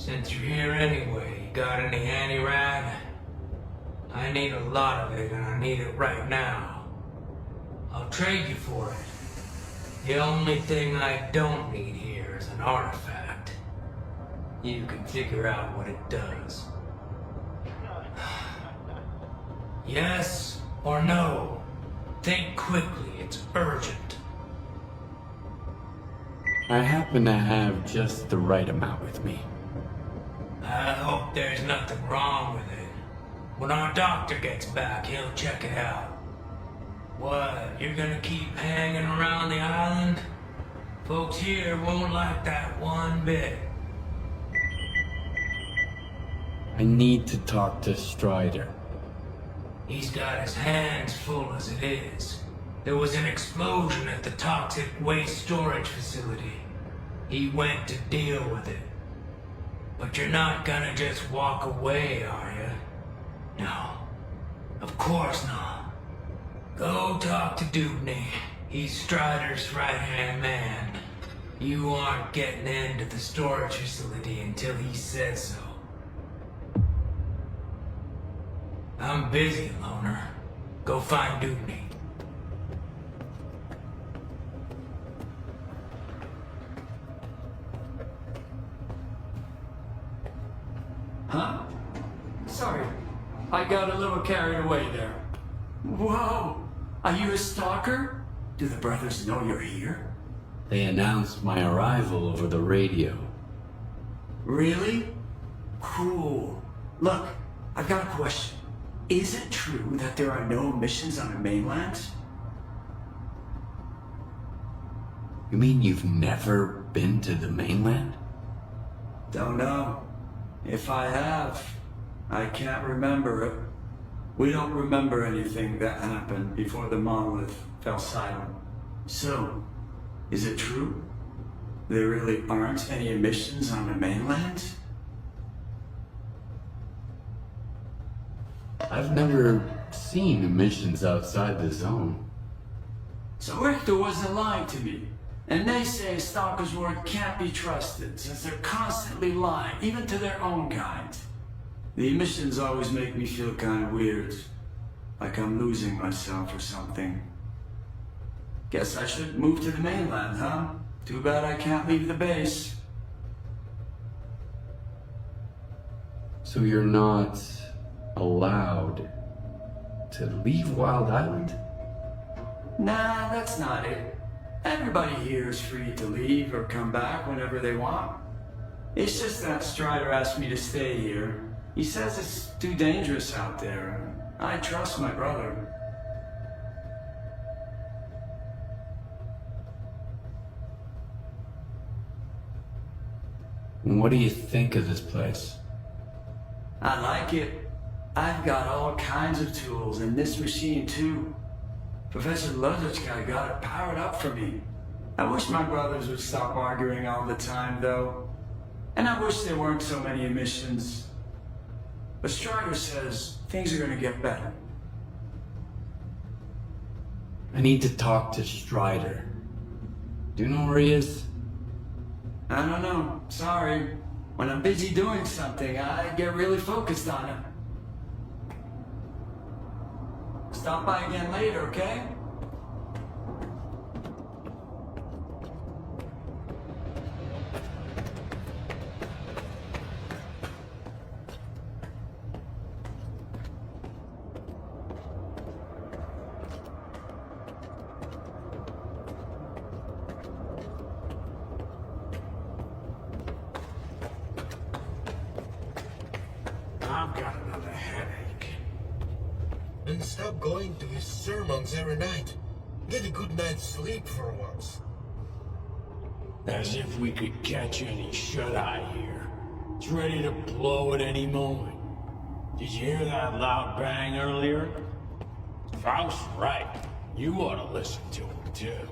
Since you're here anyway, you got any handy rag? I need a lot of it, and I need it right now. I'll trade you for it. The only thing I don't need here is an artifact. You can figure out what it does. Yes or no? Think quickly, it's urgent. I happen to have just the right amount with me. I hope there's nothing wrong with it. When our doctor gets back, he'll check it out. What, you're gonna keep hanging around the island? Folks here won't like that one bit. I need to talk to Strider. He's got his hands full as it is. There was an explosion at the toxic waste storage facility. He went to deal with it. But you're not gonna just walk away, are you? No. Of course not. Go talk to Dubney. He's Strider's right-hand man. You aren't getting into the storage facility until he says so. I'm busy, loner. Go find Dubney. Huh? Sorry, I got a little carried away there. Whoa! Are you a stalker? Do the brothers know you're here? They announced my arrival over the radio. Really? Cool. Look, I've got a question. Is it true that there are no missions on the mainland? You mean you've never been to the mainland? Don't know. If I have, I can't remember it. We don't remember anything that happened before the monolith fell silent. So, is it true? There really aren't any emissions on the mainland? I've never seen emissions outside the zone. So Richter wasn't lying to me. And they say Stalker's word can't be trusted, since they're constantly lying, even to their own kind. The emissions always make me feel kind of weird. Like I'm losing myself or something. Guess I should move to the mainland, huh? Too bad I can't leave the base. So you're not allowed to leave Wild Island? Nah, that's not it. Everybody here is free to leave or come back whenever they want. It's just that Strider asked me to stay here. He says it's too dangerous out there. I trust my brother. What do you think of this place? I like it. I've got all kinds of tools, and this machine too. Professor Lozichka got it powered up for me. I wish my brothers would stop arguing all the time, though. And I wish there weren't so many emissions. But Strider says things are gonna get better. I need to talk to Strider. Do you know where he is? I don't know. Sorry. When I'm busy doing something, I get really focused on it. Stop by again later, okay? I've got another headache. Then stop going to his sermons every night. Get a good night's sleep for once. As if we could catch any shut-eye here. It's ready to blow at any moment. Did you hear that loud bang earlier? Faust's right. You ought to listen to him, too.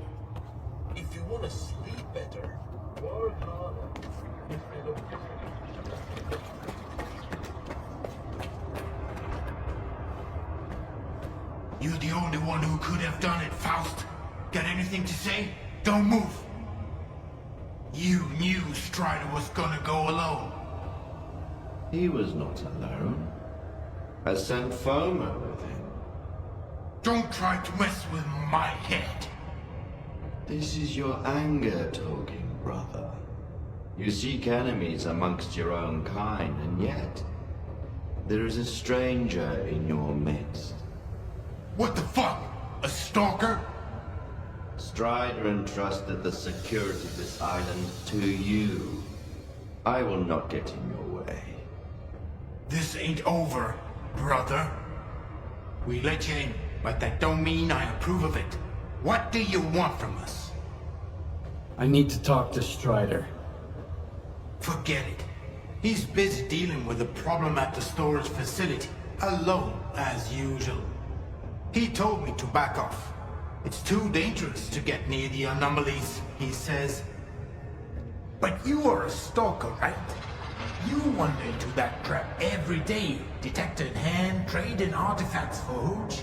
If you want to sleep better, work harder. You're the only one who could have done it, Faust. Got anything to say? Don't move. You knew Strider was gonna go alone. He was not alone. I sent Foma with him. Don't try to mess with my head. This is your anger talking, brother. You seek enemies amongst your own kind, and yet there is a stranger in your midst. What the fuck? A stalker? Strider entrusted the security of this island to you. I will not get in your way. This ain't over, brother. We let you in, but that don't mean I approve of it. What do you want from us? I need to talk to Strider. Forget it. He's busy dealing with the problem at the storage facility, alone as usual. He told me to back off. It's too dangerous to get near the anomalies, he says. But you are a stalker, right? You wander into that trap every day, detecting hand trading artifacts for hooch.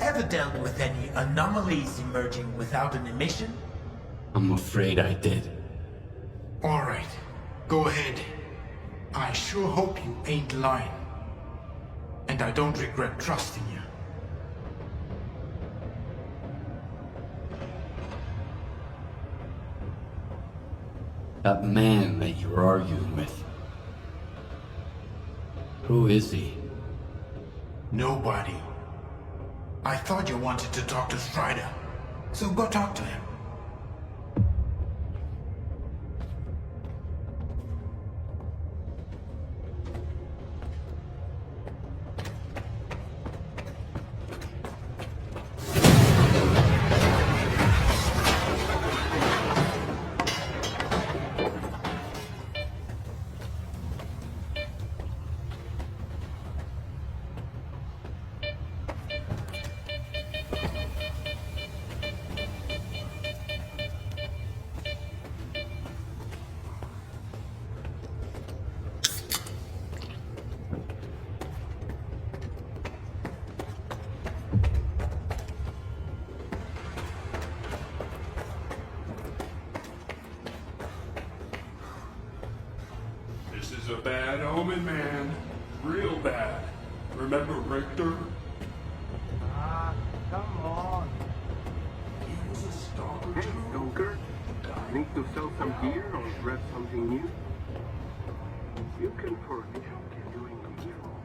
Ever dealt with any anomalies emerging without an emission? I'm afraid I did. All right, go ahead. I sure hope you ain't lying. And I don't regret trusting you. That man that you were arguing with. Who is he? Nobody. I thought you wanted to talk to Strider, so go talk to him. This is a bad omen, man. Real bad. Remember Richter? Ah, come on. He was a stalker Hey, too. Stalker. Need to sell some gear or grab something new? You can forget you're doing evil.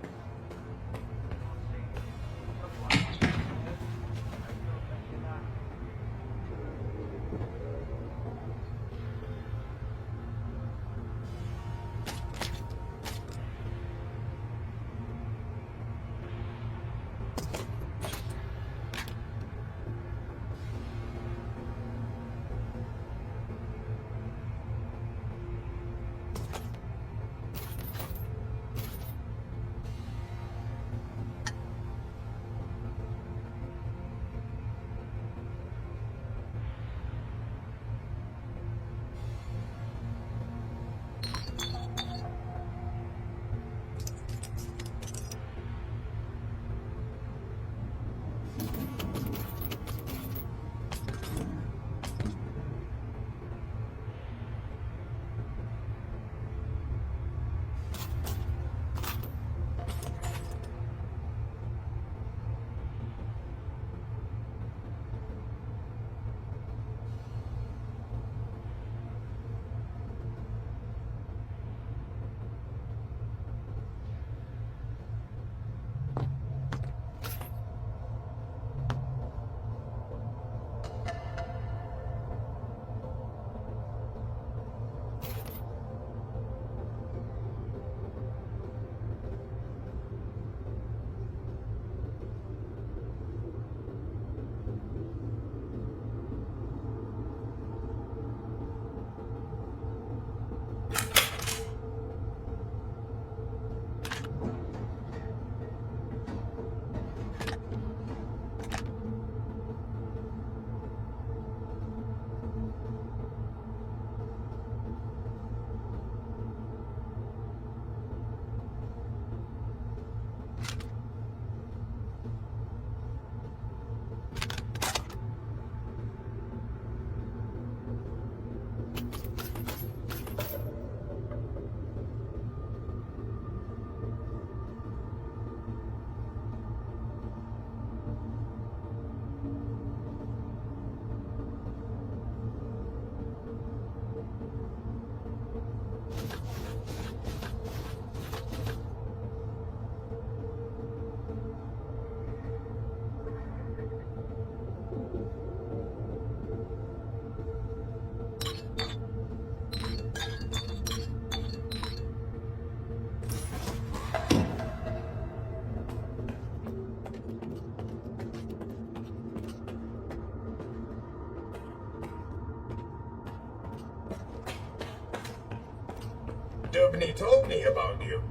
Dubney told me about you.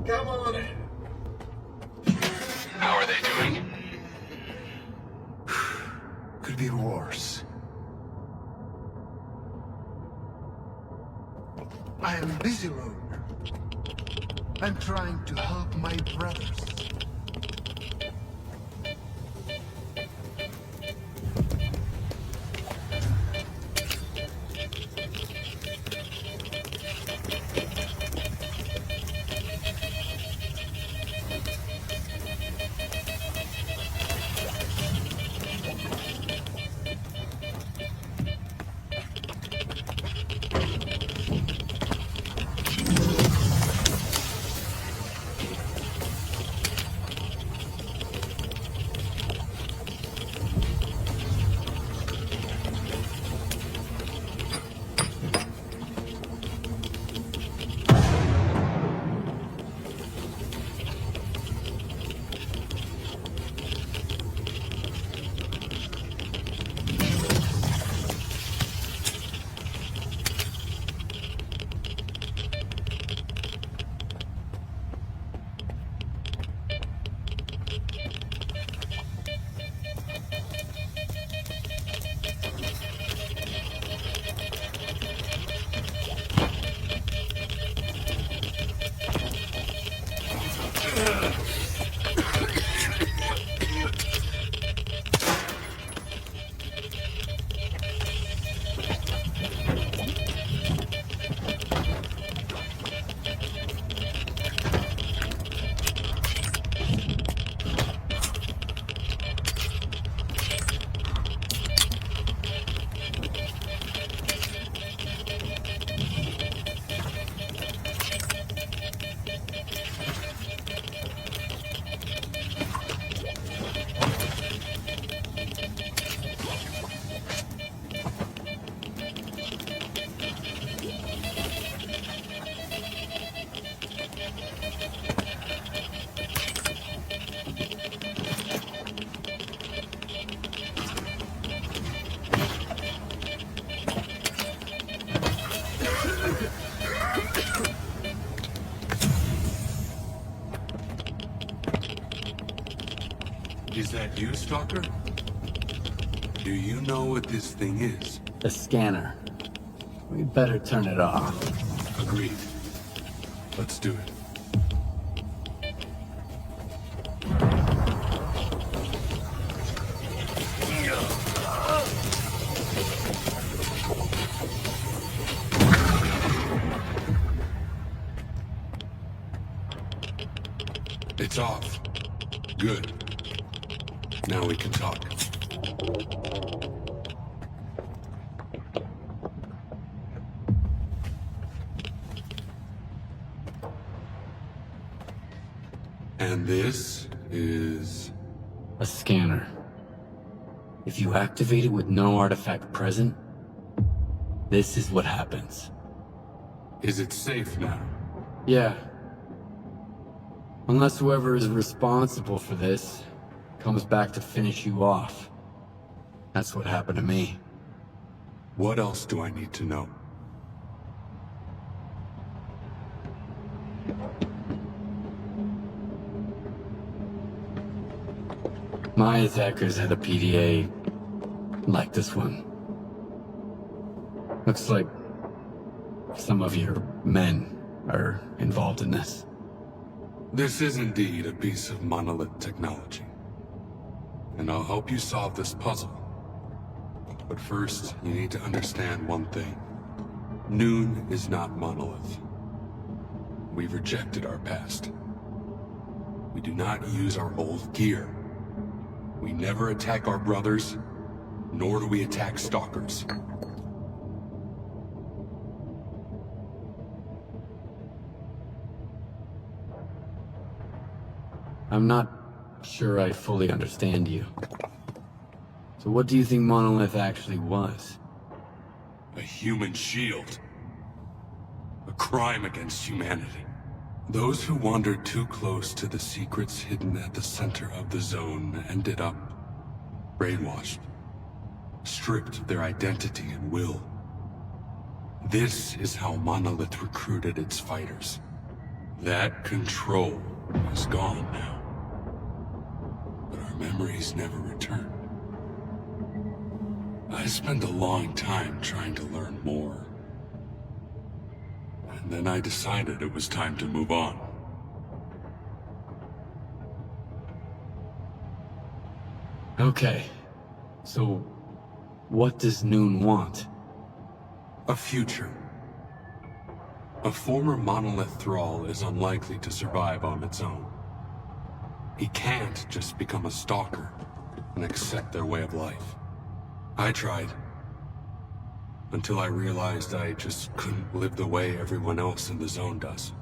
Come on in. How are they doing? Could be worse. I am busy, Rogue. I'm trying to help my brothers. Is that you, Stalker? Do you know what this thing is? A scanner. We'd better turn it off. Agreed. Let's do it. It's off. Good. Now we can talk. And this is... a scanner. If you activate it with no artifact present, this is what happens. Is it safe now? Yeah. Unless whoever is responsible for this comes back to finish you off. That's what happened to me. What else do I need to know? My attackers had a PDA like this one. Looks like some of your men are involved in this. This is indeed a piece of monolith technology. And I'll help you solve this puzzle. But first, you need to understand one thing. Noon is not monolith. We've rejected our past. We do not use our old gear. We never attack our brothers, nor do we attack stalkers. I'm not sure I fully understand you. So what do you think Monolith actually was? A human shield. A crime against humanity. Those who wandered too close to the secrets hidden at the center of the zone ended up brainwashed, stripped of their identity and will. This is how Monolith recruited its fighters. That control is gone now. But our memories never return. I spent a long time trying to learn more. And then I decided it was time to move on. Okay. So, what does Noon want? A future. A former Monolith thrall is unlikely to survive on its own. He can't just become a stalker and accept their way of life. I tried. Until I realized I just couldn't live the way everyone else in the zone does.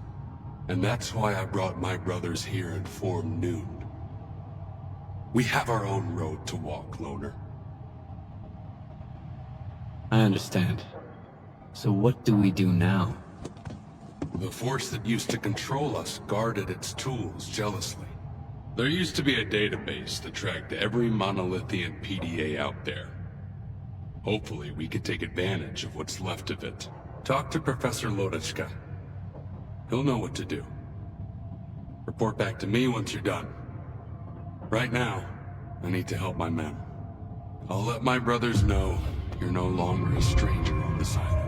And that's why I brought my brothers here and formed Noon. We have our own road to walk, Loner. I understand. So what do we do now? The force that used to control us guarded its tools jealously. There used to be a database that tracked every monolithian PDA out there. Hopefully we could take advantage of what's left of it. Talk to Professor Lodechka. He'll know what to do. Report back to me once you're done. Right now, I need to help my men. I'll let my brothers know you're no longer a stranger on this island.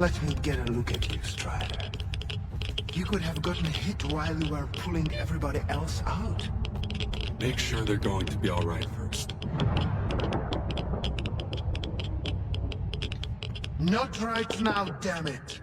Let me get a look at you, Strider. You could have gotten hit while you were pulling everybody else out. Make sure they're going to be all right first. Not right now, damn it.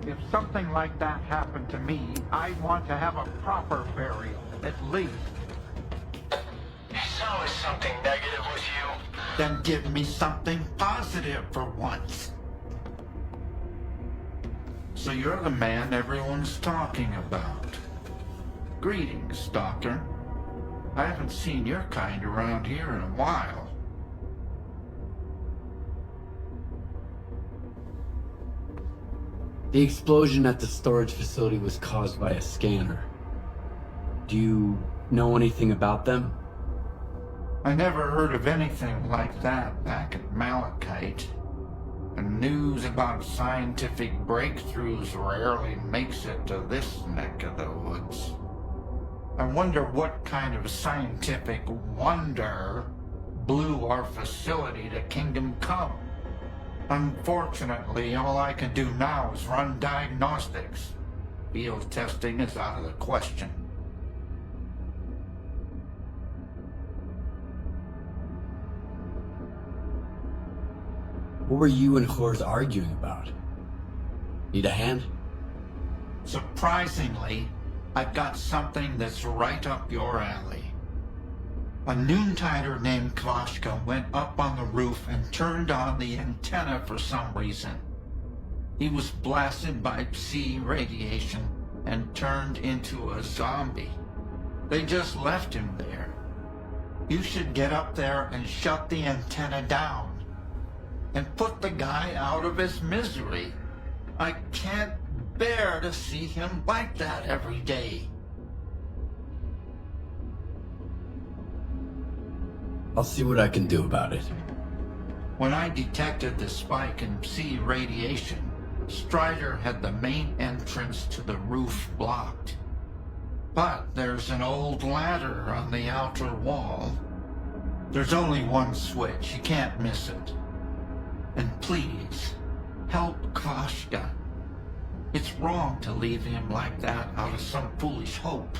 If something like that happened to me, I'd want to have a proper burial, at least. There's always something negative with you. Then give me something positive for once. So you're the man everyone's talking about. Greetings, Stalker. I haven't seen your kind around here in a while. The explosion at the storage facility was caused by a scanner. Do you know anything about them? I never heard of anything like that back at Malachite. And news about scientific breakthroughs rarely makes it to this neck of the woods. I wonder what kind of scientific wonder blew our facility to Kingdom Come. Unfortunately, all I can do now is run diagnostics. Field testing is out of the question. What were you and Hor's arguing about? Need a hand? Surprisingly, I've got something that's right up your alley. A noontider named Kvashka went up on the roof and turned on the antenna for some reason. He was blasted by Psi radiation and turned into a zombie. They just left him there. You should get up there and shut the antenna down. And put the guy out of his misery. I can't bear to see him like that every day. I'll see what I can do about it. When I detected the spike in Psi radiation, Strider had the main entrance to the roof blocked. But there's an old ladder on the outer wall. There's only one switch. You can't miss it. And please, help Kvashka. It's wrong to leave him like that out of some foolish hope.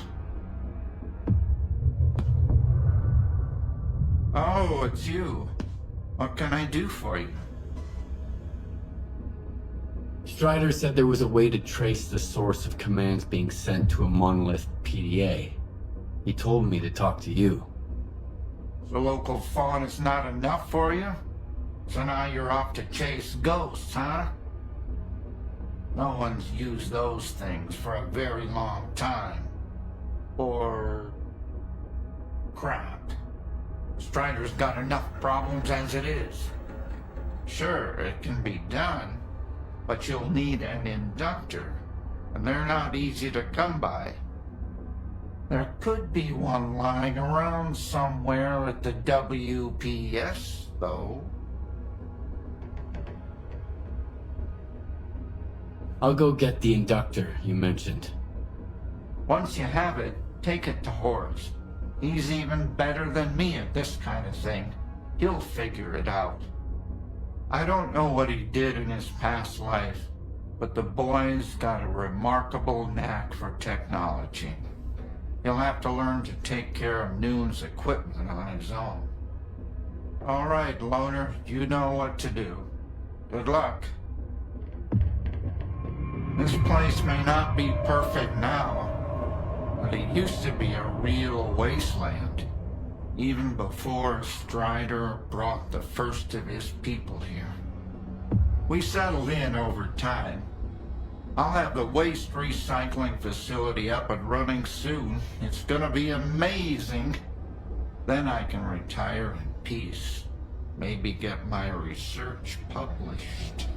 Oh, it's you. What can I do for you? Strider said there was a way to trace the source of commands being sent to a monolith PDA. He told me to talk to you. The local fawn is not enough for you? So now you're off to chase ghosts, huh? No one's used those things for a very long time. Or... crap. Strider's got enough problems as it is. Sure, it can be done, but you'll need an inductor, and they're not easy to come by. There could be one lying around somewhere at the WPS, though. I'll go get the inductor you mentioned. Once you have it, take it to Horace. He's even better than me at this kind of thing. He'll figure it out. I don't know what he did in his past life, but the boy's got a remarkable knack for technology. He'll have to learn to take care of Noon's equipment on his own. All right, Loner, you know what to do. Good luck. This place may not be perfect now, but it used to be a real wasteland, even before Strider brought the first of his people here. We settled in over time. I'll have the waste recycling facility up and running soon. It's gonna be amazing. Then I can retire in peace. Maybe get my research published.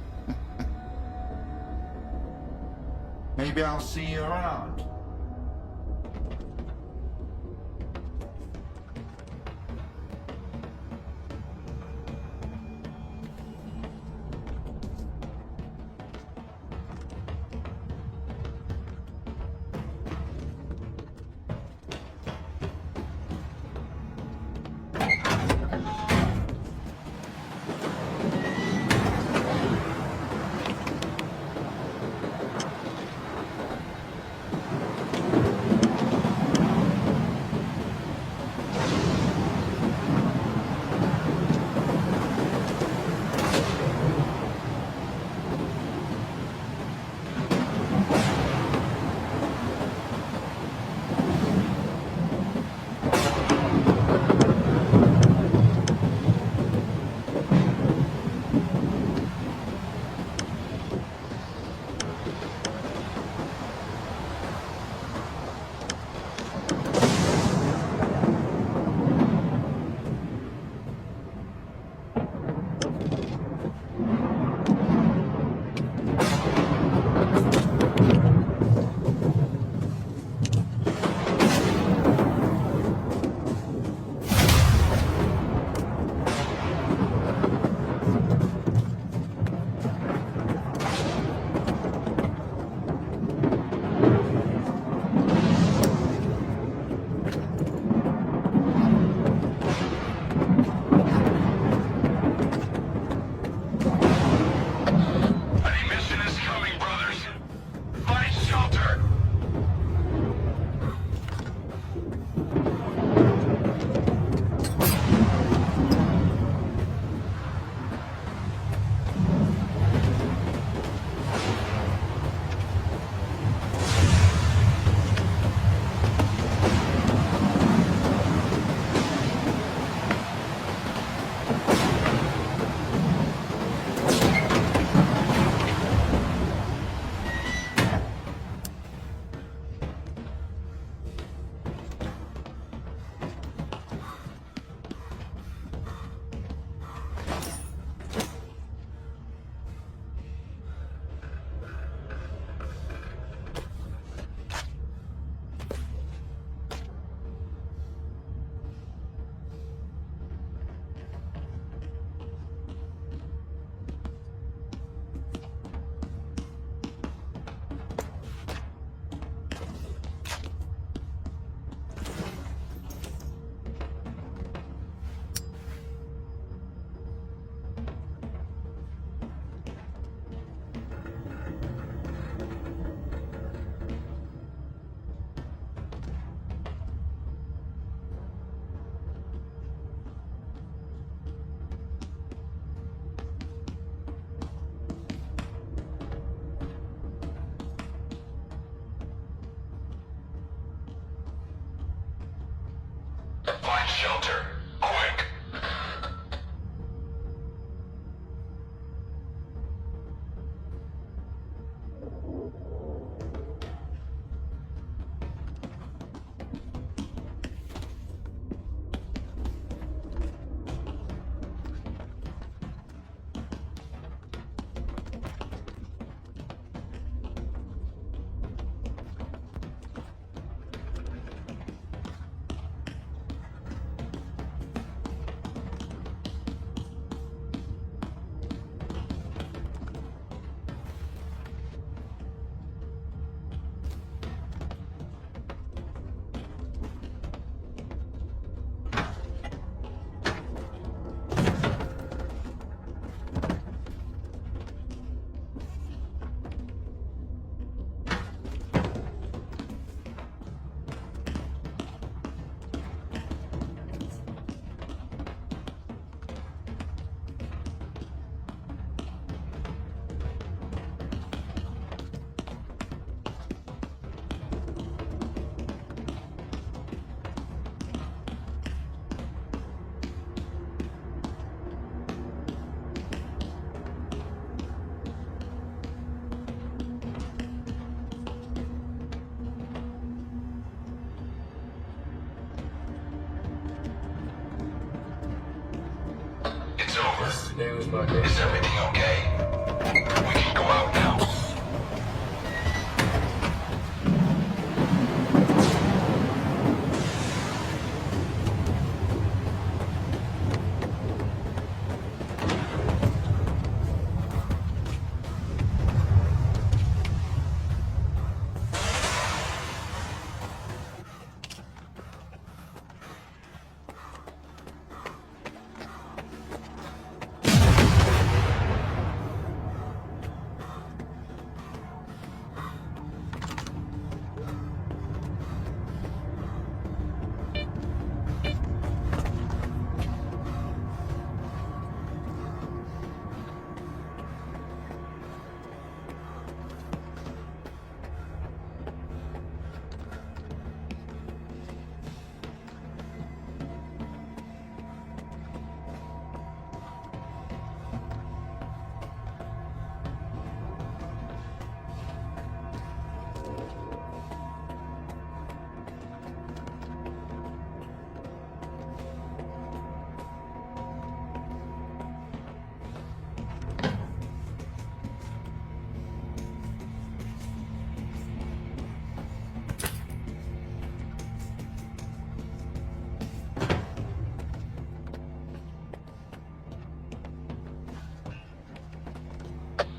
Maybe I'll see you around. Is everything okay? We can go out now.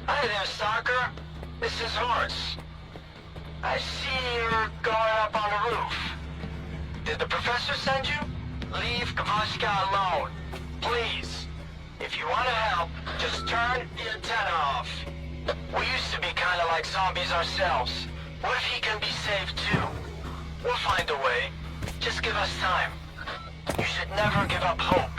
Hi there, Stalker. This is Horse. I see you're going up on the roof. Did the professor send you? Leave Kavashka alone. Please. If you want to help, just turn the antenna off. We used to be kind of like zombies ourselves. What if he can be saved too? We'll find a way. Just give us time. You should never give up hope.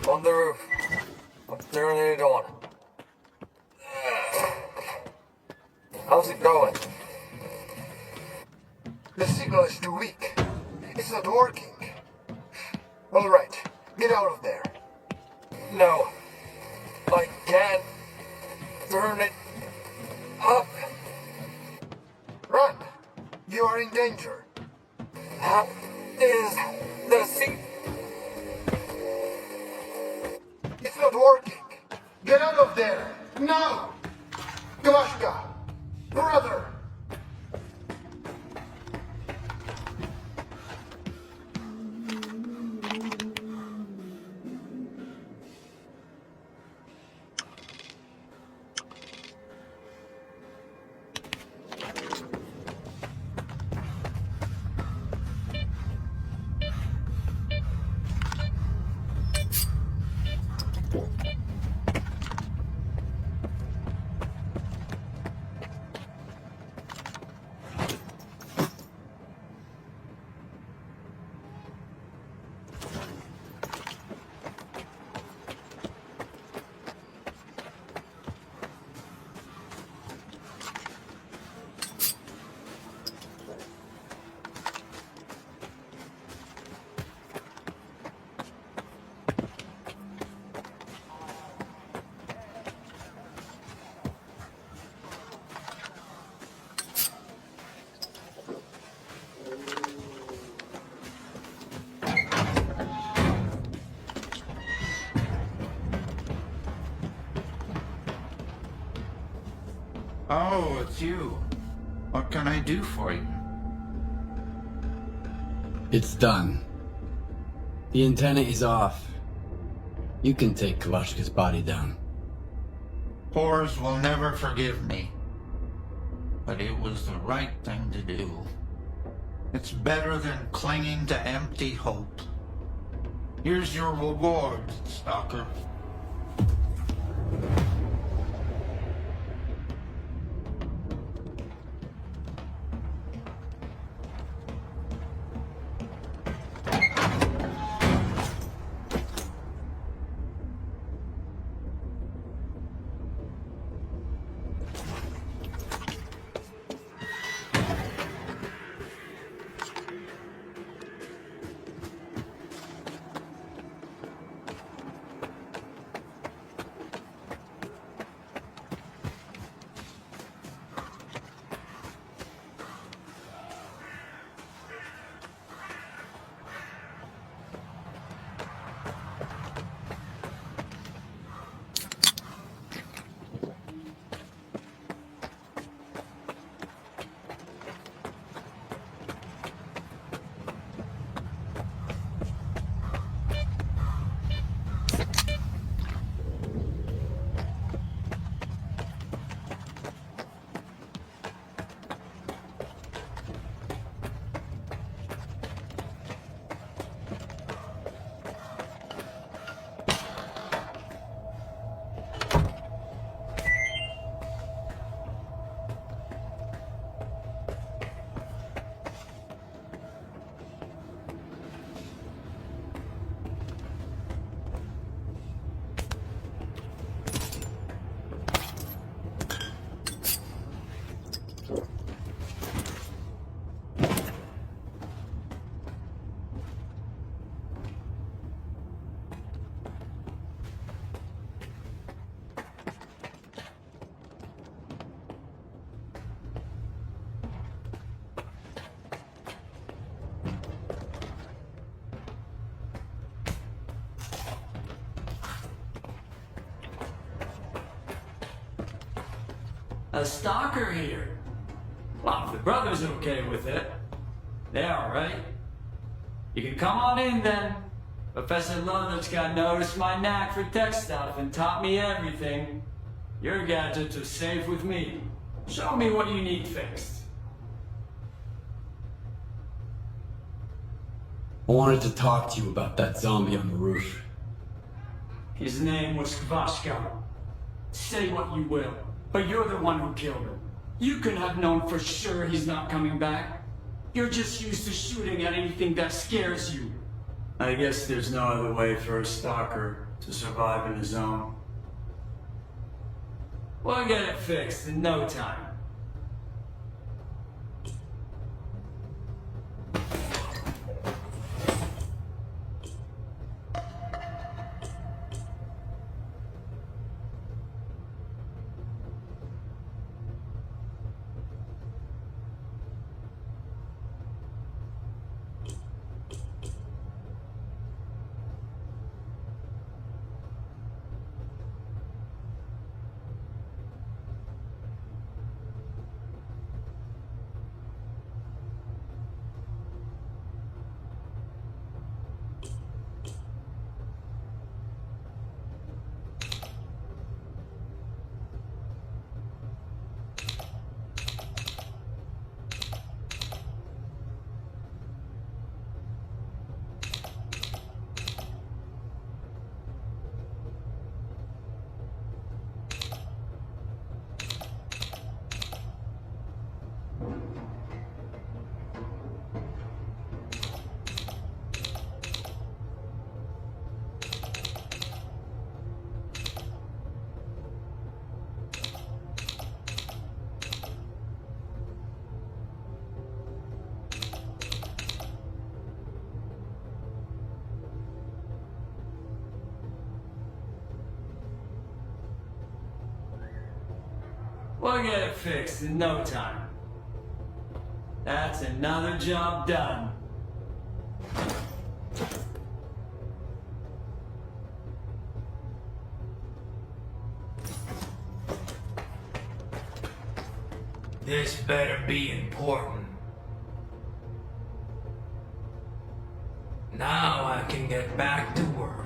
On the roof. I'm turning it on. How's it going? The signal is too weak. It's not working. Alright, get out of there. No. I can't turn it up. Run! You are in danger. How is the signal? It's not working. Get out of there. Now! Kavashka! Brother! Oh, it's you. What can I do for you? It's done. The antenna is off. You can take Kalashka's body down. Whores will never forgive me. But it was the right thing to do. It's better than clinging to empty hope. Here's your reward, Stalker. A stalker here. Well, if the brother's okay with it, they're alright. You can come on in then. Professor Leather's got noticed my knack for tech stuff and taught me everything. Your gadgets are safe with me. Show me what you need fixed. I wanted to talk to you about that zombie on the roof. His name was Kvashka. Say what you will, but you're the one who killed him. You could have known for sure he's not coming back. You're just used to shooting at anything that scares you. I guess there's no other way for a stalker to survive in the zone. We'll get it fixed in no time. We'll get it fixed in no time. That's another job done. This better be important. Now I can get back to work.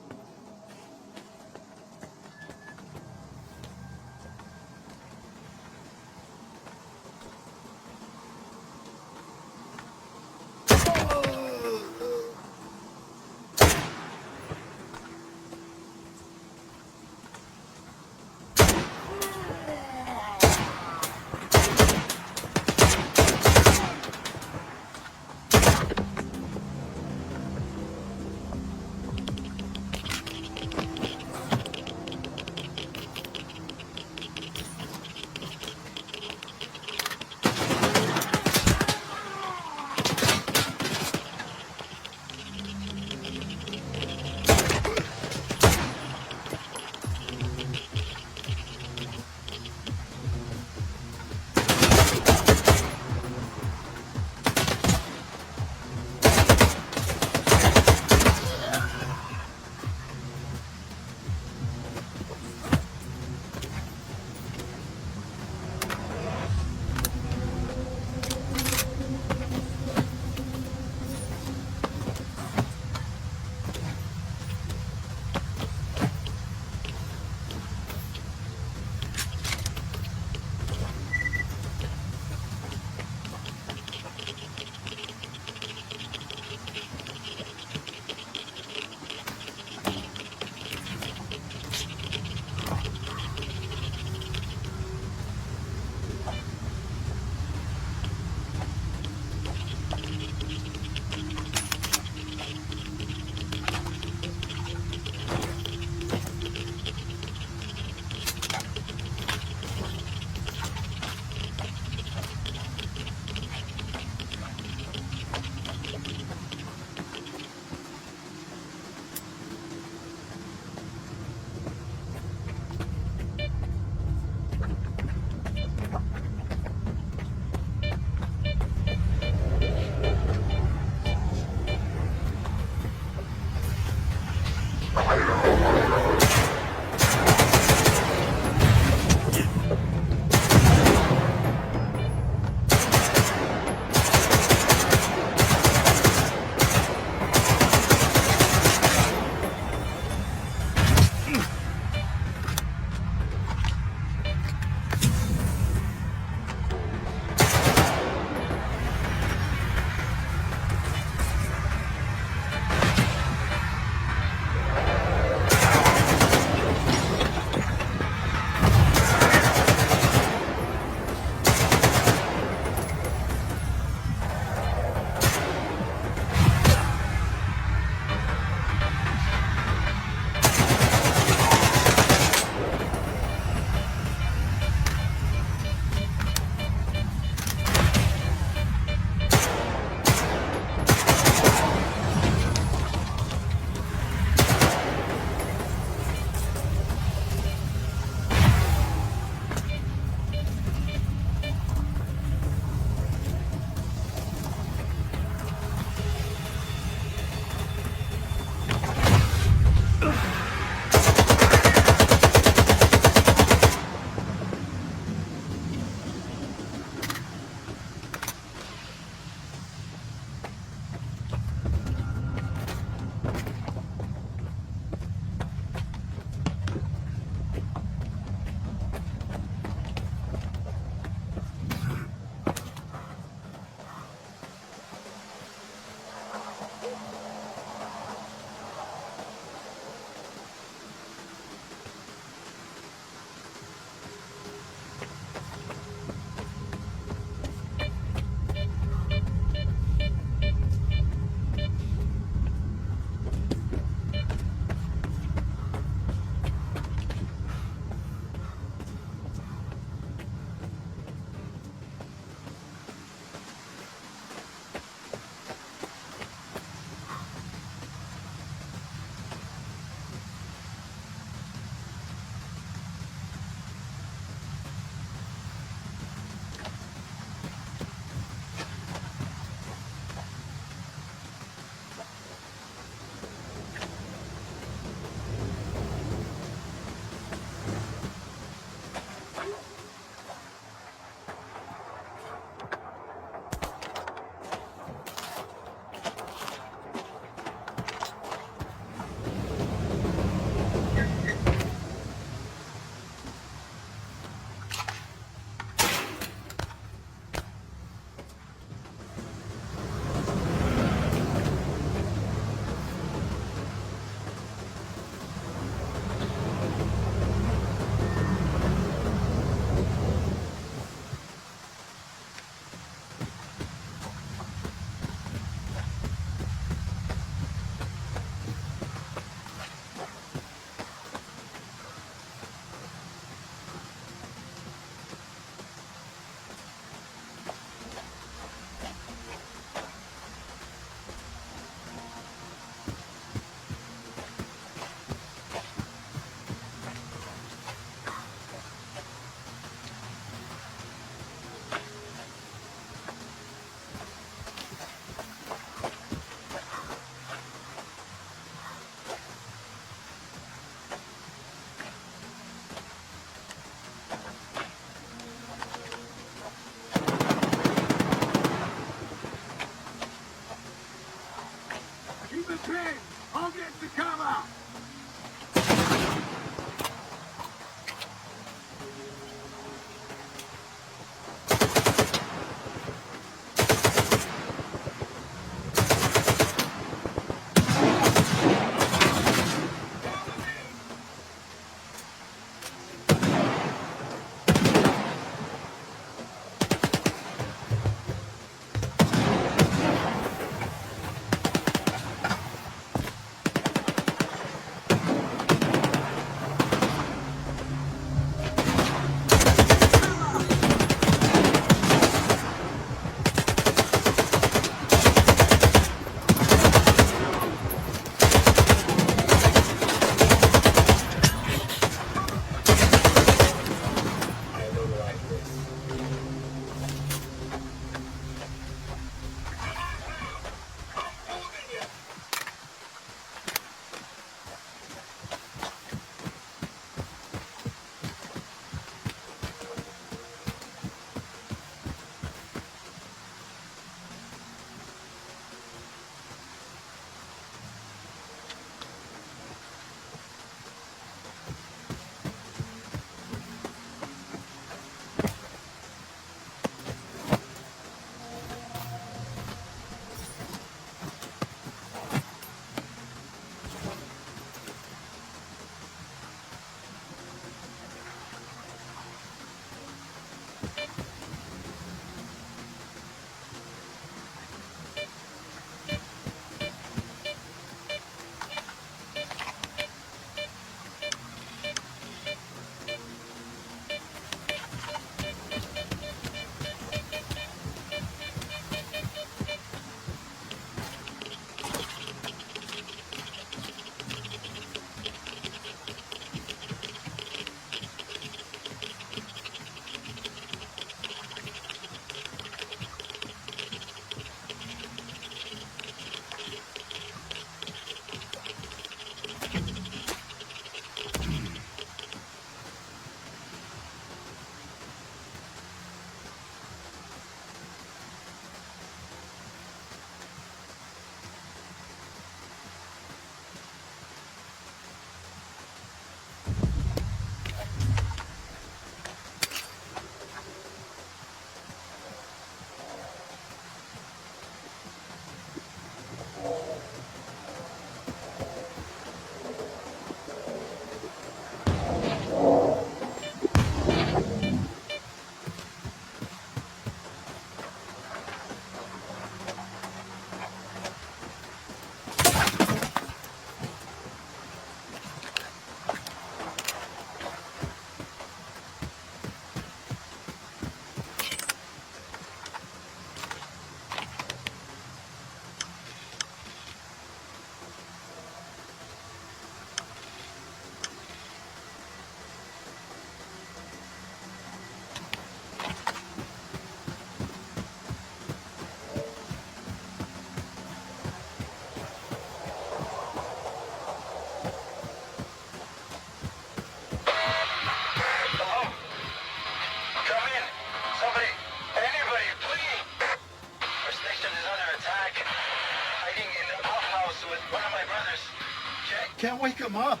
Can't wake him up.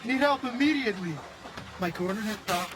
Need help immediately. My coordinate thought.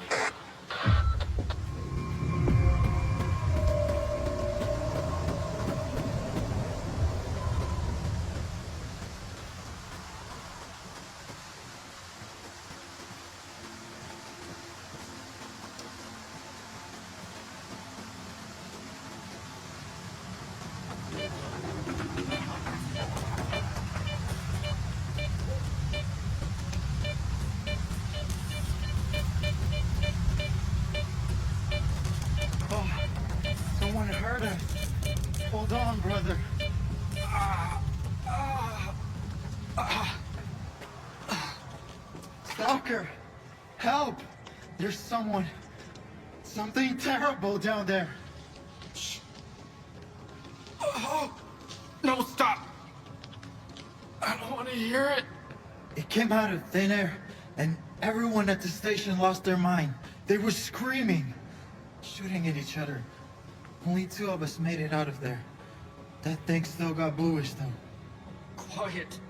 Someone hurt us. Hold on, brother. Stalker, help! There's something terrible down there. Shh. Oh, no, stop. I don't want to hear it. It came out of thin air, and everyone at the station lost their mind. They were screaming, shooting at each other. Only 2 of us made it out of there. That thing still got bluish, though. Quiet.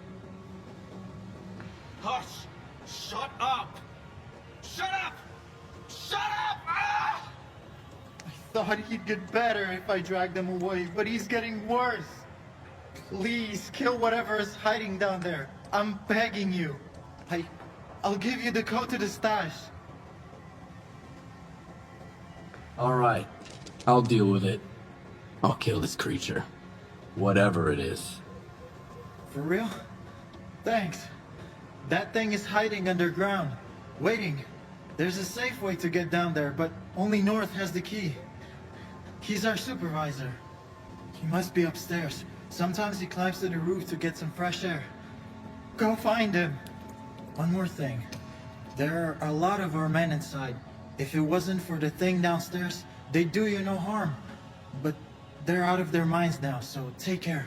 Hush! Shut up! Shut up! Shut up! Ah! I thought he'd get better if I dragged him away, but he's getting worse. Please, kill whatever is hiding down there. I'm begging you. I'll give you the code to the stash. Alright, I'll deal with it. I'll kill this creature. Whatever it is. For real? Thanks. That thing is hiding underground, waiting. There's a safe way to get down there, but only North has the key. He's our supervisor. He must be upstairs. Sometimes he climbs to the roof to get some fresh air. Go find him. One more thing. There are a lot of our men inside. If it wasn't for the thing downstairs, they'd do you no harm. But they're out of their minds now, so take care.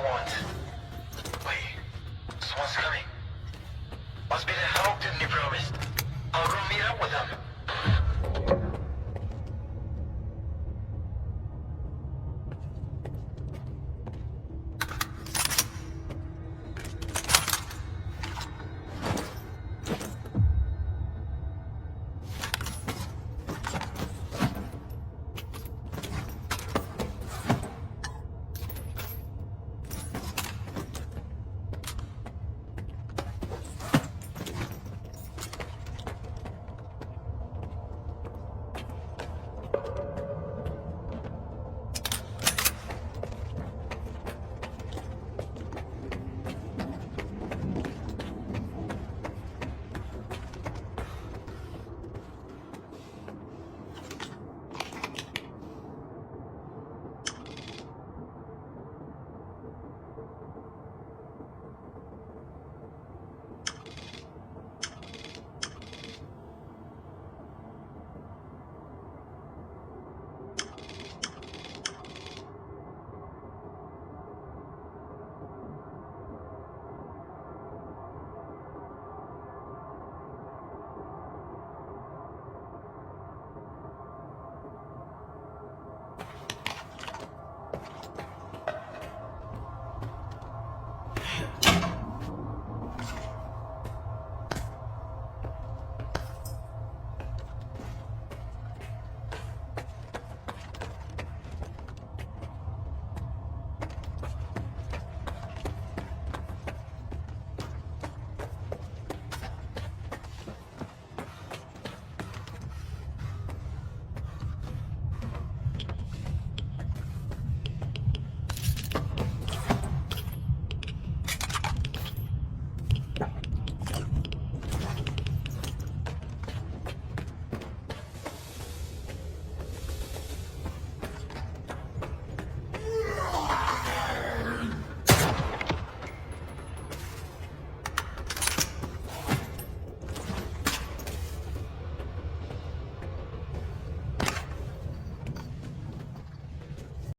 want. Wait, someone's coming. Must be the Hawkton you promised. I'll go meet up with them.